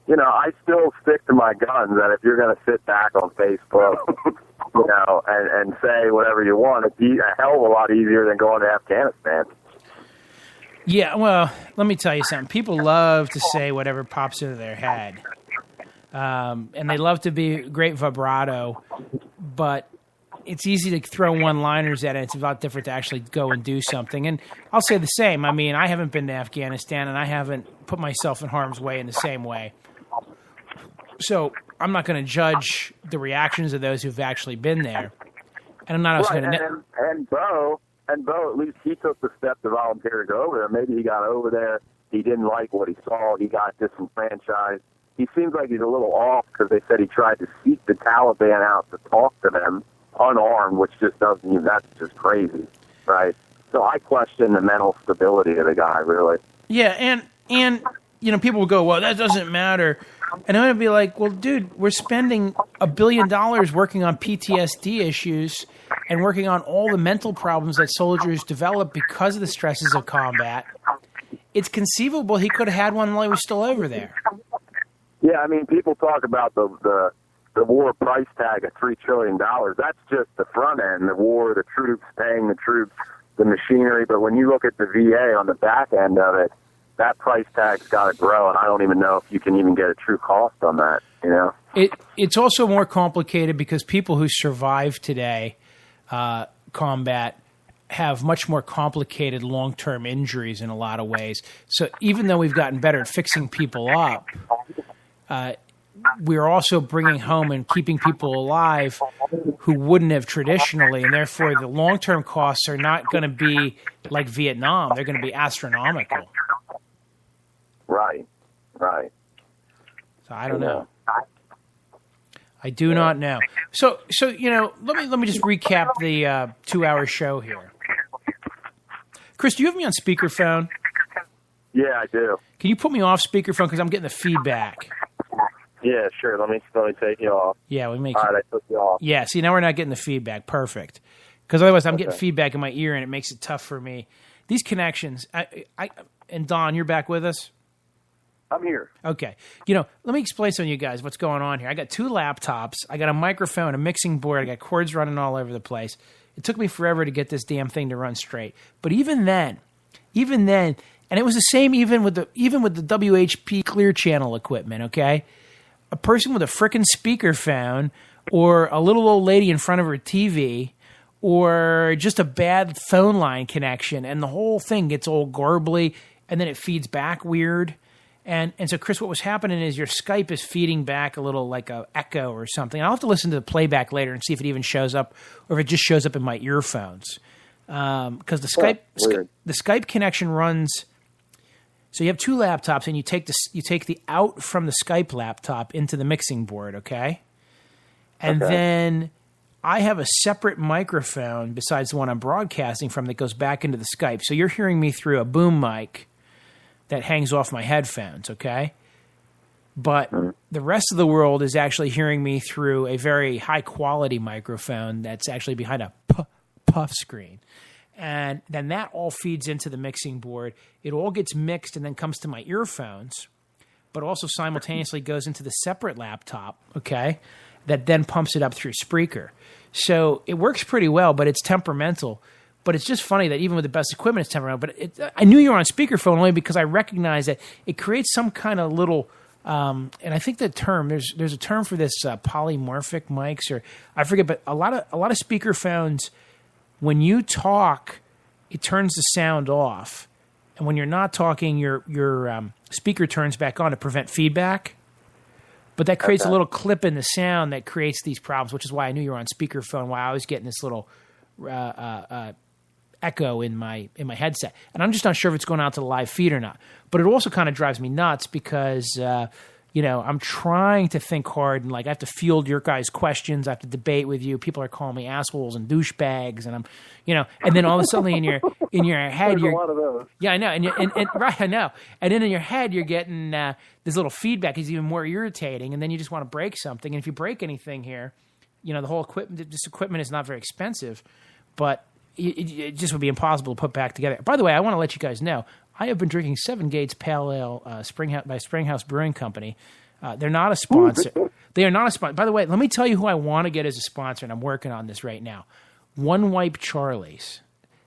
S3: I still stick to my guns that if you're going to sit back on Facebook, and say whatever you want, it'd be a hell of a lot easier than going to Afghanistan.
S1: Yeah, well, let me tell you something. People love to say whatever pops into their head, and they love to be great vibrato, but it's easy to throw one-liners at it. It's a lot different to actually go and do something. And I'll say the same. I mean, I haven't been to Afghanistan, and I haven't put myself in harm's way in the same way. So I'm not going to judge the reactions of those who've actually been there. And I'm not also going to...
S3: And Bo, at least he took the step to volunteer to go over there. Maybe he got over there. He didn't like what he saw. He got disenfranchised. He seems like he's a little off because they said he tried to seek the Taliban out to talk to them unarmed, which just doesn't even... That's just crazy, right? So I question the mental stability of the guy, really.
S1: Yeah, and people will go, well, that doesn't matter. And I'm going to be like, well, dude, we're spending $1 billion working on PTSD issues and working on all the mental problems that soldiers develop because of the stresses of combat. It's conceivable he could have had one while he was still over there.
S3: Yeah, I mean, people talk about the war price tag of $3 trillion. That's just the front end, the war, the troops, paying the troops, the machinery. But when you look at the VA on the back end of it, that price tag's got to grow, and I don't even know if you can even get a true cost on that, It's
S1: also more complicated because people who survive today combat have much more complicated long-term injuries in a lot of ways. So even though we've gotten better at fixing people up, we're also bringing home and keeping people alive who wouldn't have traditionally, and therefore the long-term costs are not going to be like Vietnam. They're going to be astronomical.
S3: Right.
S1: So I don't know. I do not know. So let me just recap the 2-hour show here. Chris, do you have me on speakerphone?
S3: Yeah, I do.
S1: Can you put me off speakerphone because I'm getting the feedback?
S3: Yeah, sure. Let me take you off.
S1: Yeah, we make.
S3: All right, I took you off.
S1: Yeah, see, now we're not getting the feedback. Perfect. Because otherwise, I'm getting feedback in my ear, and it makes it tough for me. These connections. And Don, you're back with us?
S6: I'm here.
S1: Okay. Let me explain to you guys what's going on here. I got 2 laptops. I got a microphone, a mixing board. I got cords running all over the place. It took me forever to get this damn thing to run straight. But even then, and it was the same even with the WHP Clear Channel equipment, okay? A person with a frickin' speakerphone or a little old lady in front of her TV or just a bad phone line connection, and the whole thing gets all garbly, and then it feeds back weird. And so, Chris, what was happening is your Skype is feeding back a little like a echo or something. I'll have to listen to the playback later and see if it even shows up or if it just shows up in my earphones. Because the Skype connection runs. So you have 2 laptops, and you take the out from the Skype laptop into the mixing board, okay? And then I have a separate microphone besides the one I'm broadcasting from that goes back into the Skype. So you're hearing me through a boom mic that hangs off my headphones, okay? But the rest of the world is actually hearing me through a very high-quality microphone that's actually behind a puff screen. And then that all feeds into the mixing board. It all gets mixed and then comes to my earphones, but also simultaneously goes into the separate laptop, okay, that then pumps it up through Spreaker. So it works pretty well, but it's temperamental. But it's just funny that even with the best equipment, it's temperamental. But I knew you were on speakerphone only because I recognize that it creates some kind of little and I think the term there's a term for this polymorphic mics, or I forget, but a lot of speakerphones, when you talk, it turns the sound off, and when you're not talking, your speaker turns back on to prevent feedback. But that creates a little clip in the sound that creates these problems, which is why I knew you were on speakerphone. Why I was getting this little echo in my headset, and I'm just not sure if it's going out to the live feed or not. But it also kind of drives me nuts because I'm trying to think hard, and like I have to field your guys' questions. I have to debate with you. People are calling me assholes and douchebags, and I'm, and then all of a sudden in your head,
S6: there's a lot of those.
S1: Yeah, I know, and right, I know, and then in your head you're getting this little feedback is even more irritating, and then you just want to break something, and if you break anything here, the whole equipment, this equipment is not very expensive, but it just would be impossible to put back together. By the way, I want to let you guys know, I have been drinking 7 Gates Pale Ale by Springhouse Brewing Company. They're not a sponsor. They are not a sponsor. By the way, let me tell you who I want to get as a sponsor, and I'm working on this right now. One Wipe Charlie's.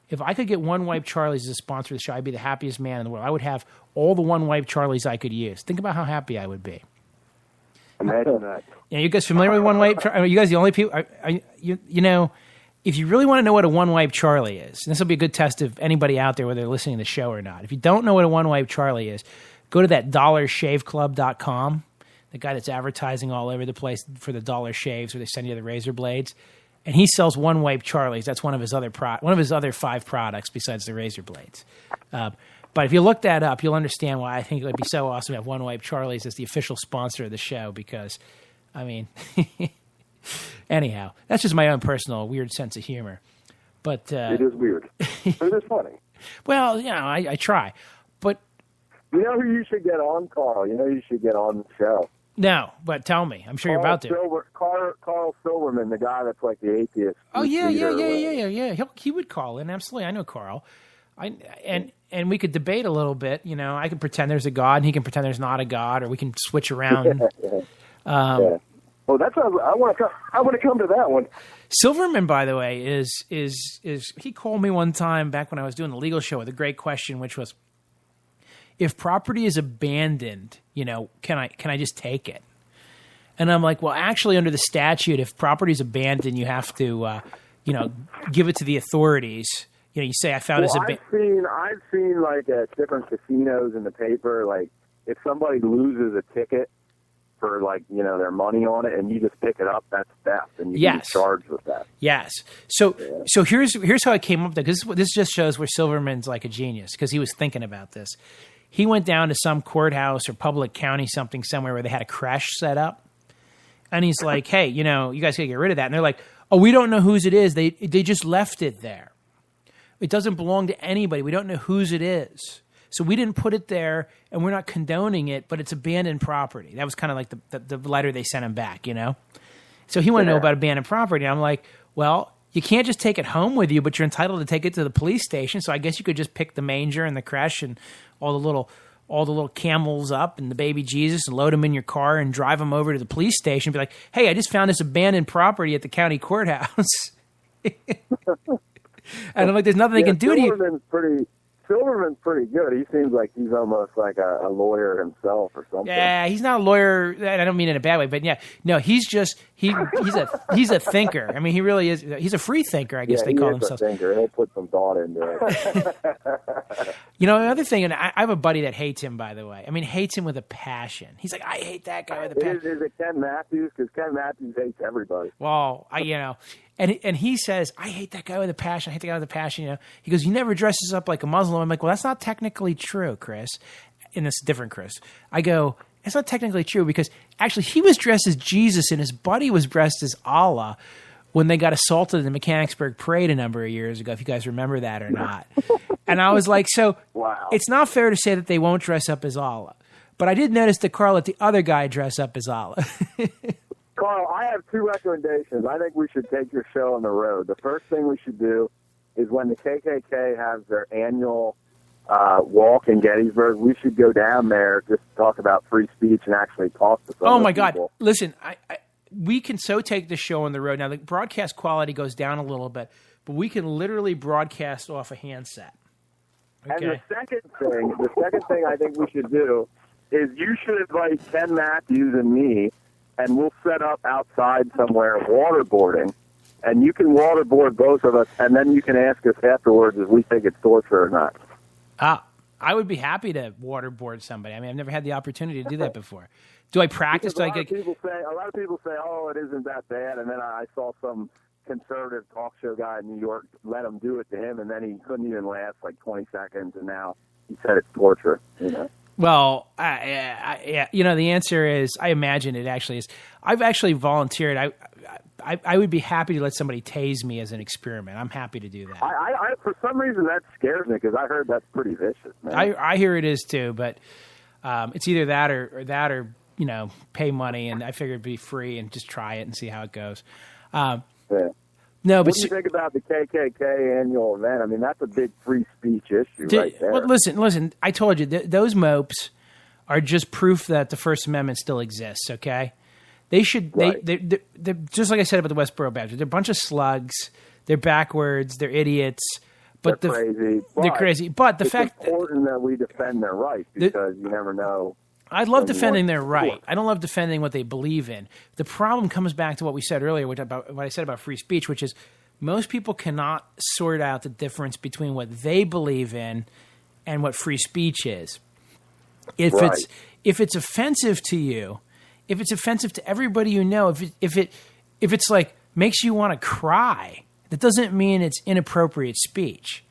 S1: If I could get One Wipe Charlie's as a sponsor of the show, I'd be the happiest man in the world. I would have all the One Wipe Charlie's I could use. Think about how happy I would be.
S3: Imagine that.
S1: Yeah, you guys familiar with One Wipe? Are you guys the only people? You know, if you really want to know what a One Wipe Charlie is, and this will be a good test of anybody out there whether they're listening to the show or not. If you don't know what a One Wipe Charlie is, go to that dollarshaveclub.com, the guy that's advertising all over the place for the dollar shaves where they send you the razor blades. And he sells One Wipe Charlies. That's one of his other 5 products besides the razor blades. But if you look that up, you'll understand why I think it would be so awesome to have One Wipe Charlies as the official sponsor of the show. Because, I mean, anyhow, that's just my own personal weird sense of humor. But
S6: it is weird. But it is funny.
S1: Well, you know, I try. But
S6: you know who you should get on, Carl? You know who you should get on the show?
S1: No, but tell me. I'm sure you're about to.
S6: Carl Silverman, the guy that's like the atheist.
S1: Oh, yeah. He would call in. Absolutely. I know Carl. And we could debate a little bit. You know, I could pretend there's a God, and he can pretend there's not a God, or we can switch around.
S6: Yeah. Well, that's I want to come to that one.
S1: Silverman, by the way, is he called me one time back when I was doing the legal show with a great question, which was, if property is abandoned, you know, can I just take it? And I'm like, well, actually, under the statute, if property is abandoned, you have to, give it to the authorities. You know, you say I found this.
S3: I've seen like at different casinos in the paper, like if somebody loses a ticket for like their money on it, and you just pick it up, that's theft, and you get charged with that.
S1: Yes. So here's how I came up with that, because this just shows where Silverman's like a genius, because he was thinking about this. He went down to some courthouse or public county something somewhere where they had a creche set up. And he's like, hey, you guys got to get rid of that. And they're like, oh, we don't know whose it is. They just left it there. It doesn't belong to anybody. We don't know whose it is. So we didn't put it there, and we're not condoning it, but it's abandoned property. That was kind of like the letter they sent him back, So he wanted to know about abandoned property. And I'm like, well, you can't just take it home with you, but you're entitled to take it to the police station. So I guess you could just pick the manger and the creche and all the little camels up and the baby Jesus and load them in your car and drive them over to the police station and be like, hey, I just found this abandoned property at the county courthouse. And I'm like, there's nothing they can do to you.
S3: Silverman's pretty good. He seems like he's almost like a lawyer himself or something.
S1: Yeah, he's not a lawyer, and I don't mean it in a bad way, but yeah, no, he's a thinker. I mean, he really is. He's a free thinker, I guess they call themselves.
S3: He's a thinker. He'll put some thought into it.
S1: Another thing, and I have a buddy that hates him, by the way. I mean, hates him with a passion. He's like, I hate that guy with a passion.
S3: Is it Ken Matthews? Because Ken Matthews hates everybody.
S1: Well, And he says, I hate that guy with a passion. I hate the guy with a passion. He goes, he never dresses up like a Muslim. I'm like, well, that's not technically true, Chris. And it's different, Chris. I go, it's not technically true, because actually he was dressed as Jesus and his buddy was dressed as Allah when they got assaulted in the Mechanicsburg Parade a number of years ago, if you guys remember that or not. And I was like, so
S3: wow.
S1: It's not fair to say that they won't dress up as Allah. But I did notice that Carl let the other guy dress up as Allah.
S3: Carl, I have 2 recommendations. I think we should take your show on the road. The first thing we should do is when the KKK has their annual walk in Gettysburg, we should go down there just to talk about free speech and actually talk to some
S1: Oh, my
S3: people.
S1: God. Listen, we can so take the show on the road. Now, the broadcast quality goes down a little bit, but we can literally broadcast off a handset. Okay?
S3: And the second thing I think we should do is you should invite Ken Matthews and me, and we'll set up outside somewhere waterboarding, and you can waterboard both of us, and then you can ask us afterwards if we think it's torture or not.
S1: I would be happy to waterboard somebody. I mean, I've never had the opportunity to do that before. Do I practice?
S3: A lot of people say, oh, it isn't that bad, and then I saw some conservative talk show guy in New York let him do it to him, and then he couldn't even last like 20 seconds, and now he said it's torture,
S1: Well, the answer is, I imagine it actually is. I've actually volunteered. I would be happy to let somebody tase me as an experiment. I'm happy to do that.
S3: I for some reason that scares me, because I heard that's pretty vicious, man.
S1: I hear it is too, but it's either that or pay money, and I figured it'd be free and just try it and see how it goes.
S3: Yeah.
S1: No, but
S3: what do you think about the KKK annual event? I mean, that's a big free speech issue right there.
S1: Well, listen. I told you those mopes are just proof that the First Amendment still exists. Okay, they should.
S3: Right.
S1: They're just like I said about the Westboro Baptist. They're a bunch of slugs. They're backwards. They're idiots. But
S3: they're crazy.
S1: They're crazy. But the fact
S3: it's important that we defend their rights because you never know.
S1: I love defending their right. I don't love defending what they believe in. The problem comes back to what we said earlier, what I said about free speech, which is most people cannot sort out the difference between what they believe in and what free speech is. If it's offensive to you, if it's offensive to everybody you know, if it's like makes you want to cry, that doesn't mean it's inappropriate speech.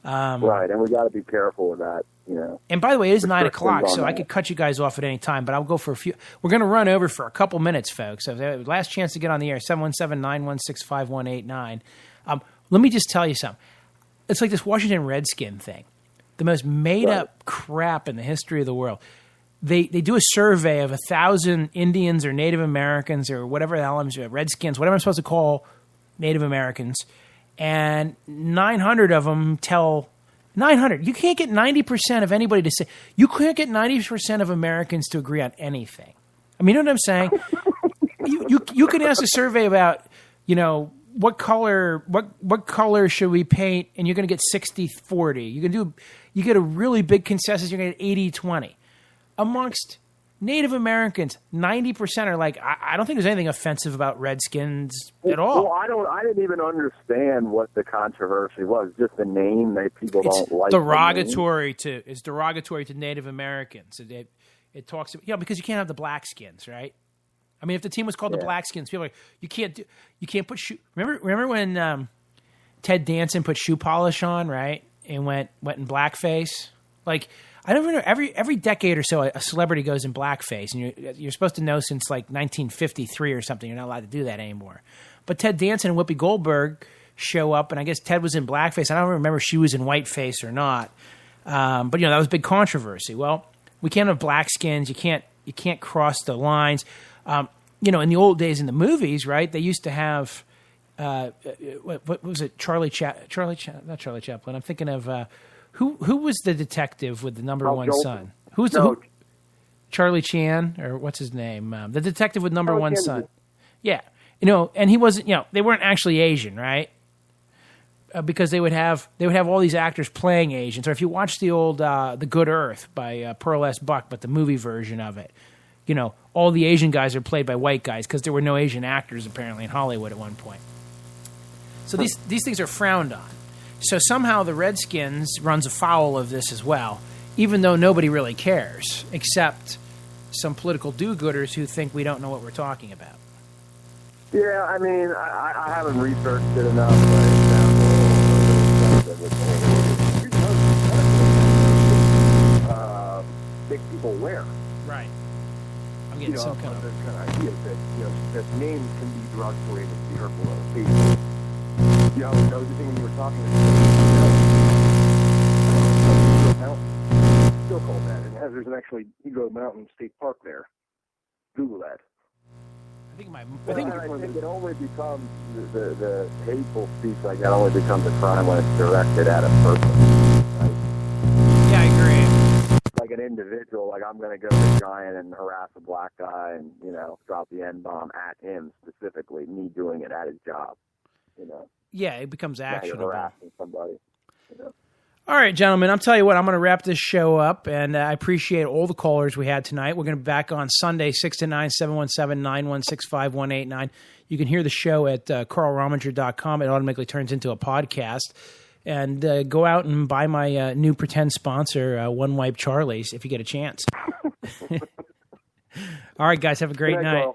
S3: Right, and we got to be careful with that. You know.
S1: And by the way, it is 9 o'clock, so I could cut you guys off at any time, but I'll go for a few. We're going to run over for a couple minutes, folks. So last chance to get on the air, 717-916-5189. Let me just tell you something. It's like this Washington Redskin thing, the most made-up crap in the history of the world. They do a survey of 1,000 Indians or Native Americans or whatever the hell Redskins, whatever I'm supposed to call Native Americans, and 900 of them tell 900. You can't get 90% of anybody to say. You can't get 90% of Americans to agree on anything. I mean, you know what I'm saying? you can ask a survey about, what color should we paint, and you're going to get 60-40. You get a really big consensus. You're going to get 80-20. Amongst Native Americans, 90% are like, I don't think there's anything offensive about Redskins at all.
S3: Well, I didn't even understand what the controversy was. Just the name that people don't like.
S1: It's derogatory to Native Americans. It talks about, because you can't have the Blackskins, right? I mean, if the team was called the Blackskins, people are like, you can't put shoe. Remember when Ted Danson put shoe polish on, right, and went in blackface, like. I don't know. Every decade or so, a celebrity goes in blackface, and you're supposed to know since like 1953 or something. You're not allowed to do that anymore. But Ted Danson and Whoopi Goldberg show up, and I guess Ted was in blackface. I don't remember if she was in whiteface or not. But that was a big controversy. Well, we can't have blackskins. You can't cross the lines. In the old days in the movies, right? They used to have what was it? Not Charlie Chaplin. I'm thinking of. Who was the detective with the number one son? Charlie Chan, or what's his name? The detective with number one son. Yeah. And he wasn't, they weren't actually Asian, right? Because they would have all these actors playing Asians. Or if you watch the old The Good Earth by Pearl S. Buck, but the movie version of it, all the Asian guys are played by white guys because there were no Asian actors apparently in Hollywood at one point. So these things are frowned on. So somehow the Redskins runs afoul of this as well, even though nobody really cares, except some political do-gooders who think we don't know what we're talking about.
S3: Yeah, I mean, I haven't researched it enough. Make people aware.
S1: Right. I'm getting some kind of
S5: idea that names can be derogatory and be hurtful to people. The other thing when you were talking still called that. And there's actually Eagle Mountain State Park there. Google that.
S3: I think it only becomes the hateful speech like that only becomes a crime when it's directed at a person. Right?
S1: Yeah, I agree.
S3: Like an individual, like I'm going to go to Giant and harass a black guy and drop the N-bomb at him specifically. Me doing it at his job.
S1: Yeah, it becomes actionable.
S3: You're harassing somebody.
S1: All right, gentlemen, I'll tell you what, I'm going to wrap this show up, and I appreciate all the callers we had tonight. We're going to be back on Sunday, 6 to 9, 717-916-5189. You can hear the show at carlrominger.com. It automatically turns into a podcast. And go out and buy my new pretend sponsor, One Wipe Charlie's, if you get a chance. All right, guys, have a great night.